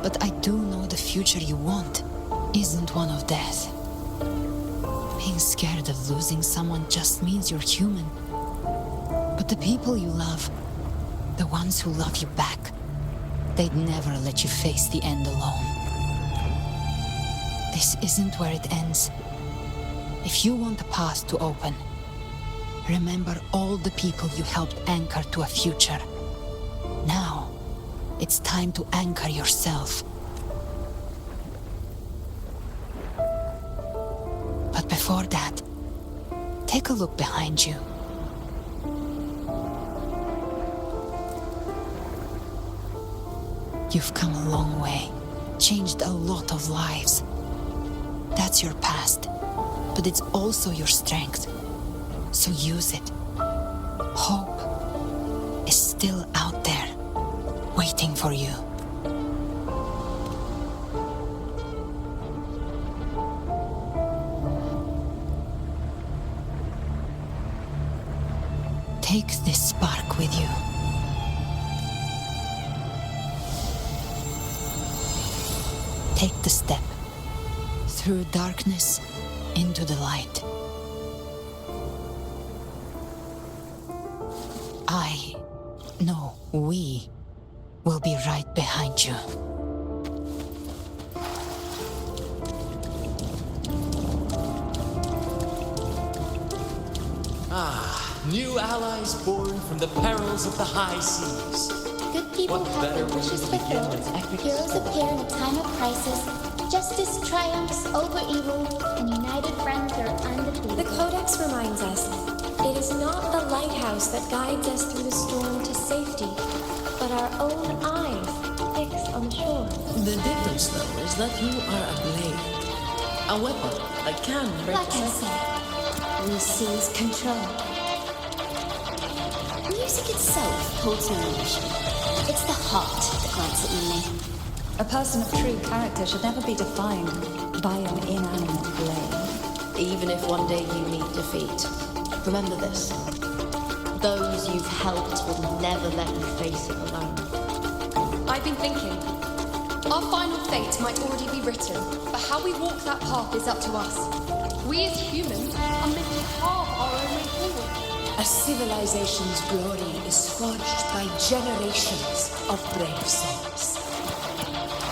but I do know the future you want isn't one of death. Being scared of losing someone just means you're human. But the people you love, the ones who love you back, they'd never let you face the end alone. This isn't where it ends. If you want the path to open, remember all the people you helped anchor to a future. Now, it's time to anchor yourself. But before that, take a look behind you. You've come a long way, changed a lot of lives. That's your past, but it's also your strength. So use it. Hope is still out there, waiting for you. Take this spark with you. Take the step through darkness into the light. No, we will be right behind you. New allies born from the perils of the high seas. Good people have their wishes fulfilled. Heroes appear in a time of crisis. Justice triumphs over evil, and united friends are undefeated. The Codex reminds us, it is not the lighthouse that guides us through the storm to safety, but our own eyes fixed on the shore. The difference, though, is that you are a blade. A weapon that can break like I said, we seize control. Music itself holds no emotion. It's the heart that grants it meaning. A person of true character should never be defined by an inanimate blade. Even if one day you meet defeat, remember this. Those you've helped will never let you face it alone. I've been thinking. Our final fate might already be written, but how we walk that path is up to us. We as humans are meant to carve our own way forward. A civilization's glory is forged by generations of brave souls.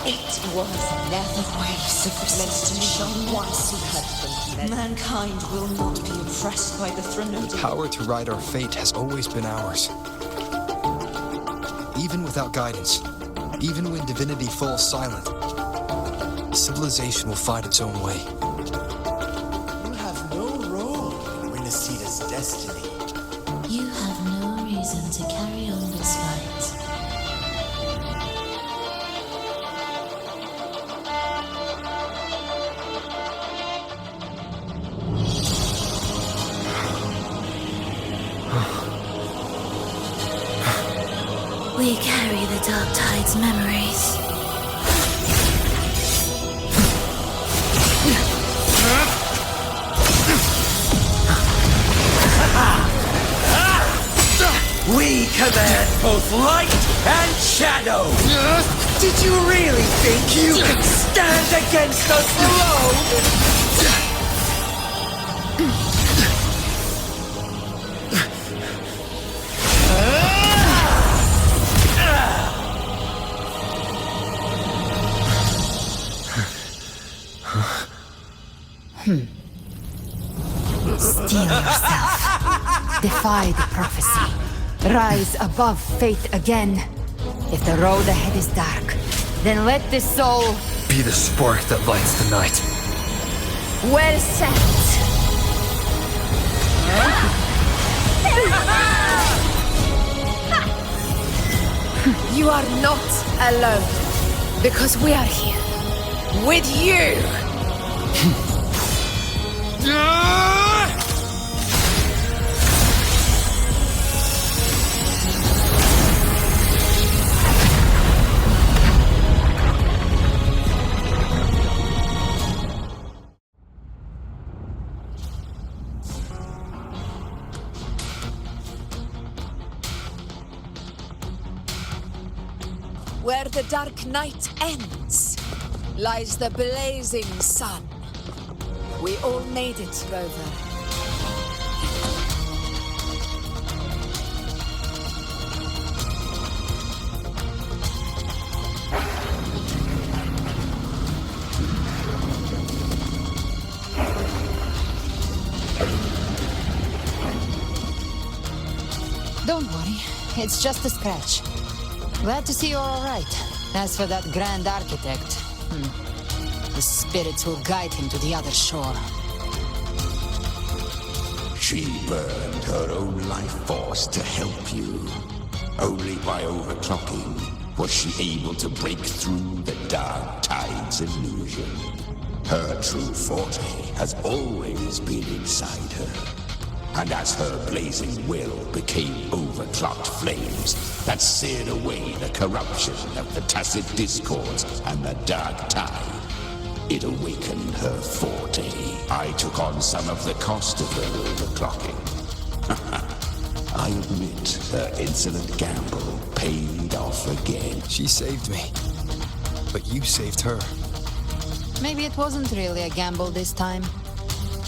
It was never waves of resistance once you had them. Mankind will not be oppressed by the Threnodian. The power to write our fate has always been ours. Even without guidance, Even when divinity falls silent, civilization will find its own way. You have no role in Rinascita's destiny. You have no reason to carry on this fight. We carry the Dark Tide's memories. We command both light and shadow! Did you really think you could stand against us alone? Steel yourself. Defy the prophecy. Rise above fate again. If the road ahead is dark, then let this soul Be the spark that lights the night. well set. You are not alone, because we are here. With you! Where the dark night ends, lies the blazing sun. We all made it, Rover. Don't worry, it's just a scratch. Glad to see you're all right. As for that Grand Architect, the spirits will guide him to the other shore. She burned her own life force to help you. Only by overclocking was she able to break through the Dark Tide's illusion. Her true forte has always been inside her. And as her blazing will became overclocked flames that seared away the corruption of the tacit discords and the Dark Tide, it awakened her forte. I took on some of the cost of her overclocking. I admit her insolent gamble paid off again. She saved me, but you saved her. Maybe it wasn't really a gamble this time.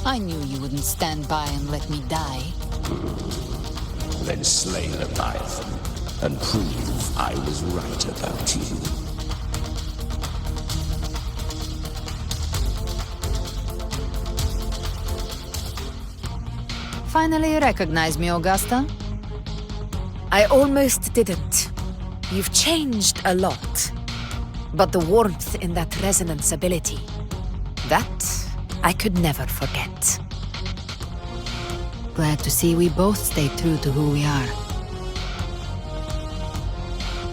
I knew you wouldn't stand by and let me die. Then slay Leviathan and prove I was right about you. Finally recognize me, Augusta? I almost didn't. You've changed a lot. But the warmth in that resonance ability, that I could never forget. Glad to see we both stayed true to who we are.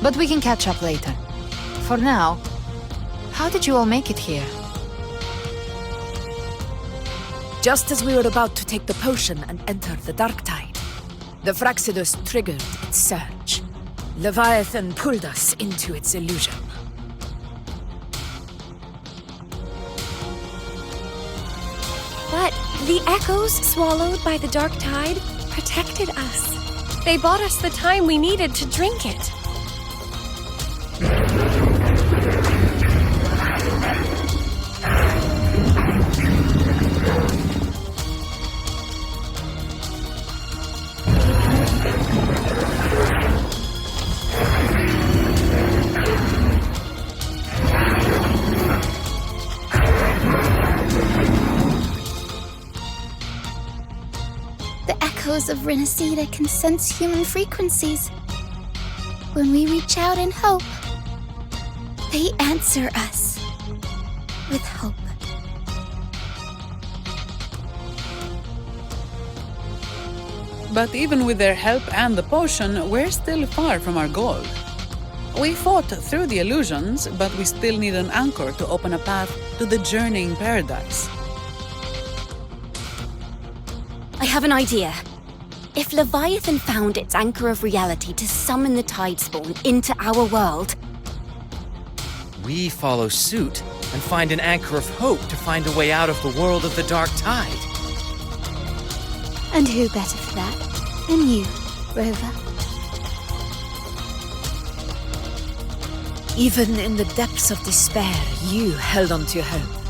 But we can catch up later. For now, how did you all make it here? Just as we were about to take the potion and enter the Dark Tide, the Fraxidus triggered its surge. Leviathan pulled us into its illusion. But the echoes swallowed by the Dark Tide protected us. They bought us the time we needed to drink it. Of Rinascita can sense human frequencies. When we reach out in hope, They answer us with hope. But even with their help and the potion, we're still far from our goal. We fought through the illusions, but we still need an anchor to open a path to the journeying paradise. I have an idea. If Leviathan found its anchor of reality to summon the Tidespawn into our world, we follow suit and find an anchor of hope to find a way out of the world of the Dark Tide. And who better for that than you, Rover? Even in the depths of despair, you held on to your hope.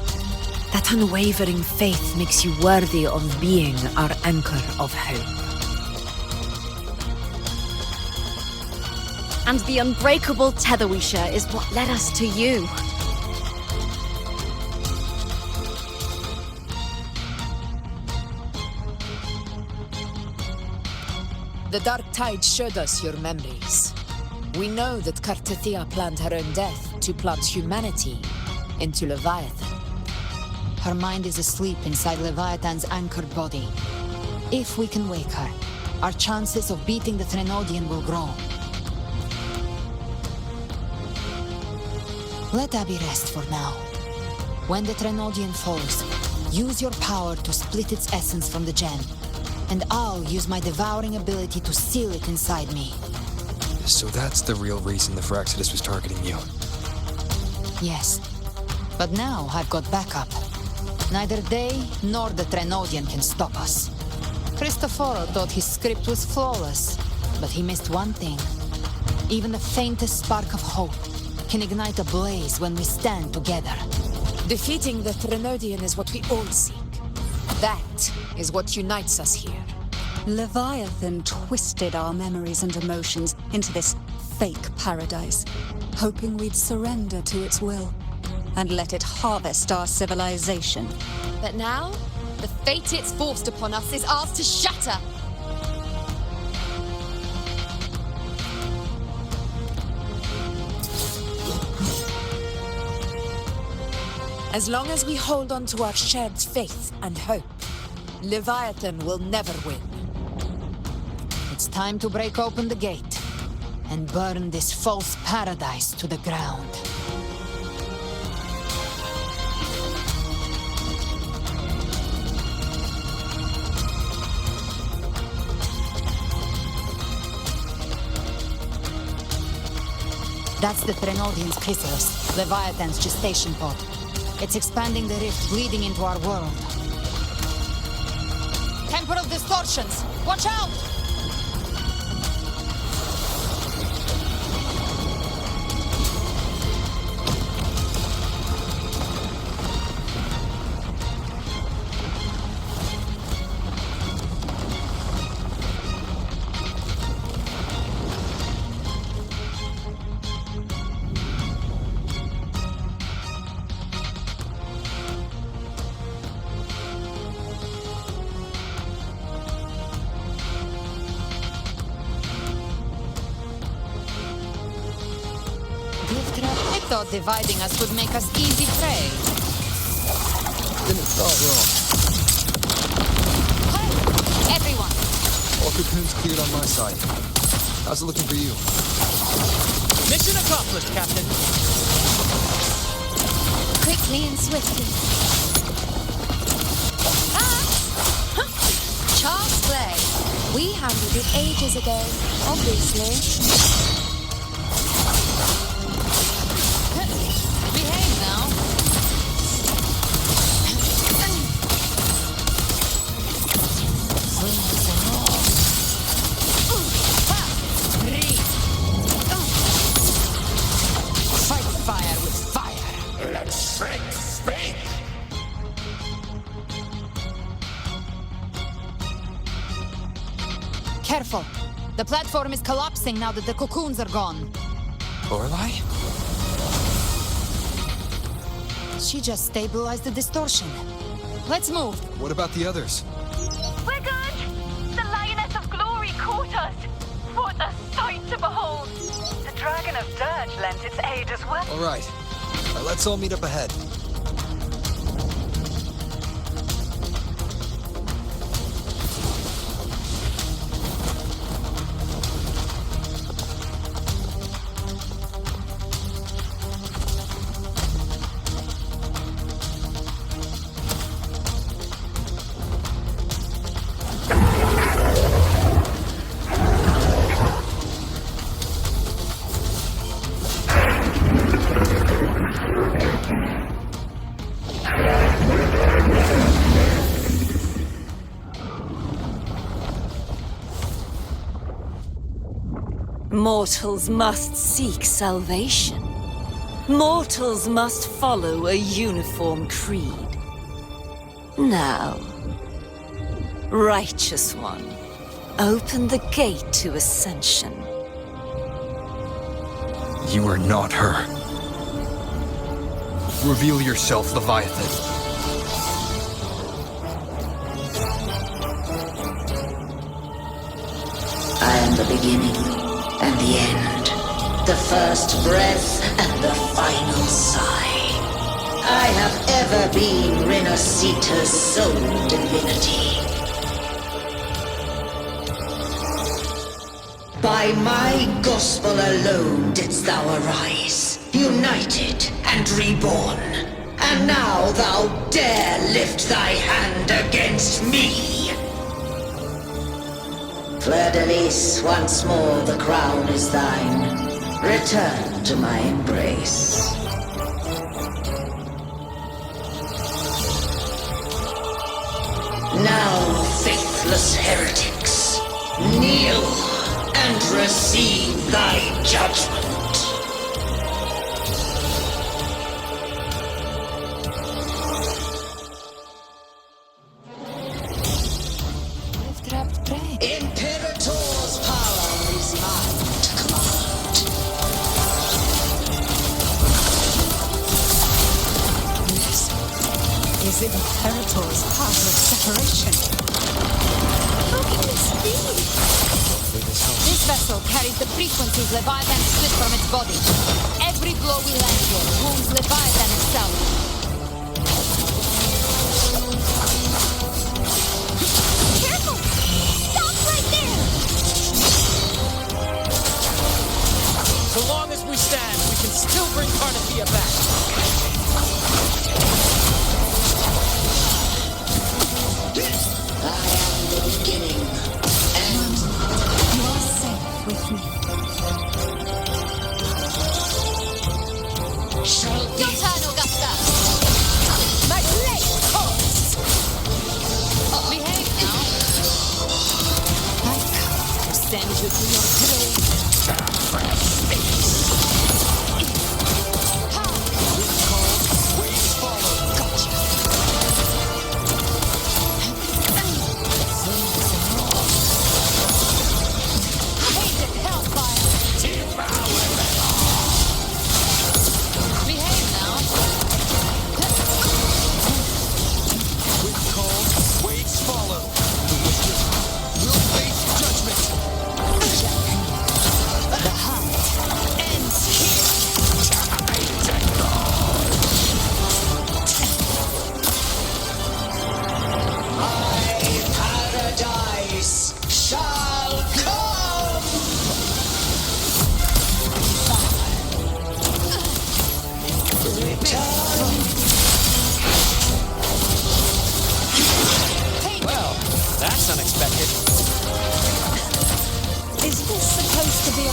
That unwavering faith makes you worthy of being our anchor of hope. And the unbreakable tether we share is what led us to you. The Dark Tide showed us your memories. We know that Kartathea planned her own death to plunge humanity into Leviathan. Her mind is asleep inside Leviathan's anchored body. If we can wake her, our chances of beating the Threnodian will grow. Let Abby rest for now. When the Threnodian falls, use your power to split its essence from the gem, and I'll use my devouring ability to seal it inside me. So that's the real reason the Phyrexidus was targeting you. Yes, but now I've got backup. Neither they nor the Threnodian can stop us. Cristoforo thought his script was flawless, but he missed one thing. Even the faintest spark of hope can ignite a blaze when we stand together. Defeating the Threnodian is what we all seek. That is what unites us here. Leviathan twisted our memories and emotions into this fake paradise, hoping we'd surrender to its will and let it harvest our civilization. But now, the fate it's forced upon us is ours to shatter. As long as we hold on to our shared faith and hope, Leviathan will never win. It's time to break open the gate and burn this false paradise to the ground. That's the Threnodian's chrysalis, Leviathan's gestation pod. It's expanding the rift, bleeding into our world. Temporal distortions! Watch out! I thought dividing us would make us easy prey. Didn't start wrong. Hey! Everyone! All cocoons cleared on my side. How's it looking for you? Mission accomplished, Captain. Quickly and swiftly. Child's play. We handled it ages ago, obviously. Behave now. Fight fire with fire. Let strength speak. Careful. The platform is collapsing now that the cocoons are gone. Lorelei? She just stabilized the distortion. Let's move. What about the others? We're good! The Lioness of Glory caught us! What a sight to behold! The dragon of Dirge lent its aid as well. All right. Let's all meet up ahead. Mortals must seek salvation. Mortals must follow a uniform creed. Now, Righteous One, open the gate to ascension. You are not her. Reveal yourself, Leviathan. I am the beginning and the end, the first breath and the final sigh. I have ever been Rinascita's sole divinity. By my gospel alone didst thou arise, united and reborn. And now thou dare lift thy hand against me! Fleur-de-Lis, once more the crown is thine. Return to my embrace. Now, faithless heretics, kneel and receive thy judgment. Imperator's power is mine to command. This is Imperator's path of separation. How can this be? This vessel carries the frequencies Leviathan split from its body. Every blow we land here wounds Leviathan itself. So long as we stand, we can still bring Carnathia back. I am the beginning, and you are safe with me. Shall be. Your turn, Augusta. My blade course. Behave now. I come to send you to your grave. Well, that's unexpected. Is this supposed to be a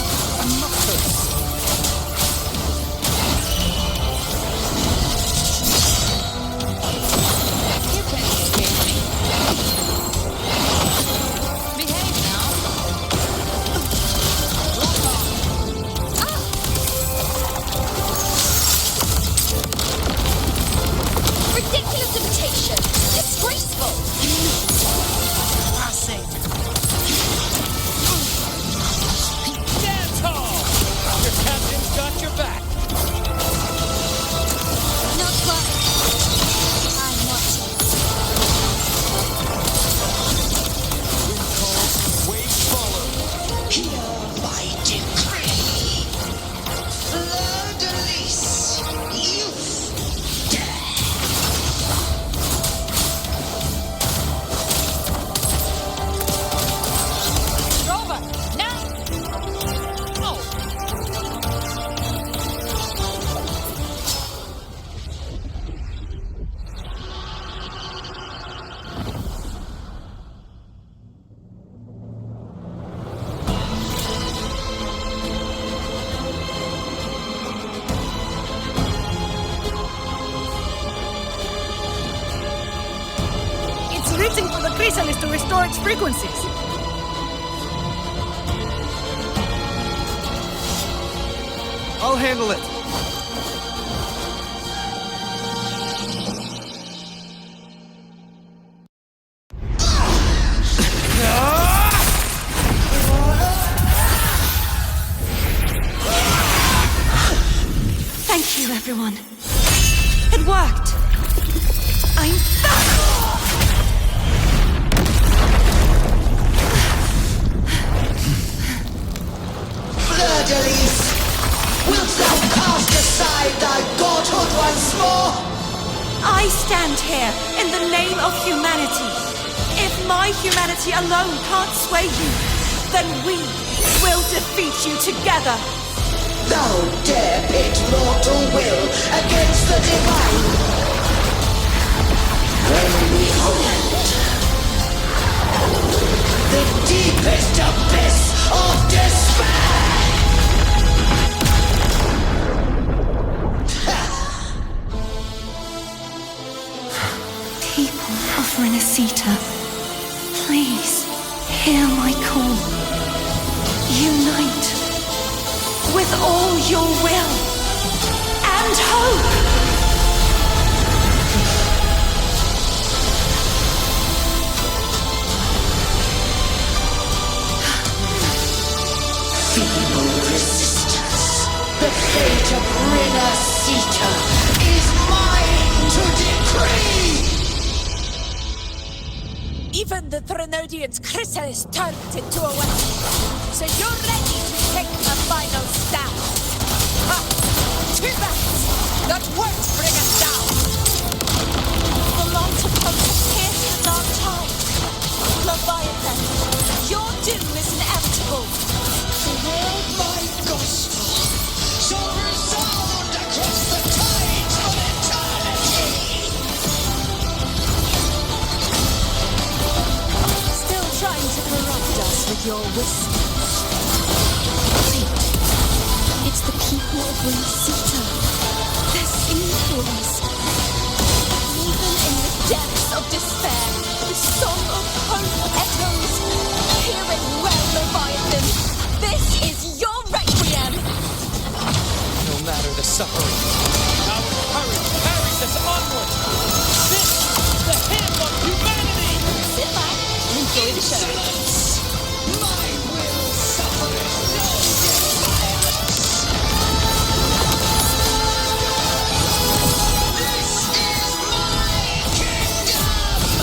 mockery? You can't escape me. Behave now. Lock on. Ridiculous imitation! Disgraceful! Stand tall! Your captain's got your back. Not quite. I'm watching. Wind calls, waves follow. Hear my decree. hitting for the chrysalis to restore its frequencies. I'll handle it. Thank you, everyone. It worked. I'm back! Fleur-de-Lis, wilt thou cast aside thy godhood once more? I stand here in the name of humanity. If my humanity alone can't sway you, then we will defeat you together. Thou dare pit mortal will against the divine. When we hold the deepest abyss of despair. People of Rinascita, please hear my call. Unite with all your will and hope. Feeble resistance. The fate of Rinascita is mine to decree. Even the Threnodian's chrysalis turned into a weapon. So you're ready to take a final stand. Ha! Too bad! That won't bring us down! The light of hope has pierced the dark tide. Leviathan, your doom is inevitable. The world my gospel shall resound across the tides of eternity! Still trying to corrupt us with your whispers. Wait, it's the people of Rinascita. They're singing for us. Even in the depths of despair, the song of hope echoes. Hear it well, Leviathan. This is your requiem. No matter the suffering, our courage carries us onward. This is the hymn of humanity. Sit back and enjoy the show. My will suffereth no defiance. This is my kingdom.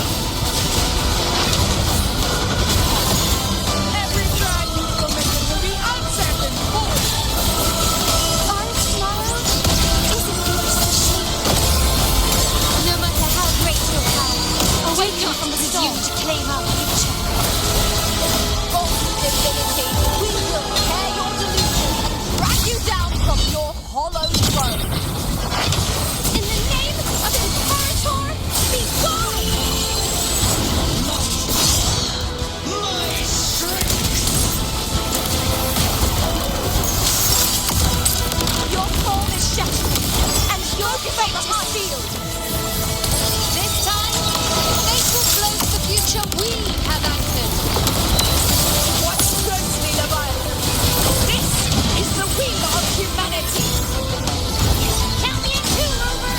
Every drag you committed will be answered in full. Our tomorrow isn't yours to shape. No matter how great your power, awaken from the storm to claim our future. Divinity, we will tear your delusion and drag you down from your hollow throne. In the name of Imperator, be gone! My strength. Your form is shattering, and your fate is sealed. This time, fate will close the future we have acted. Watch closely, Leviathan. This is the wheel of humanity. Count me in two, Rover.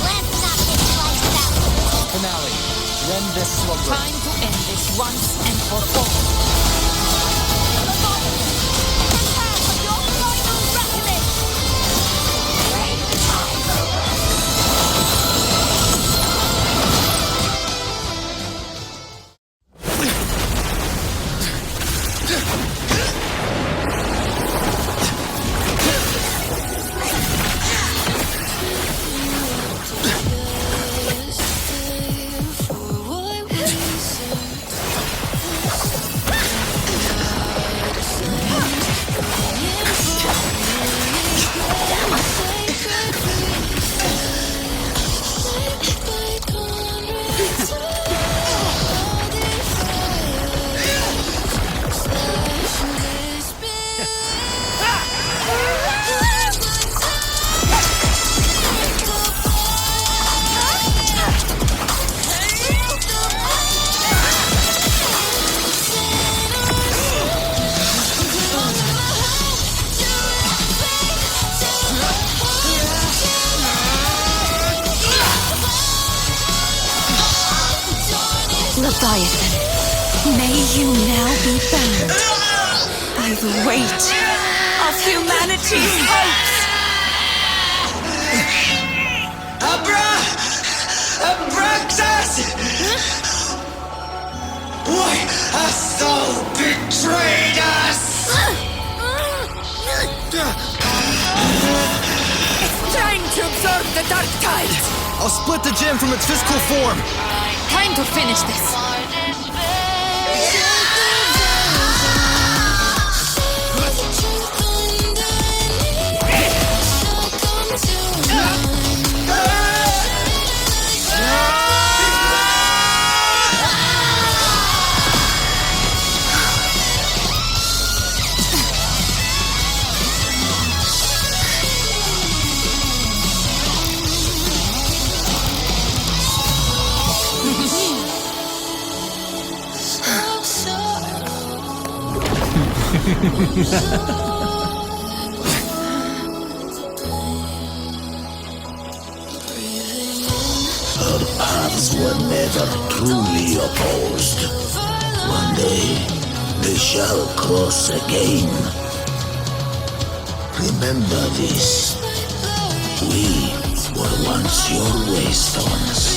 Let's not get sliced out. Finale. End this slumber. Time to end this once and for all. Leviathan, prepare for your final reckoning. Leviathan, may you now be bound by the weight of humanity's hopes. Abraxas! Why hast thou betrayed us? It's time to absorb the dark tide! I'll split the gem from its physical form. Time to finish this. Our paths were never truly opposed. One day, they shall cross again. Remember this. We were once your waystones.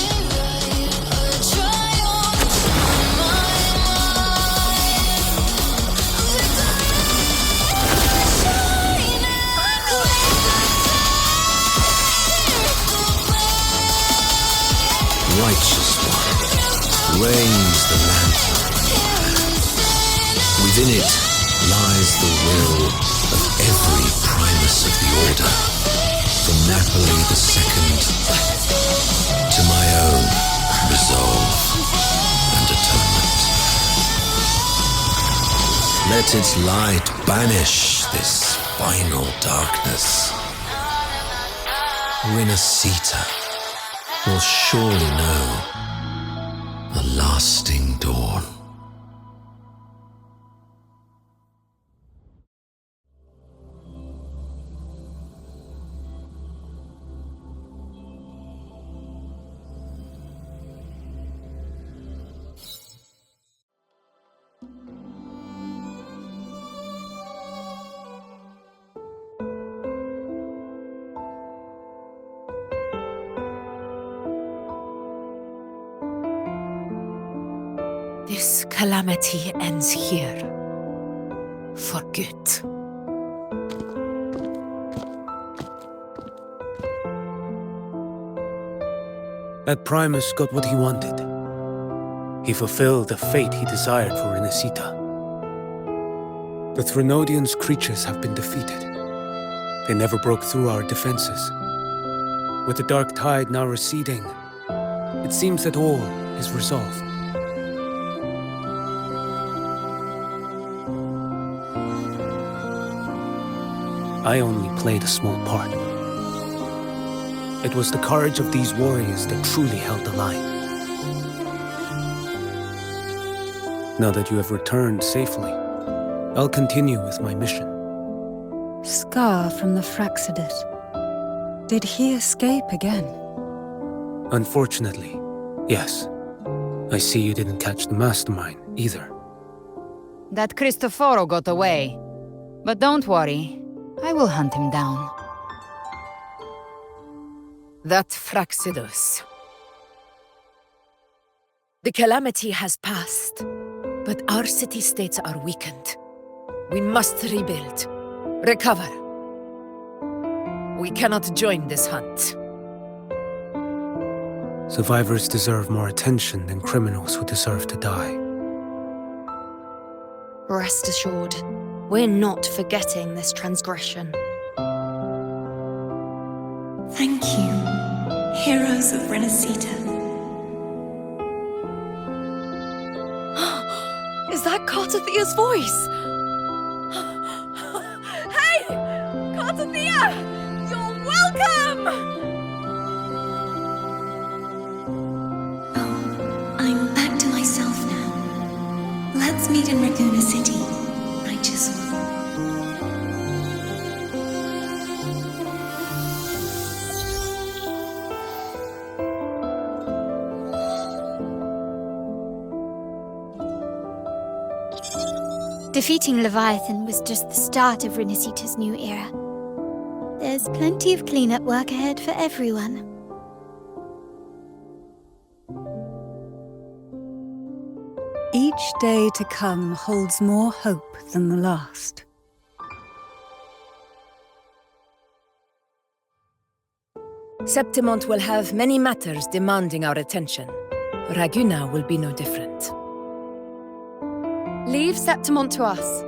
Righteous one reigns the lantern. Within it lies the will of every primus of the Order, from Napoli II to my own resolve and atonement. Let its light banish this final darkness. Rinascita will surely know a lasting dawn. This calamity ends here. For good. That Primus got what he wanted. He fulfilled the fate he desired for Rinascita. The Threnodians' creatures have been defeated. They never broke through our defenses. With the dark tide now receding, it seems that all is resolved. I only played a small part. It was the courage of these warriors that truly held the line. Now that you have returned safely, I'll continue with my mission. Scar from the Fraxidus. Did he escape again? Unfortunately, yes. I see you didn't catch the mastermind either. That Cristoforo got away. But don't worry, I will hunt him down. That Fraxidus. The calamity has passed, but our city-states are weakened. We must rebuild, recover. We cannot join this hunt. Survivors deserve more attention than criminals who deserve to die. Rest assured, we're not forgetting this transgression. Thank you, heroes of Rinascita. Is that Cartathia's voice? Hey! Cartathia! You're welcome! I'm back to myself now. Let's meet in Raguna City, righteous one. Defeating Leviathan was just the start of Rinascita's new era. There's plenty of cleanup work ahead for everyone. Each day to come holds more hope than the last. Septimont will have many matters demanding our attention. Raguna will be no different. Leave Septimont to us.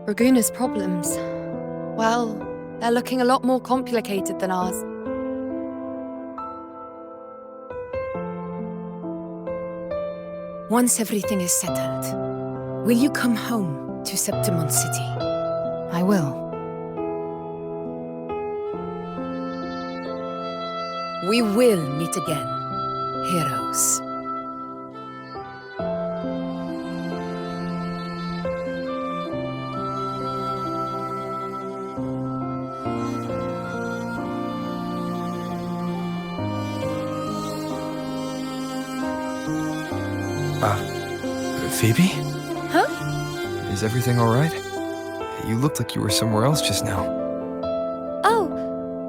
Raguna's problems, well, they're looking a lot more complicated than ours. Once everything is settled, will you come home to Septimont City? I will. We will meet again, heroes. Phoebe? Huh? Is everything all right? You looked like you were somewhere else just now. Oh,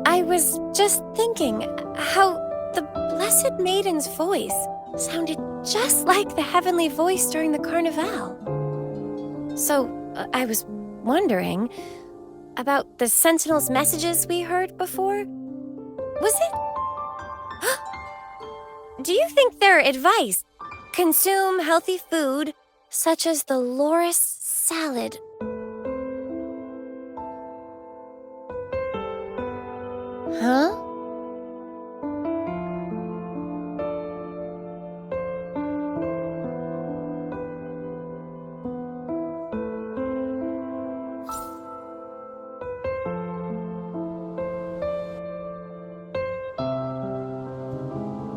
I was just thinking how the Blessed Maiden's voice sounded just like the heavenly voice during the Carnival. So, I was wondering about the Sentinel's messages we heard before. Was it? Do you think their advice, consume healthy food, such as the loris salad? Huh?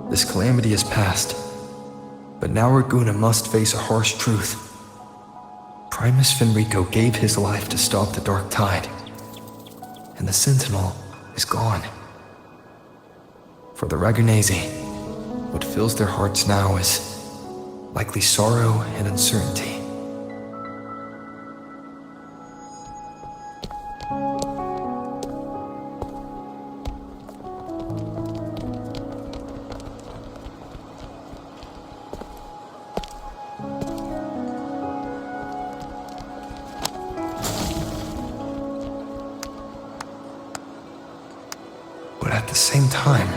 This calamity is past, but now Raguna must face a harsh truth. Primus Fenrico gave his life to stop the Dark Tide, and the Sentinel is gone. For the Ragunesi, what fills their hearts now is likely sorrow and uncertainty. But at the same time,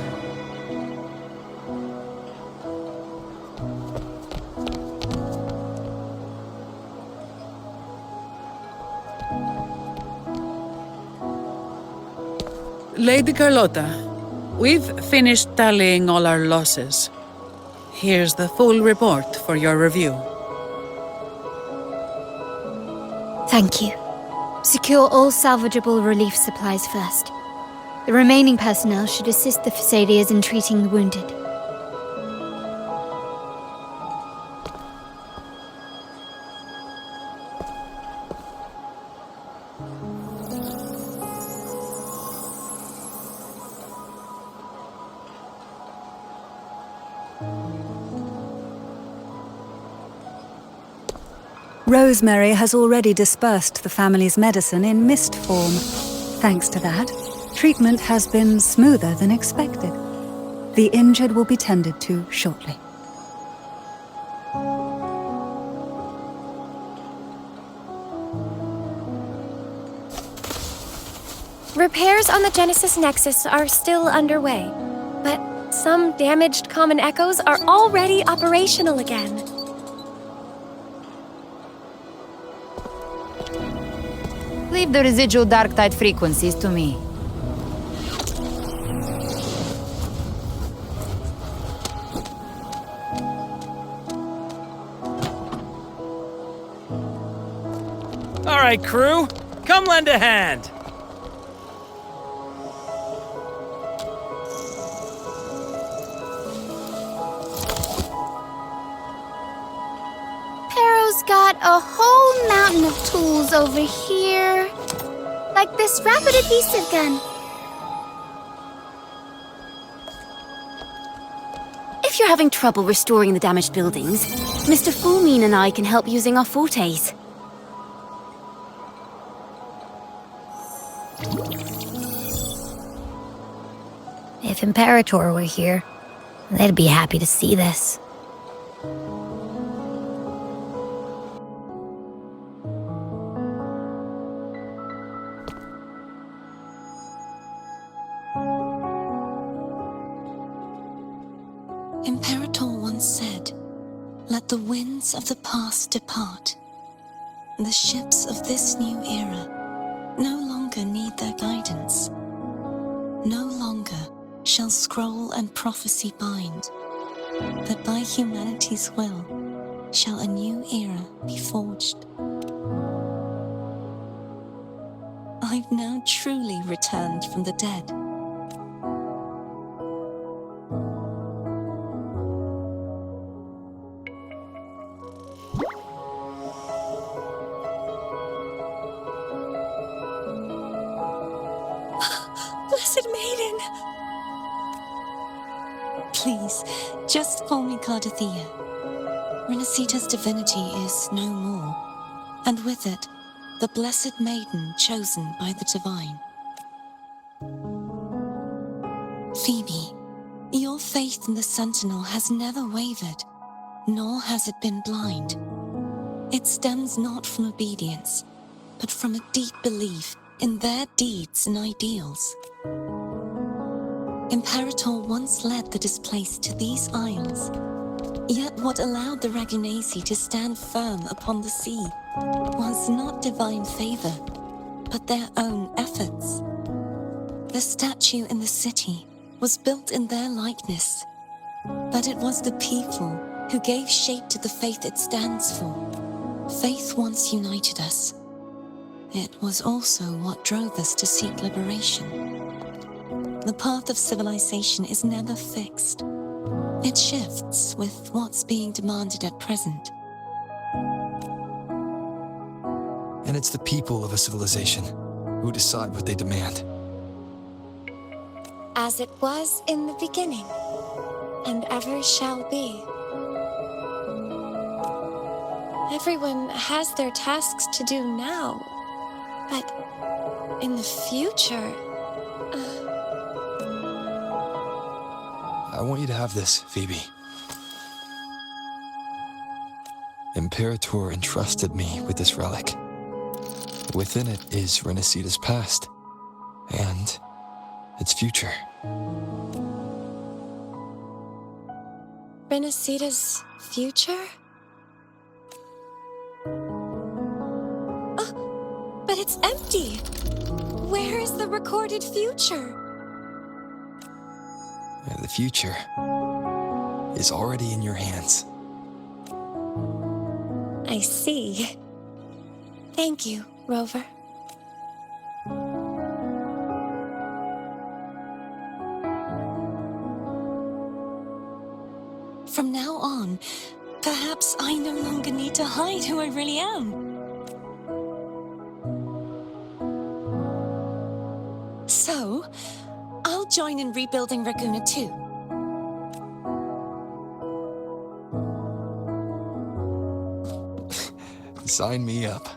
Lady Carlotta, we've finished tallying all our losses. Here's the full report for your review. Thank you. Secure all salvageable relief supplies first. The remaining personnel should assist the Phasadeas in treating the wounded. Rosemary has already dispersed the family's medicine in mist form. Thanks to that, treatment has been smoother than expected. The injured will be tended to shortly. Repairs on the Genesis Nexus are still underway, but some damaged common echoes are already operational again. Leave the residual dark tide frequencies to me. All right, crew, come lend a hand. Pero's got a whole mountain of tools over here. Like this rapid adhesive gun. If you're having trouble restoring the damaged buildings, Mr. Fulmine and I can help using our fortes. If Imperator were here, they'd be happy to see this. Imperator once said, "Let the winds of the past depart. The ships of this new era no longer need their guidance. No longer shall scroll and prophecy bind, but by humanity's will shall a new era be forged." I've now truly returned from the dead. Blessed Maiden! Please, just call me Cardathea. Rinascita's divinity is no more, and with it, the Blessed Maiden chosen by the Divine. Phoebe, your faith in the Sentinel has never wavered, nor has it been blind. It stems not from obedience, but from a deep belief in their deeds and ideals. Imperator once led the displaced to these isles, yet what allowed the Ragunasi to stand firm upon the sea was not divine favor, but their own efforts. The statue in the city was built in their likeness, but it was the people who gave shape to the faith it stands for. Faith once united us. It was also what drove us to seek liberation. The path of civilization is never fixed. It shifts with what's being demanded at present. And it's the people of a civilization who decide what they demand. As it was in the beginning, and ever shall be. Everyone has their tasks to do now, but in the future... I want you to have this, Phoebe. Imperator entrusted me with this relic. Within it is Rinascita's past, and its future. Rinascita's future? Oh, but it's empty! Where is the recorded future? The future is already in your hands. I see. Thank you, Rover. From now on, perhaps I no longer need to hide who I really am. So, I'll join in rebuilding Raguna too. Sign me up.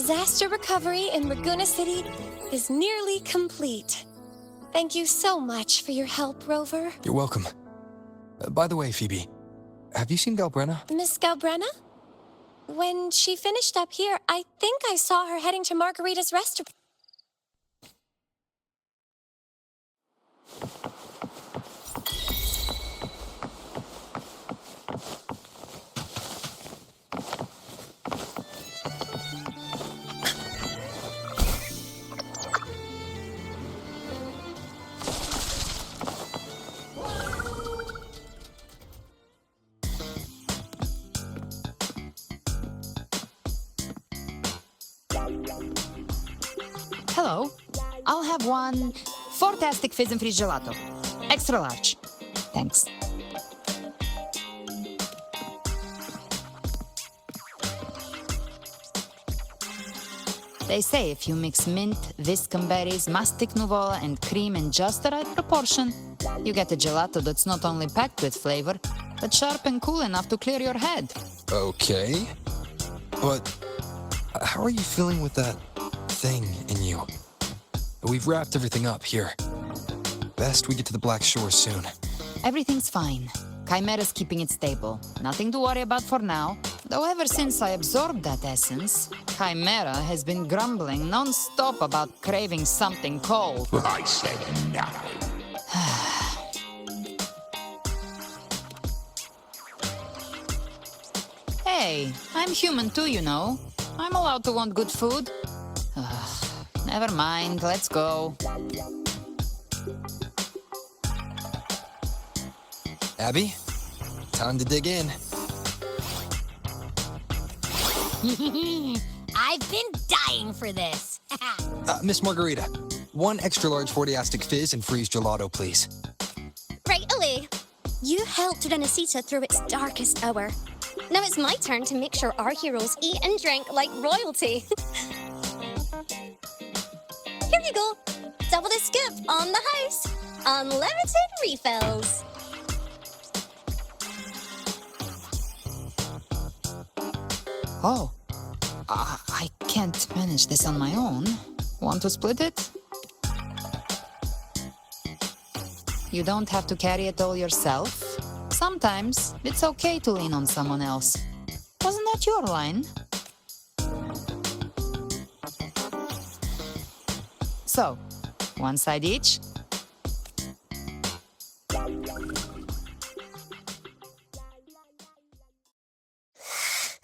disaster recovery in Raguna City is nearly complete. Thank you so much for your help, Rover. You're welcome. By the way, Phoebe, have you seen Galbrenna? Miss Galbrenna? When she finished up here, I think I saw her heading to Margarita's restaurant. Hello. I'll have one fantastic fizz and freeze gelato. Extra large. Thanks. They say if you mix mint, viscum berries, mastic nuvola, and cream in just the right proportion, you get a gelato that's not only packed with flavor, but sharp and cool enough to clear your head. Okay. But how are you feeling with that thing in you? We've wrapped everything up here. Best we get to the Black Shore soon. Everything's fine. Chimera's keeping it stable. Nothing to worry about for now. Though ever since I absorbed that essence, Chimera has been grumbling non-stop about craving something cold. I said no. Hey, I'm human too, you know. I'm allowed to want good food. Never mind, let's go. Abby, time to dig in. I've been dying for this. Miss Margarita, one extra large Fortiastic fizz and freeze gelato, please. Right away. You helped Rinascita through its darkest hour. Now it's my turn to make sure our heroes eat and drink like royalty. Here you go. Double the scoop on the house. Unlimited refills. Oh, I can't manage this on my own. Want to split it? You don't have to carry it all yourself. Sometimes it's okay to lean on someone else. Wasn't that your line? So, one side each.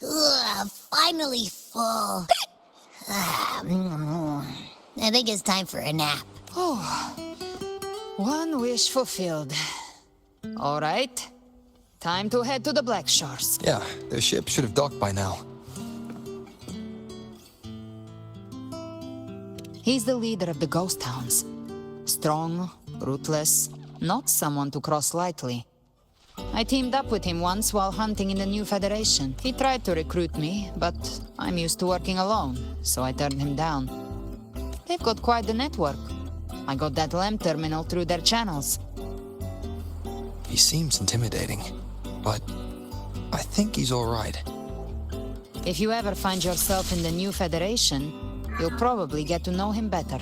Ugh, finally full. I think it's time for a nap. Oh, one wish fulfilled. All right, time to head to the Black Shores. Yeah, the ship should have docked by now. He's the leader of the Ghost Towns. Strong, ruthless, not someone to cross lightly. I teamed up with him once while hunting in the New Federation. He tried to recruit me, but I'm used to working alone, so I turned him down. They've got quite the network. I got that LEM terminal through their channels. He seems intimidating, but I think he's all right. If you ever find yourself in the New Federation, you'll probably get to know him better.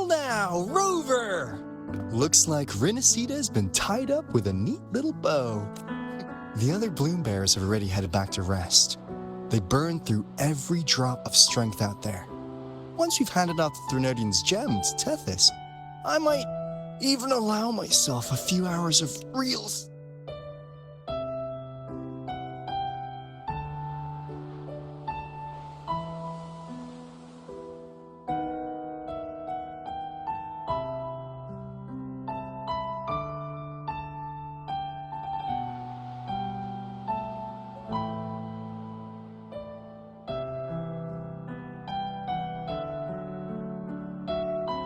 Now, Rover! Looks like Rinascita's been tied up with a neat little bow. The other bloom bearers have already headed back to rest. They burned through every drop of strength out there. Once we've handed out the Threnodian's gem to Tethys, I might even allow myself a few hours of real...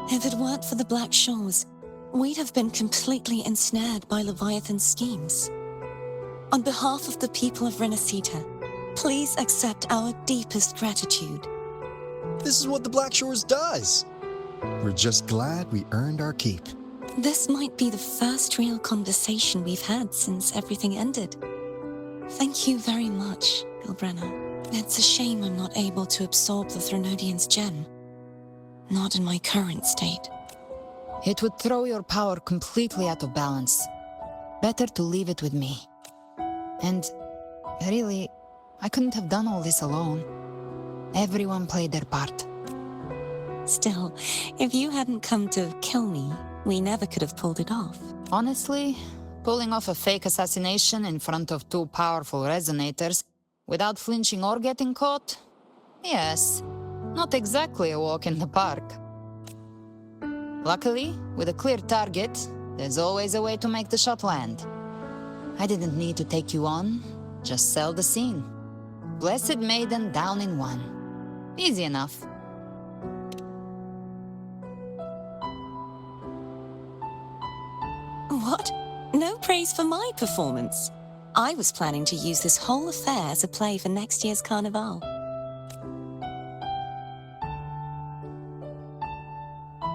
If it weren't for the Black Shores, we'd have been completely ensnared by Leviathan's schemes. On behalf of the people of Rinascita, please accept our deepest gratitude. This is what the Black Shores does. We're just glad we earned our keep. This might be the first real conversation we've had since everything ended. Thank you very much, Galbrenna. It's a shame I'm not able to absorb the Threnodian's gem. Not in my current state. It would throw your power completely out of balance. Better to leave it with me. And really, I couldn't have done all this alone. Everyone played their part. Still, if you hadn't come to kill me, we never could have pulled it off. Honestly, pulling off a fake assassination in front of two powerful resonators without flinching or getting caught? Yes, not exactly a walk in the park. Luckily, with a clear target, there's always a way to make the shot land. I didn't need to take you on, just sell the scene. Blessed Maiden down in one. Easy enough. What? No praise for my performance. I was planning to use this whole affair as a play for next year's Carnival.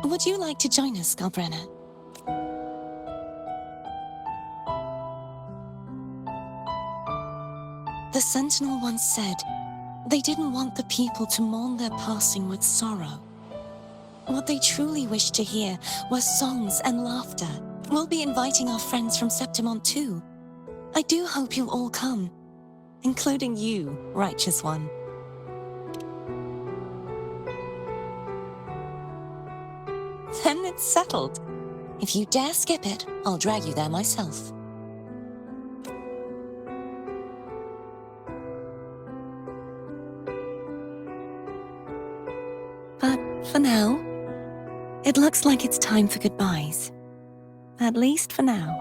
Would you like to join us, Galbrenna? The Sentinel once said, they didn't want the people to mourn their passing with sorrow. What they truly wished to hear were songs and laughter. We'll be inviting our friends from Septimont too. I do hope you'll all come, including you, Righteous One. Then it's settled. If you dare skip it, I'll drag you there myself. But for now, it looks like it's time for goodbyes. At least for now.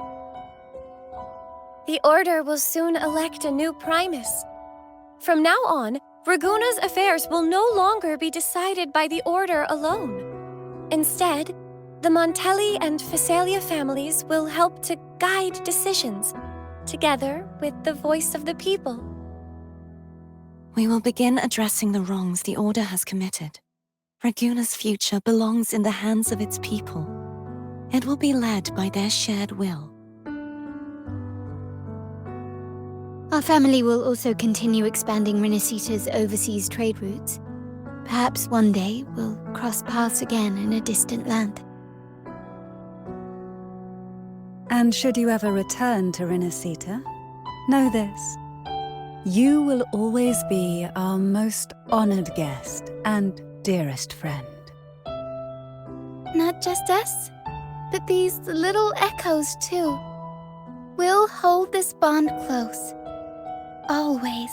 The Order will soon elect a new Primus. From now on, Raguna's affairs will no longer be decided by the Order alone. Instead, the Montelli and Phasalia families will help to guide decisions, together with the voice of the people. We will begin addressing the wrongs the Order has committed. Raguna's future belongs in the hands of its people. It will be led by their shared will. Our family will also continue expanding Rinascita's overseas trade routes. Perhaps one day we'll cross paths again in a distant land. And should you ever return to Rinascita, know this. You will always be our most honored guest and dearest friend. Not just us, but these little echoes too. We'll hold this bond close. Always.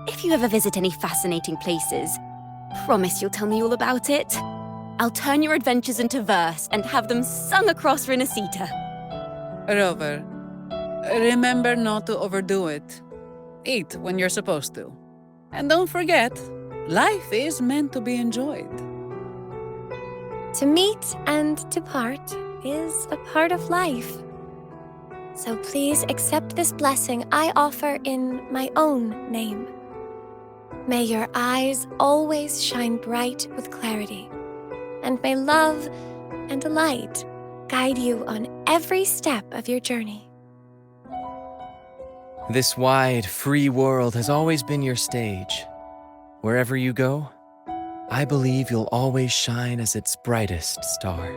If you ever visit any fascinating places, promise you'll tell me all about it. I'll turn your adventures into verse and have them sung across Rinascita. Rover, remember not to overdo it. Eat when you're supposed to. And don't forget, life is meant to be enjoyed. To meet and to part is a part of life. So please accept this blessing I offer in my own name. May your eyes always shine bright with clarity, and may love and light guide you on every step of your journey. This wide, free world has always been your stage. Wherever you go, I believe you'll always shine as its brightest star.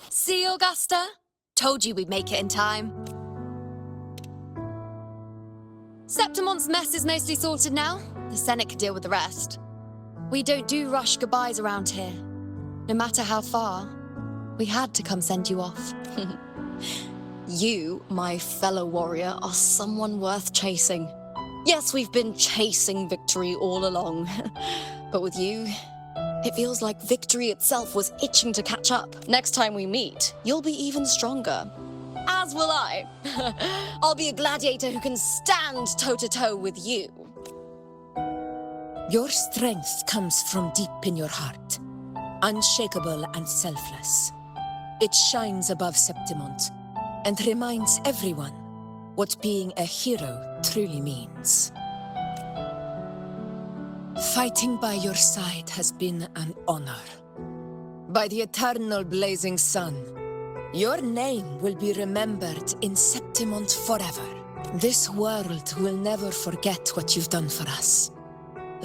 See, Augusta? Told you we'd make it in time. Septimont's mess is mostly sorted now. The Senate could deal with the rest. We don't do rush goodbyes around here. No matter how far, we had to come send you off. You, my fellow warrior, are someone worth chasing. Yes, we've been chasing victory all along. But with you, It feels like victory itself was itching to catch up. Next time we meet, you'll be even stronger. As will I. I'll be a gladiator who can stand toe-to-toe with you. Your strength comes from deep in your heart, unshakable and selfless. It shines above Septimont and reminds everyone what being a hero truly means. Fighting by your side has been an honor. By the eternal blazing sun, your name will be remembered in Septimont forever. This world will never forget what you've done for us,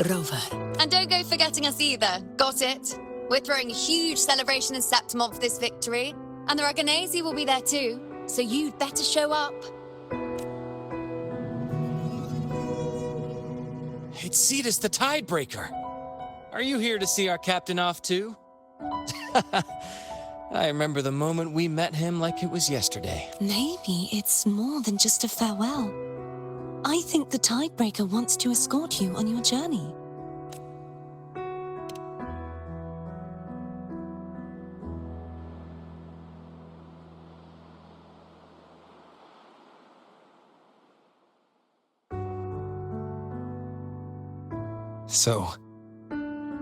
Rover. And don't go forgetting us either, got it? We're throwing a huge celebration in Septimont for this victory, and the Raganesi will be there too, so you'd better show up. It's Cetus the Tidebreaker. Are you here to see our captain off too? I remember the moment we met him like it was yesterday. Maybe it's more than just a farewell. I think the Tidebreaker wants to escort you on your journey. So,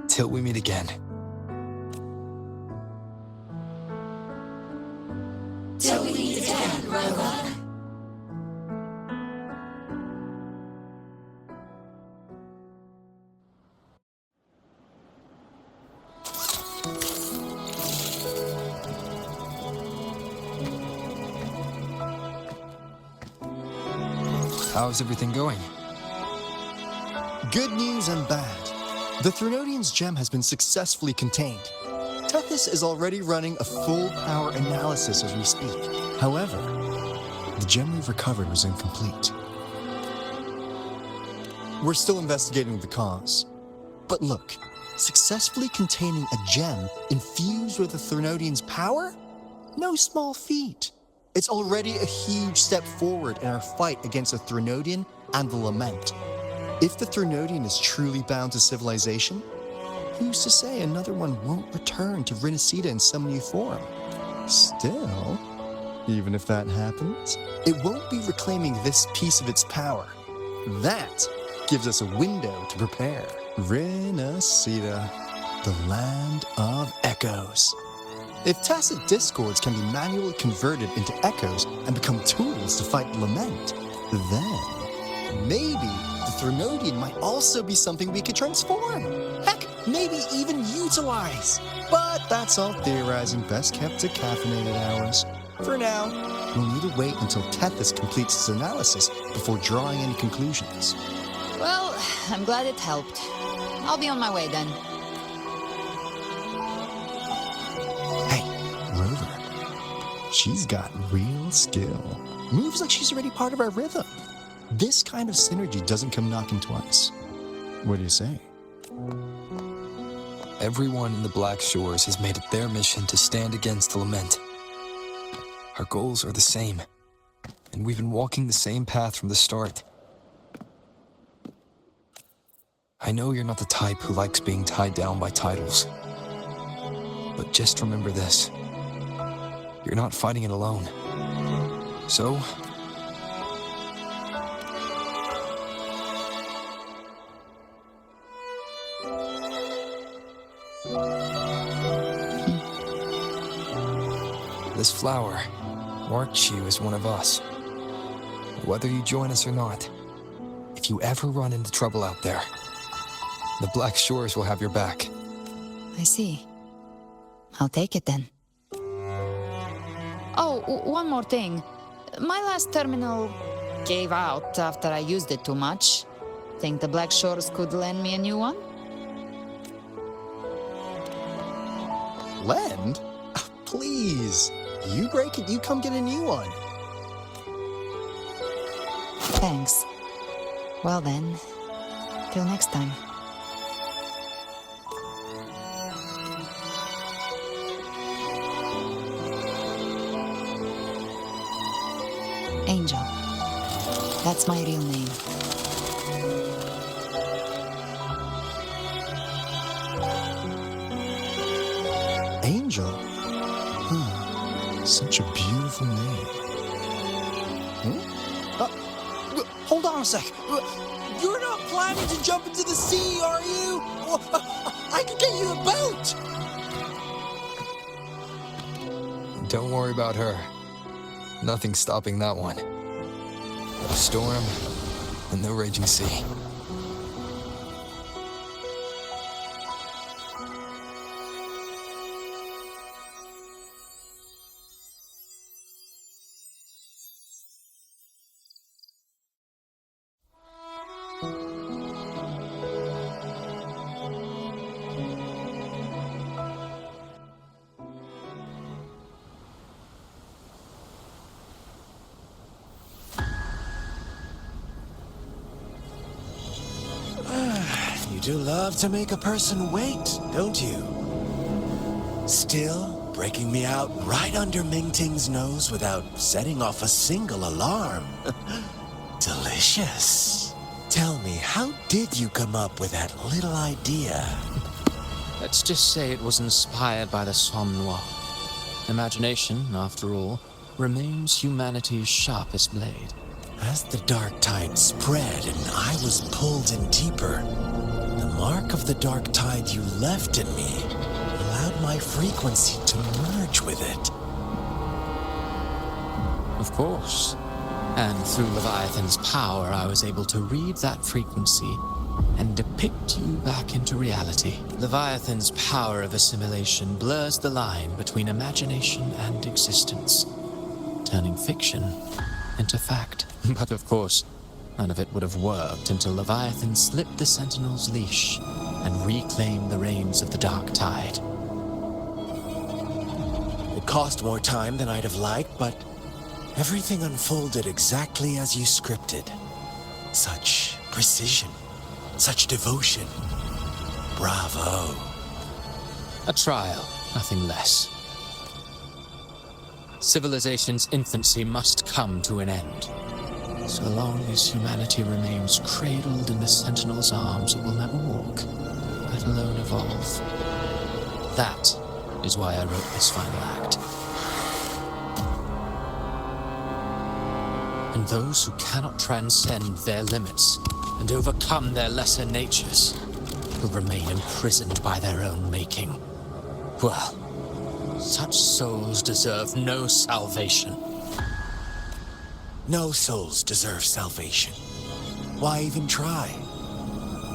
till we meet again. Till we meet again, Rover. How's everything going? Good news and bad. The Threnodian's gem has been successfully contained. Tethys is already running a full power analysis as we speak. However, the gem we've recovered was incomplete. We're still investigating the cause. But look, successfully containing a gem infused with the Threnodian's power? No small feat. It's already a huge step forward in our fight against the Threnodian and the Lament. If the Threnodian is truly bound to civilization, who's to say another one won't return to Rinascita in some new form? Still, even if that happens, it won't be reclaiming this piece of its power. That gives us a window to prepare. Rinascita, the land of echoes. If tacit discords can be manually converted into echoes and become tools to fight Lament, then maybe the Threnodian might also be something we could transform. Heck, maybe even utilize. But that's all theorizing best kept to caffeinated hours. For now, we'll need to wait until Tethys completes his analysis before drawing any conclusions. Well, I'm glad it helped. I'll be on my way then. Rover, she's got real skill. Moves like she's already part of our rhythm. This kind of synergy doesn't come knocking twice. What do you say? Everyone in the Black Shores has made it their mission to stand against the Lament. Our goals are the same, and we've been walking the same path from the start. I know you're not the type who likes being tied down by titles, but just remember this. You're not fighting it alone. So, this flower marks you as one of us. Whether you join us or not, if you ever run into trouble out there, the Black Shores will have your back. I see. I'll take it then. Oh, one more thing. My last terminal gave out after I used it too much. Think the Black Shores could lend me a new one? Lend? Please. You break it, you come get a new one. Thanks. Well then, till next time. Angel. That's my real name. Such a beautiful name. Hold on a sec. You're not planning to jump into the sea, are you? I could get you a boat! Don't worry about her. Nothing's stopping that one. A storm and no raging sea. You do love to make a person wait, don't you? Still, breaking me out right under Mingting's nose without setting off a single alarm. Delicious. Tell me, how did you come up with that little idea? Let's just say it was inspired by the Somme Noir. Imagination, after all, remains humanity's sharpest blade. As the dark tide spread and I was pulled in deeper, the mark of the dark tide you left in me allowed my frequency to merge with it. Of course. And through Leviathan's power, I was able to read that frequency and depict you back into reality. Leviathan's power of assimilation blurs the line between imagination and existence, turning fiction into fact. But of course, none of it would have worked until Leviathan slipped the Sentinel's leash and reclaimed the reins of the dark tide. It cost more time than I'd have liked, but everything unfolded exactly as you scripted. Such precision, such devotion. Bravo. A trial, nothing less. Civilization's infancy must come to an end. So long as humanity remains cradled in the Sentinel's arms, it will never walk, let alone evolve. That is why I wrote this final act. And those who cannot transcend their limits and overcome their lesser natures will remain imprisoned by their own making. Well, such souls deserve no salvation. No souls deserve salvation. Why even try?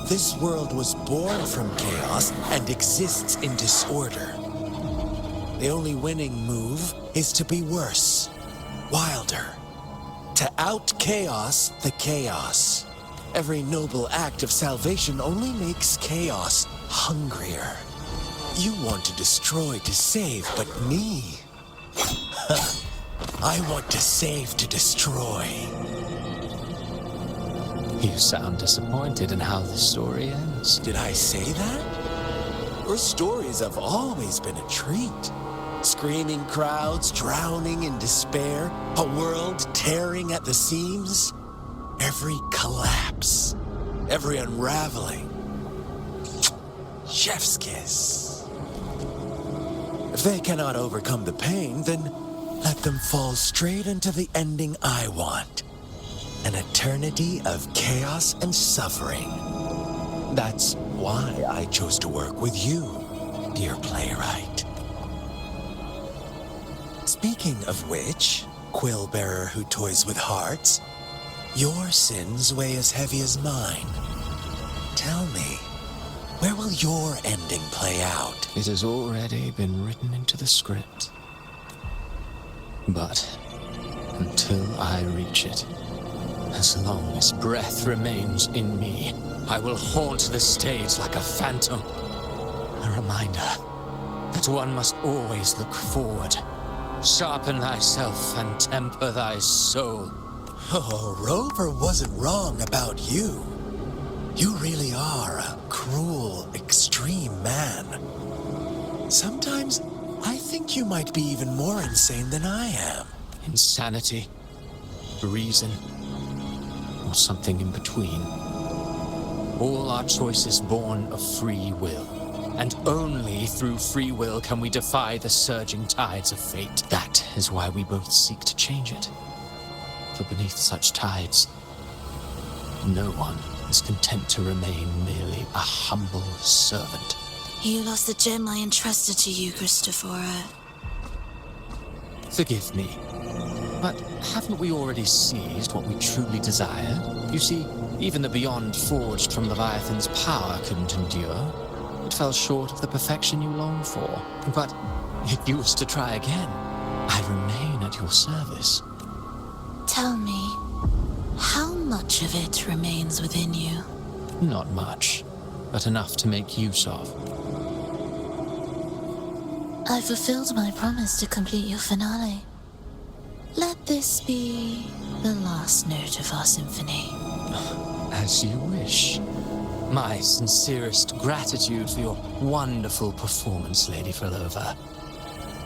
This world was born from chaos and exists in disorder. The only winning move is to be worse, wilder, to out-chaos the chaos. Every noble act of salvation only makes chaos hungrier. You want to destroy to save, but me? I want to save to destroy. You sound disappointed in how the story ends. Did I say that? Your stories have always been a treat. Screaming crowds drowning in despair, a world tearing at the seams. Every collapse, every unraveling. Chef's kiss. If they cannot overcome the pain, then let them fall straight into the ending I want. An eternity of chaos and suffering. That's why I chose to work with you, dear playwright. Speaking of which, quill-bearer who toys with hearts, your sins weigh as heavy as mine. Tell me, where will your ending play out? It has already been written into the script. But until I reach it, as long as breath remains in me, I will haunt the stage like a phantom. A reminder that one must always look forward. Sharpen thyself and temper thy soul. Oh, Rover wasn't wrong about you. You really are a cruel, extreme man. Sometimes I think you might be even more insane than I am. Insanity, reason, or something in between. All our choices born of free will, and only through free will can we defy the surging tides of fate. That is why we both seek to change it. For beneath such tides, no one is content to remain merely a humble servant. You lost the gem I entrusted to you, Christophora. Forgive me, but haven't we already seized what we truly desired? You see, even the beyond forged from Leviathan's power couldn't endure. It fell short of the perfection you longed for. But if you was to try again, I remain at your service. Tell me, how much of it remains within you? Not much, but enough to make use of. I fulfilled my promise to complete your finale. Let this be the last note of our symphony. As you wish. My sincerest gratitude for your wonderful performance, Lady Frelova.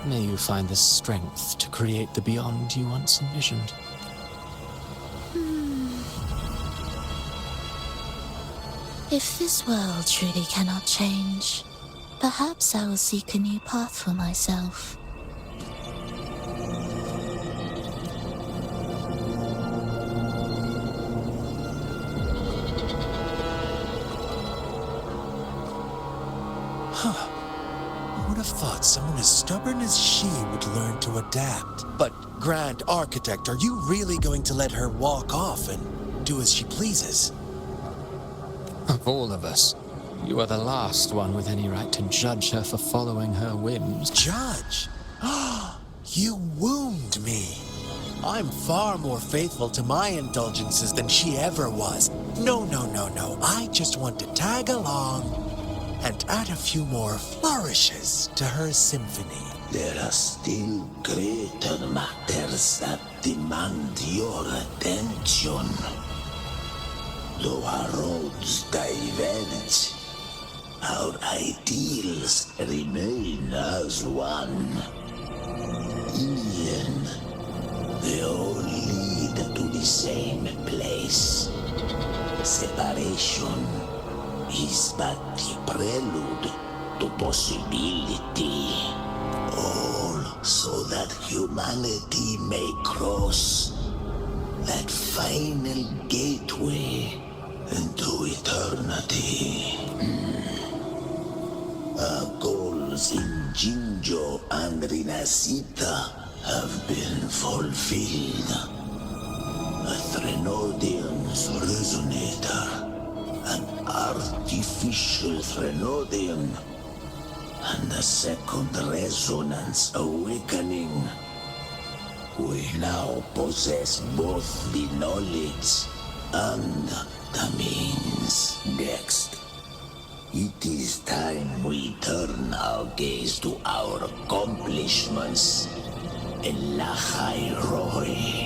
May you find the strength to create the beyond you once envisioned. If this world truly cannot change, perhaps I will seek a new path for myself. I would have thought someone as stubborn as she would learn to adapt. But, Grand Architect, are you really going to let her walk off and do as she pleases? Of all of us, you are the last one with any right to judge her for following her whims. Judge? You wound me. I'm far more faithful to my indulgences than she ever was. No. I just want to tag along and add a few more flourishes to her symphony. There are still greater matters that demand your attention. Though our roads diverge, our ideals remain as one. In the end, they all lead to the same place. Separation is but the prelude to possibility. All so that humanity may cross that final gateway into eternity. Our goals in Jinjo and Rinascita have been fulfilled. A Threnodium's resonator, an artificial Threnodium, and a second resonance awakening. We now possess both the knowledge and the means. Next, it is time we turn our gaze to our accomplishments in Lahai Roy.